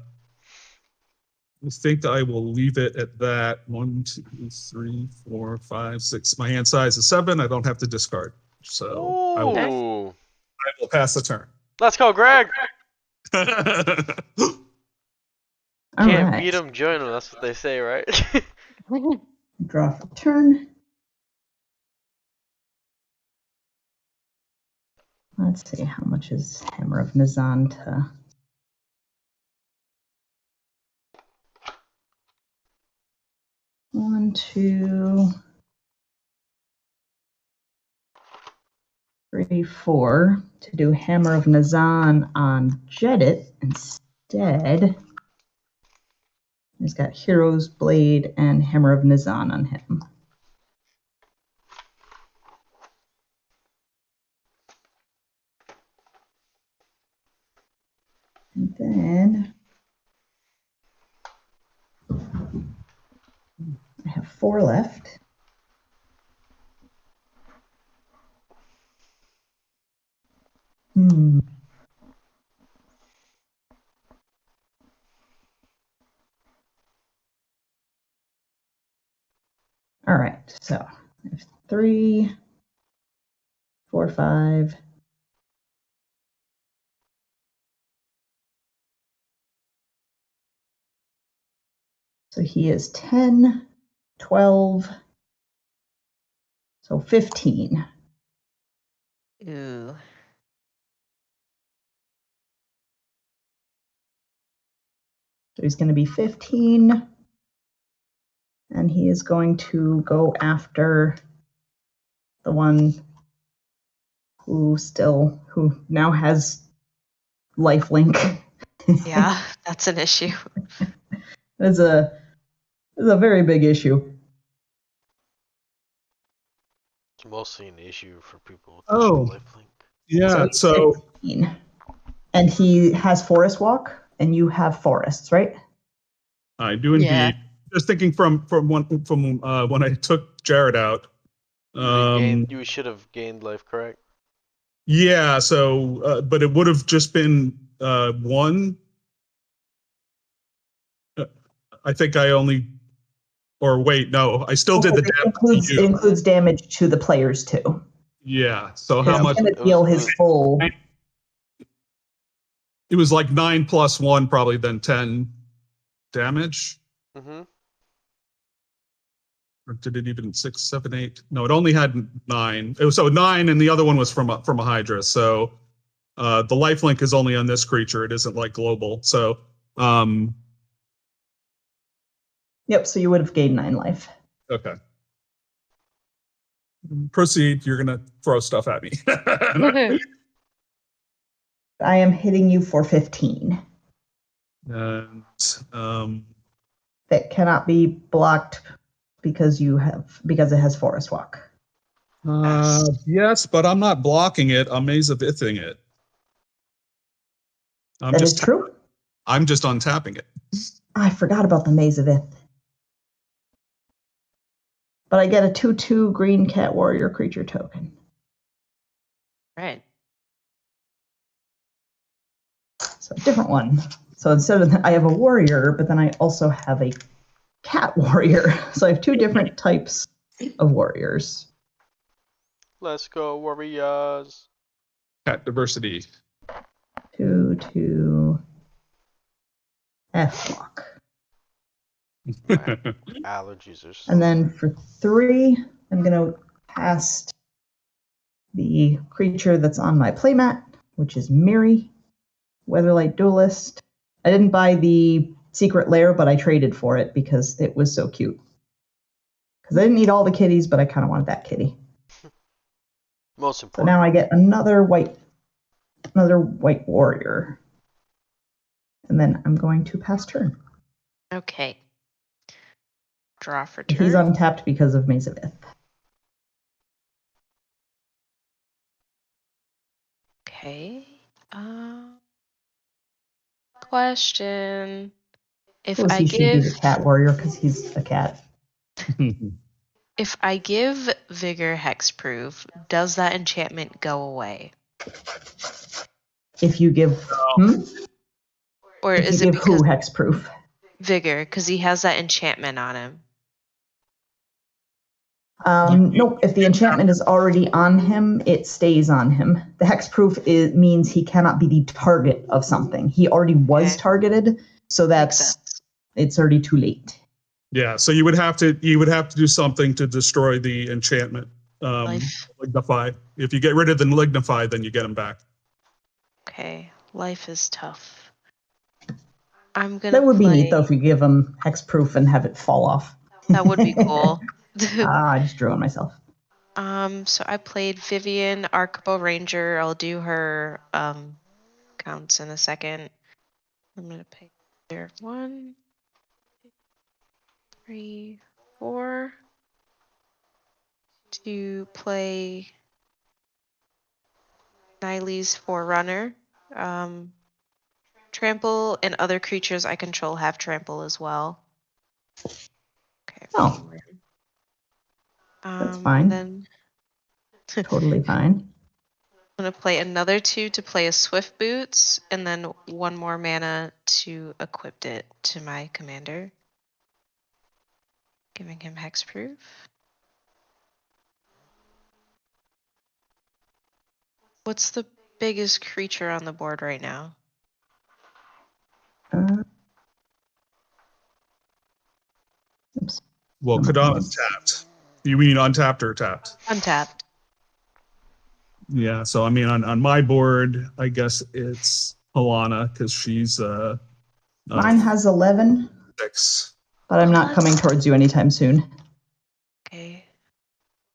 will leave it at that. 1, 2, 3, 4, 5, 6. My hand size is 7. I don't have to discard. So I will pass the turn. Let's go, Greg. All Can't right. beat him, join him. That's what they say, right? Draw for turn. Let's see, how much is Hammer of Nazan to... One, 2, 3, 4 to do Hammer of Nazan on Jedit instead. He's got Hero's Blade and Hammer of Nazan on him. And then I have 4 left. All right, so I have 3, 4, 5. So he is 10, 12, so 15. Ooh. So he's going to be 15, and he is going to go after the one who now has lifelink. Yeah, that's an issue. It's a very big issue. It's mostly an issue for people with Oh. lifelink. Yeah, so 15. And he has Forest Walk, and you have forests, right? I do indeed. Yeah. Just thinking from when I took Jared out. You should have gained life, correct? Yeah, so but it would have just been one. I think I only, or wait, no, I still did the damage to It you. includes damage to the players too. Yeah. So Because how much? he's going to deal his full. It was like 9 plus 1, probably then 10 damage. Mm-hmm. Or did it even 6, 7, 8? No, it only had 9. It was so 9, and the other one was from a Hydra. So the lifelink is only on this creature. It isn't like global. So Yep. So you would have gained 9 life. okay. Proceed. You're gonna throw stuff at me. I am hitting you for 15. And That cannot be blocked because it has Forest Walk. yes, but I'm not blocking it. I'm Maze of Ithing it. That is true. I'm just untapping it. I forgot about the Maze of Ith. But I get a 2/2 green cat warrior creature token. Right. So a different one. So instead of I have a warrior, but then I also have a cat warrior. So I have 2 different types of warriors. Let's go, Warriors. Cat diversity. 2/2 F walk. Allergies are so. And then for 3, I'm going to cast the creature that's on my playmat, which is Miri, Weatherlight Duelist. I didn't buy the Secret Lair, but I traded for it because it was so cute. Because I didn't need all the kitties, but I kind of wanted that kitty. Most So important. now I get another white warrior. And then I'm going to pass turn. Okay. Draw for turn. He's untapped because of Maze of Ith. Okay. Question. If Suppose I he should be the give cat warrior because he's a cat. if I give Vigor Hexproof, does that enchantment go away? If you give Or if is you it give who because hexproof? Vigor, because he has that enchantment on him? Nope. If the enchantment is already on him, it stays on him. The hexproof means he cannot be the target of something. He already was targeted, so it's already too late. Yeah, so you would have to do something to destroy the enchantment. Life. Lignify. If you get rid of the Lignify, then you get them back. Okay, life is tough. I'm gonna. That would be neat though if you give him hexproof and have it fall off. That would be cool. I just drew on myself. So I played Vivian, Arcbow Ranger. I'll do her counts in a second. I'm gonna pick there 1, 3, 4 to play Niley's Forerunner. Trample and other creatures I control have trample as well. Okay. Oh. That's fine. And then Totally fine. I'm going to play another 2 to play a Swift Boots, and then 1 more mana to equip it to my commander. Giving him Hexproof. What's the biggest creature on the board right now? Oops. Well, Kadama's tapped. You mean untapped or tapped? Untapped. Yeah, so I mean on my board, I guess it's Alana because she's Mine has 11, 6. but I'm not coming towards you anytime soon. Okay.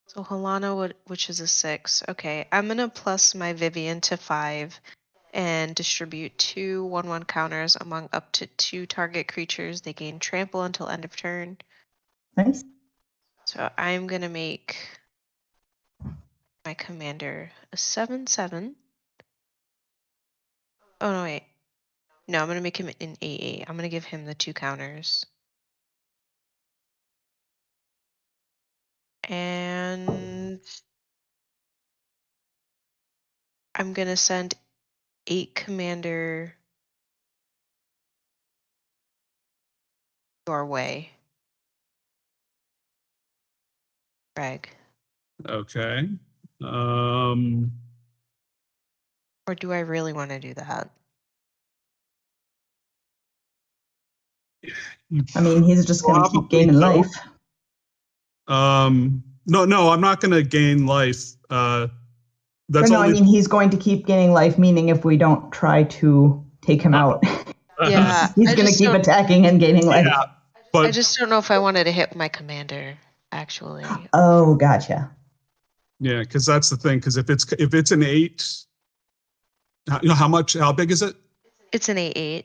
So Halana, which is a 6. Okay, I'm going to plus my Vivian to 5 and distribute 2 1/1 counters among up to 2 target creatures. They gain trample until end of turn. Nice. So I'm going to make my commander a 7/7. Oh, no, wait. No, I'm going to make him an 8/8. I'm going to give him the 2 counters. And I'm going to send 8 commander your way, Greg. Okay. Or do I really want to do that? I mean, he's just going to keep Probably gaining don't. life. No, I'm not going to gain life. That's No, I only. mean, he's going to keep gaining life, meaning if we don't try to take him out, Yeah, he's I going to just keep don't- attacking and gaining life. Yeah, I but just don't know if I wanted to hit my commander, actually. Oh, gotcha. yeah, because that's the thing. Because if it's an 8, how big is it? It's an 8/8.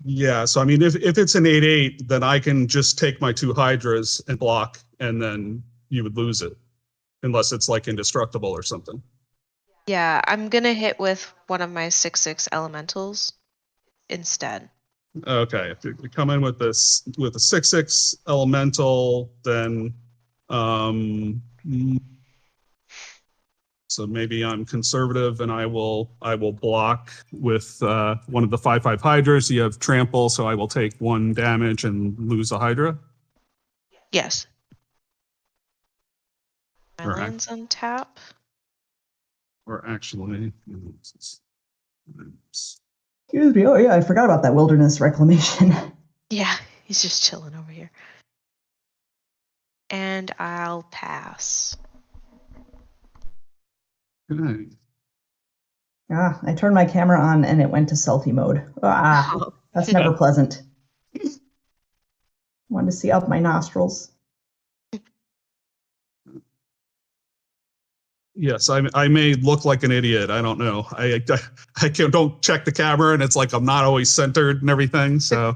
Yeah, so I mean, if it's an 8/8, then I can just take my 2 hydras and block, and then you would lose it, unless it's like indestructible or something. Yeah, I'm gonna hit with one of my 6/6 elementals instead. Okay, if you come in with a 6/6 elemental, then so maybe I'm conservative and I will block with one of the 5/5 hydras. You have trample, so I will take 1 damage and lose a hydra. Yes. My Or lands on tap. Or actually, Excuse me. Oh, yeah, I forgot about that wilderness reclamation. Yeah, he's just chilling over here. And I'll pass. okay. I turned my camera on and it went to selfie mode. That's never pleasant. Wanted to see up my nostrils. Yes, I may look like an idiot. I don't know. I don't check the camera, and it's like I'm not always centered and everything. So,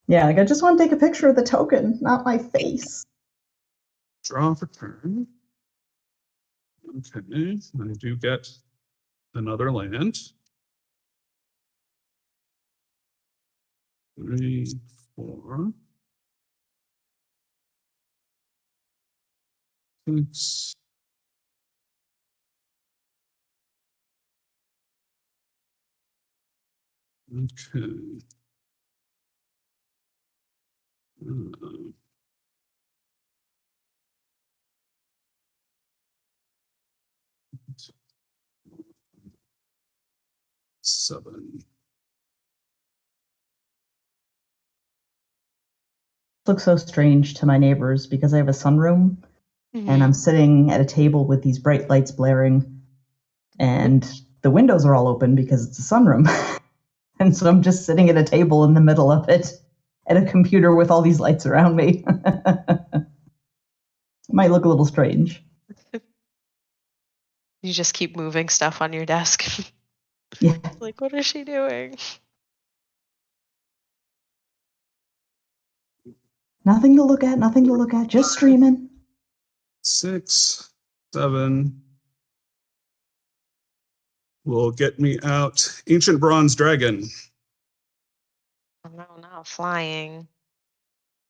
Yeah, like I just want to take a picture of the token, not my face. draw for turn. Okay, I do get another land. 3, 4, 6. Okay. 7. Looks so strange to my neighbors because I have a sunroom and I'm sitting at a table with these bright lights blaring, and the windows are all open because it's a sunroom. And so I'm just sitting at a table in the middle of it at a computer with all these lights around me. It might look a little strange. You just keep moving stuff on your desk. Yeah. Like, what is she doing? Nothing to look at, just streaming. 6, 7 will get me out. Ancient Bronze Dragon. Oh, no, not flying.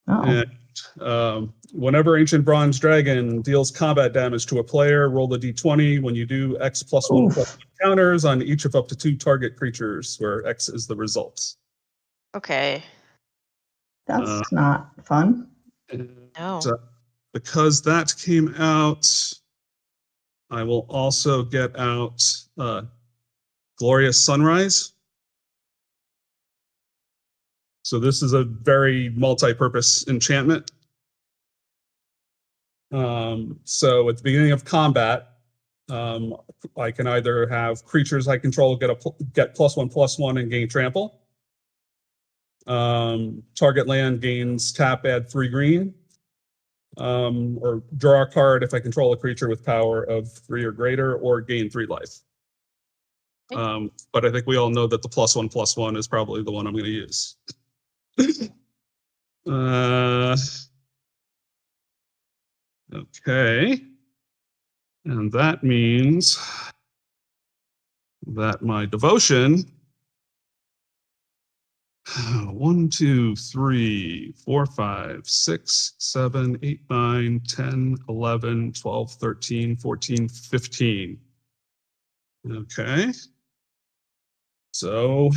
Oh. And whenever Ancient Bronze Dragon deals combat damage to a player, roll the d20. When you do, X +1 Oof. +1 counters on each of up to 2 target creatures, where X is the result. Okay. That's not fun. No. Because that came out, I will also get out Glorious Sunrise. So this is a very multi-purpose enchantment. So at the beginning of combat, I can either have creatures I control get +1/+1 and gain trample. Target land gains tap, add 3 green. Or draw a card if I control a creature with power of 3 or greater, or gain 3 life. But I think we all know that the +1/+1 is probably the one I'm going to use. Okay. And that means that my devotion 1, 2, 3, 4, 5, 6, 7, 8, 9, 10, 11, 12, 13, 14, 15. Okay. So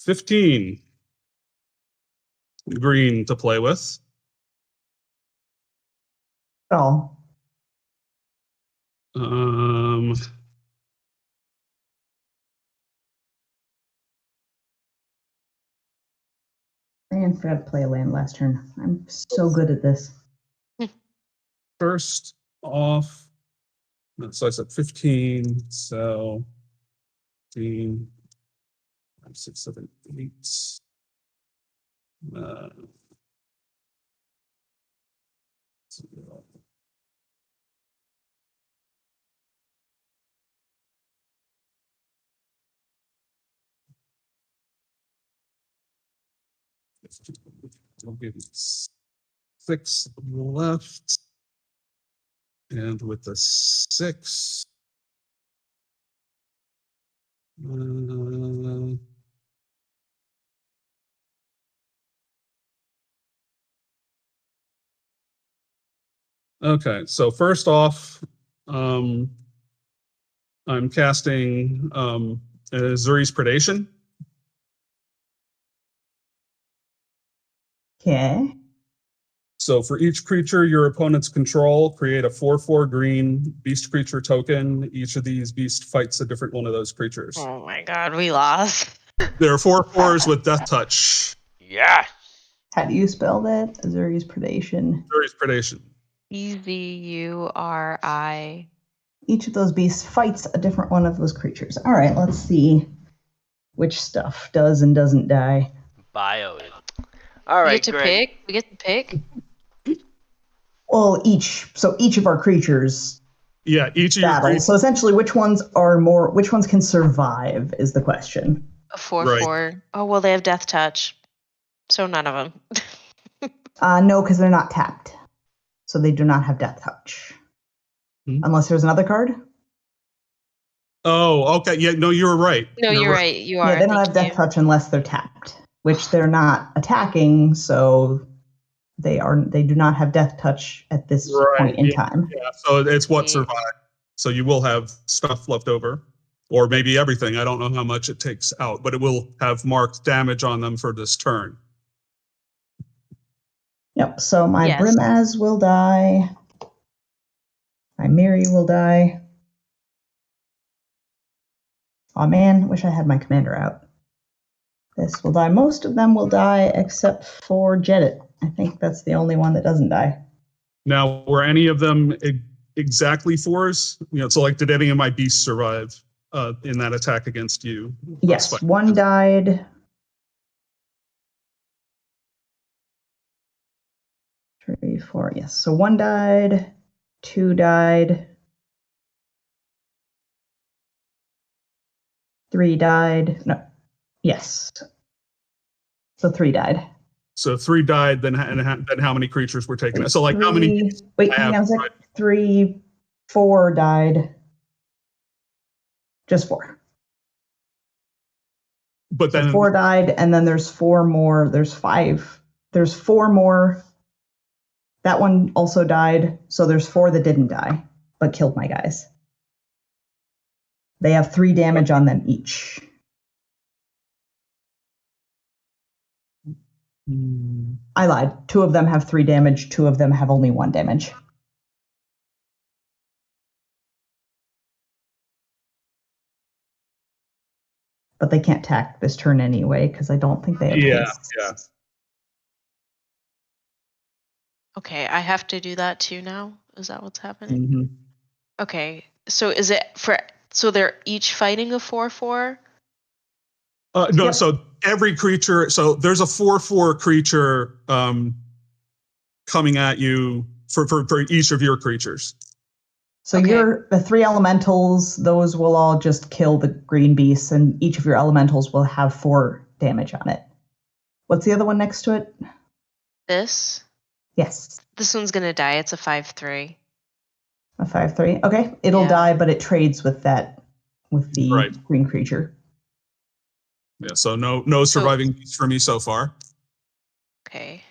15 green to play with. Oh, Um, I forgot to play a land last turn. I'm so good at this. first off, so I said 15, so 15, 5, 6, 7, 8. I'll give you 6 left. And with the 6, okay, so first off, I'm casting Zuri's Predation. Okay. So for each creature your opponents control, create a 4/4 green beast creature token. Each of these beasts fights a different one of those creatures. Oh my god, we lost. There are 4/4s with Death Touch. Yeah. How do you spell that? Azuri's Predation. Zuri's Predation. EZURI. Each of those beasts fights a different one of those creatures. All right, let's see which stuff does and doesn't die. Bio it. All We right, get to Greg. pick. We get to pick. Well, each of our creatures Yeah, each of your battle. creatures. So essentially, which ones can survive is the question. A 4/4. Oh well, they have Death Touch, so none of them. No, because they're not tapped, so they do not have Death Touch, unless there's another card. Oh, okay. Yeah, no, you're right. No, you're right. You are. Yeah, they don't have Death Touch unless they're tapped, which they're not attacking, so they do not have Death Touch at this point in time. Yeah, so it's what survived. So you will have stuff left over, or maybe everything. I don't know how much it takes out, but it will have marked damage on them for this turn. Yep. So my Yes. Brimaz will die. My Miri will die. Oh man, wish I had my commander out. This will die. Most of them will die except for Jedit. I think that's the only one that doesn't die. Now, were any of them exactly 4s? So like, did any of my beasts survive in that attack against you? Yes, one died. 3, 4. Yes, so 1 died. 2 died. 3 died. No. Yes. So 3 died. So 3 died. Then how many creatures were taken? So like, how many? Wait, hang on a sec. 3, 4 died. Just 4. But then so 4 died, and then there's 4 more. There's 5. There's 4 more. That one also died. So there's 4 that didn't die, but killed my guys. They have 3 damage on them each. I lied. 2 of them have 3 damage. 2 of them have only 1 damage. But they can't attack this turn anyway, because I don't think they have haste. Yeah. Okay, I have to do that too now. Is that what's happening? Mm-hmm. Okay, so is it so they're each fighting a 4/4? No, Yep. So every creature. So there's a 4/4 creature coming at you for each of your creatures. So Okay. the 3 elementals, those will all just kill the green beasts, and each of your elementals will have 4 damage on it. What's the other one next to it? This Yes, one's gonna die. It's a 5/3. a 5/3. Okay, it'll Yeah. die, but it trades with the Right. green creature. Yeah. So no surviving beasts for me so far. Okay.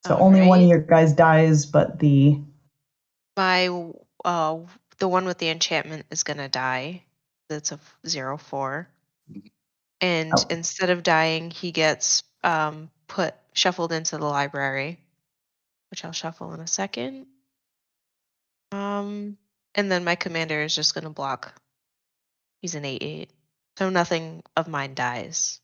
So only one of Alright. your guys dies, but My the one with the enchantment is gonna die. That's a 0/4. And Oh. instead of dying, he gets shuffled into the library, which I'll shuffle in a second. And then my commander is just gonna block. He's an 8/8, so nothing of mine dies.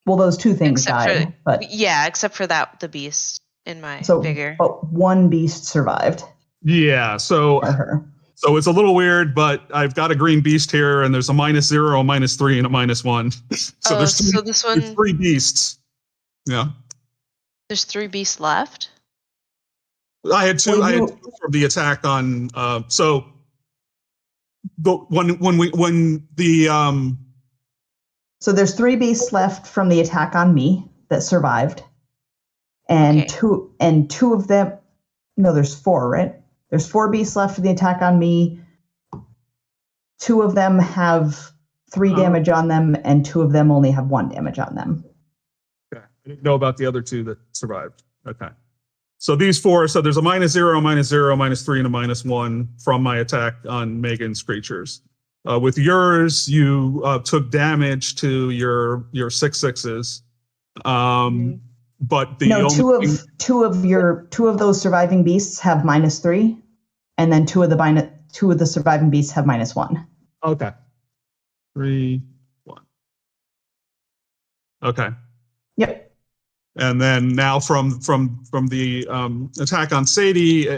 Well, those two things Except died, but yeah, except for the beast in my so figure. but one beast survived. Yeah, so For her. so it's a little weird, but I've got a green beast here, and there's a -0, a -3, and a -1. So there's three, so this one, there's 3 beasts. Yeah, there's 3 beasts left. I had two. Well, I had two from the attack on. So the when the So there's 3 beasts left from the attack on me that survived, and Okay. two of them. No, there's 4, right? There's 4 beasts left for the attack on me. 2 of them have 3 damage on them, and 2 of them only have 1 damage on them. Okay. I didn't know about the other 2 that survived. Okay. So these 4, so there's a -0, -0, -3, and a -1 from my attack on Megan's creatures. With yours, you took damage to your 6/6s. But the No, only two of those surviving beasts have -3, and then two of the surviving beasts have -1. Okay. 3, 1. Okay. Yep. And then now from the attack on Sadie,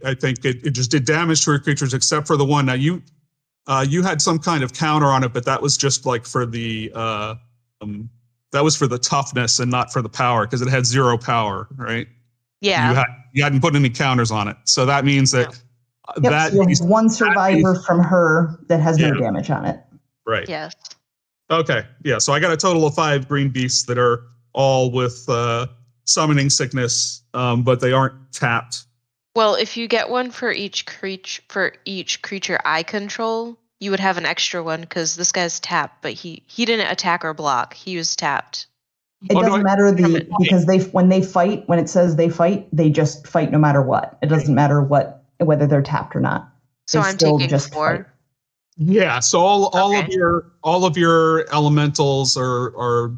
I think it just did damage to her creatures except for the one. Now you had some kind of counter on it, but that was just like for the that was for the toughness and not for the power because it had 0 power, right? Yeah. You hadn't put any counters on it, so that means that Yep, so you have 1 survivor from her that has no damage on it. Right. Yes. Okay. Yeah. So I got a total of 5 green beasts that are all with summoning sickness, but they aren't tapped. Well, if you get one for each creature I control, you would have an extra one because this guy's tapped, but he didn't attack or block. He was tapped. It doesn't matter because when it says they fight, they just fight no matter what. It doesn't matter whether they're tapped or not. So They I'm still taking just 4. fight. Yeah. So all of your elementals are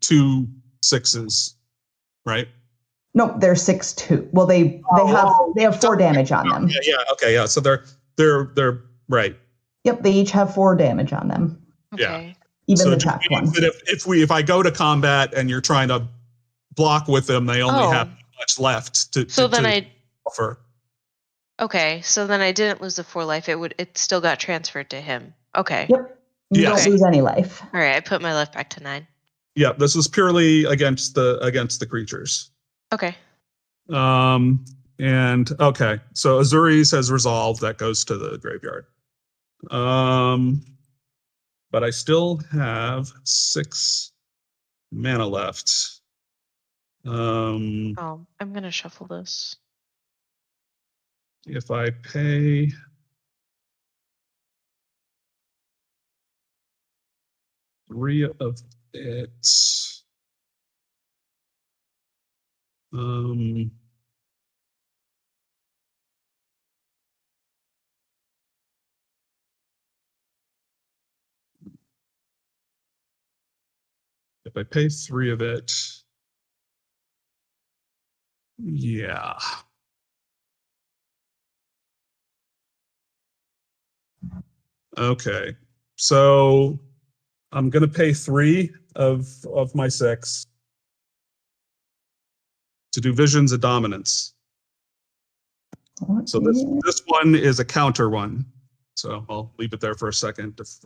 2 6s, right? No, they're 6/2. Well, they have 4 damage on them. Yeah. Okay. Yeah. So they're right. Yep, they each have 4 damage on them. Okay. Yeah. Even So the it just tapped means one. that if I go to combat and you're trying to block with them, they only have much left to offer. Okay, so then I didn't lose the 4 life. It still got transferred to him. Okay. Yep. You don't lose any life. All right, I put my life back to 9. Yeah, this is purely against the creatures. Okay. And okay, so Azuri's has resolved. That goes to the graveyard. But I still have 6 mana left. I'm gonna shuffle this. If I pay three of it, if I pay 3 of it, yeah. Okay, so I'm gonna pay 3 of my 6 to do Visions of Dominance. So this one is a counter one. So I'll leave it there for a second if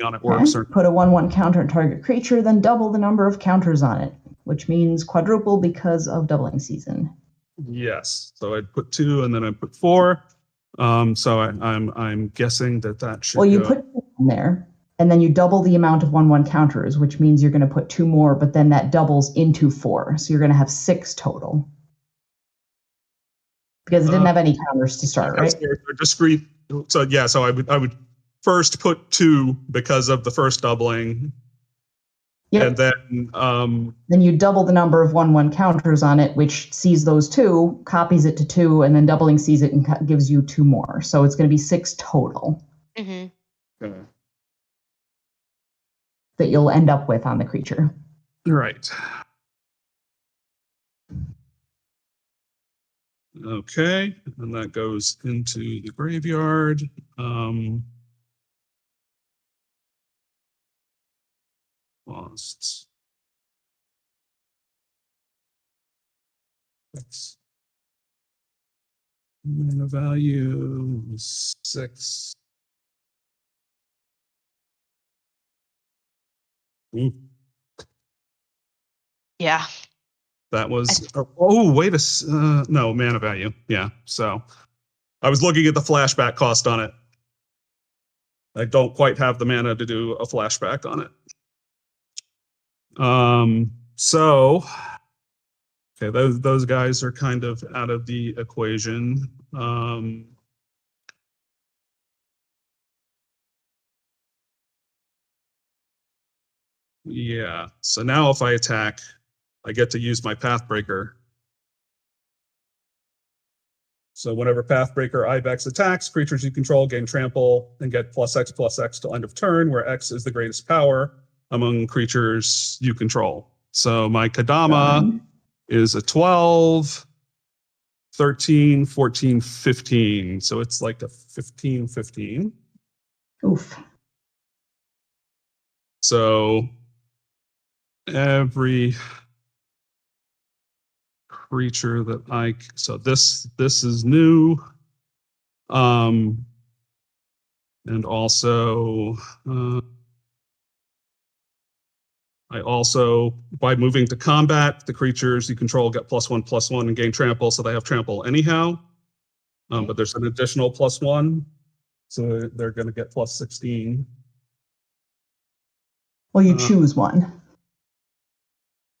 on it works. Or put a 1/1 counter on target creature, then double the number of counters on it, which means quadruple because of doubling season. Yes. So I'd put 2 and then I put 4. So I'm guessing that should. Well, you put 2 in there, and then you double the amount of 1/1 counters, which means you're going to put 2 more, but then that doubles into 4, so you're going to have 6 total. Because it didn't have any counters to start, right? They're discrete. So yeah, so I would first put 2 because of the first doubling, Yep. And then Then you double the number of 1/1 counters on it, which sees those 2, copies it to 2, and then doubling sees it and gives you 2 more. So it's going to be 6 total that you'll end up with on the creature. right. Okay, and that goes into the graveyard. Lost. That's mana value 6. Ooh, Yeah. that was oh wait no mana value. Yeah, so I was looking at the flashback cost on it. I don't quite have the mana to do a flashback on it. So okay, those guys are kind of out of the equation. Yeah, so now if I attack, I get to use my Pathbreaker. So whenever Pathbreaker Ibex attacks, creatures you control gain trample and get +X/+X till end of turn, where X is the greatest power among creatures you control. So my Kadama is a 12, 13, 14, 15. So it's like a 15/15. Oof. So every creature that so this is new. And also I also, by moving to combat, the creatures you control get +1/+1 and gain trample, so they have trample anyhow. But there's an additional +1, so they're going to get +16. Well, you choose one.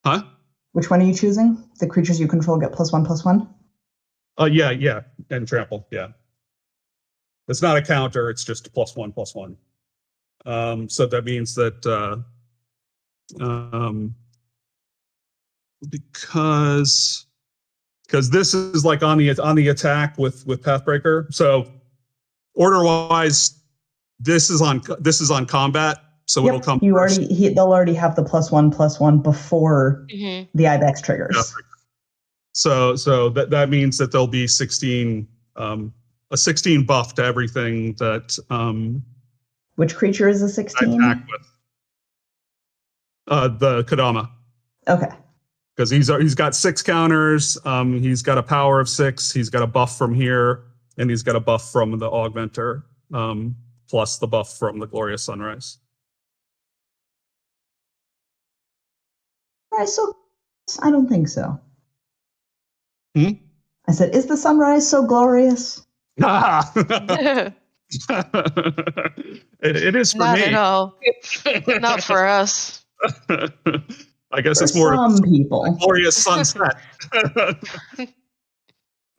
Huh? Which one are you choosing? The creatures you control get +1/+1? Yeah, and trample, yeah. It's not a counter, it's just +1/+1. So that means that because this is like on the attack with Pathbreaker. So order wise, this is on combat. So it'll come. They'll already have the +1/+1 before the Ibex triggers. Yeah. So that means that there'll be 16 a 16 buff to everything that Which creature is a 16? I attack with. The Kadama. Okay. Because he's got 6 counters, he's got a power of 6, he's got a buff from here, and he's got a buff from the Augmenter, plus the buff from the Glorious Sunrise. So I don't think so. Hmm? I said, is the sunrise so glorious? it is for Not me. at all. Not for us. I guess for it's more some people. Glorious sunset.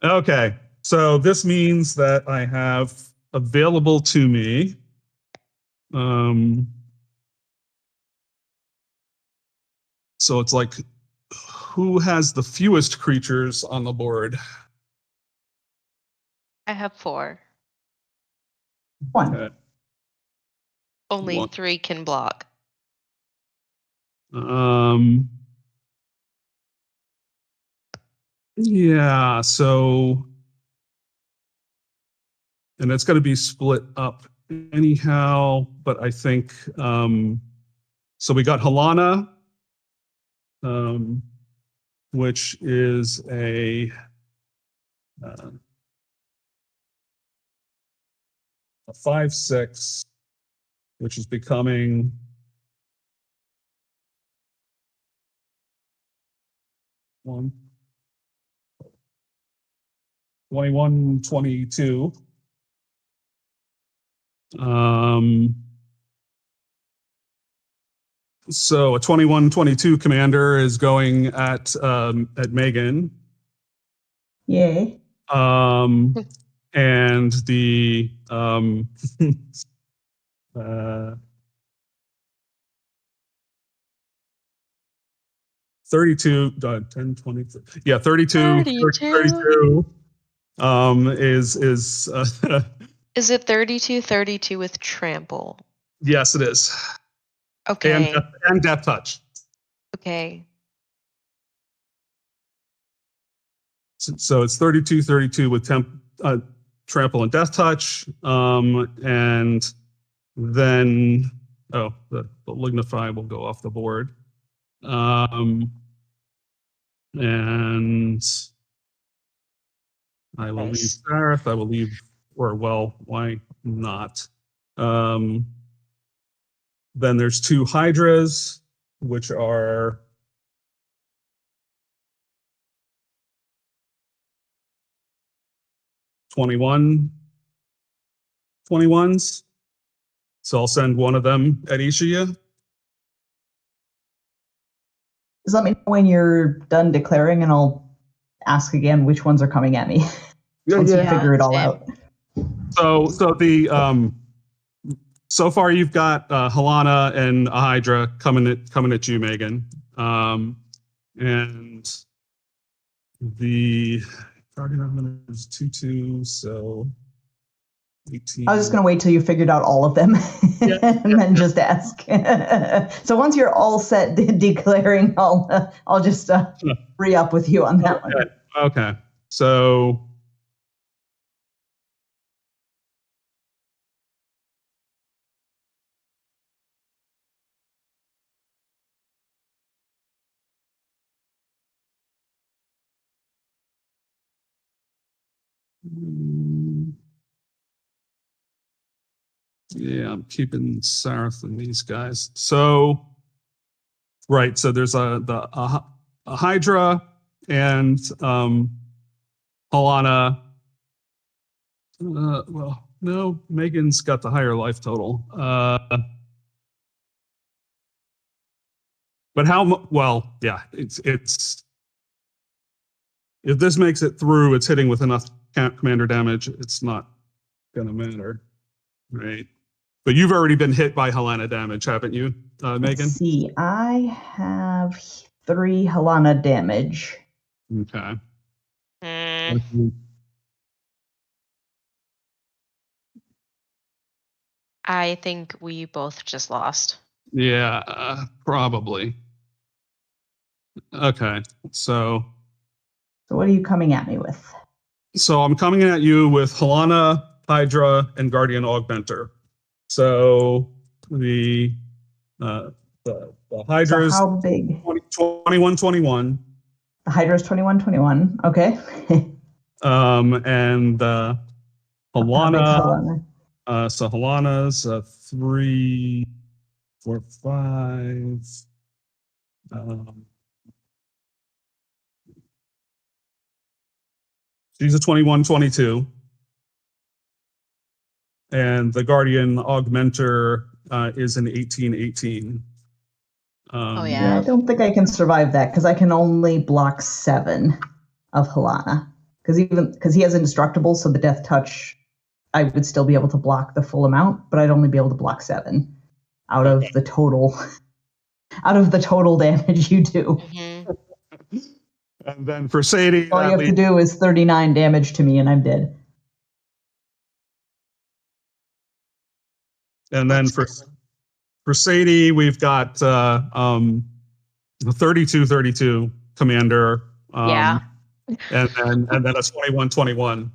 Okay, so this means that I have available to me so it's like, who has the fewest creatures on the board? I have 4. 1. Okay. Only 3 can block. Yeah, so and it's going to be split up anyhow, but I think so we got Halana, which is a 5/6, which is becoming one 21/22. So a 21/22 commander is going at Megan. Yay. And the 32, 10, 20, yeah, 32, 32. 32 is Is it 32 with trample? yes, it is. Okay. And death touch. Okay. So it's 32 with trample and death touch. And then, the lignify will go off the board. And I will leave Sareth. I will leave, or well, why not? Then there's 2 Hydras, which are 21s. So I'll send one of them at each of you. Just let me know when you're done declaring, and I'll ask again which ones are coming at me. Once you figure it all out. So the so far you've got Halana and a Hydra coming at you, Megan. And the target element is 2/2, so 18. I was just going to wait till you figured out all of them and then just ask. So once you're all set declaring, I'll just re-up with you on that one. Okay. So yeah, I'm keeping Sareth and these guys. So, right. So there's a Hydra and Halana. Well, no, Megan's got the higher life total. But well, yeah, it's if this makes it through, it's hitting with enough commander damage. It's not gonna matter, right? But you've already been hit by Halana damage, haven't you, Megan? Let's see, I have 3 Halana damage. Okay. I think we both just lost. Yeah, probably. Okay, so what are you coming at me with? So I'm coming at you with Halana, Hydra, and Guardian Augmenter. So the Hydra's so how big? 21-21. The Hydra's 21-21. Okay. And Halana. Halana? So Halana's 3, 4, 5. She's a 21-22. And the Guardian Augmenter is an 18-18. Yeah. I don't think I can survive that because I can only block 7 of Halana. Because he has indestructible, so the death touch, I would still be able to block the full amount, but I'd only be able to block 7 out of the total damage you do. Mm-hmm. And then for Sadie, all you have to do is 39 damage to me, and I'm dead. And then for Sadie, we've got the 32-32 commander. Yeah. And then a 21-21.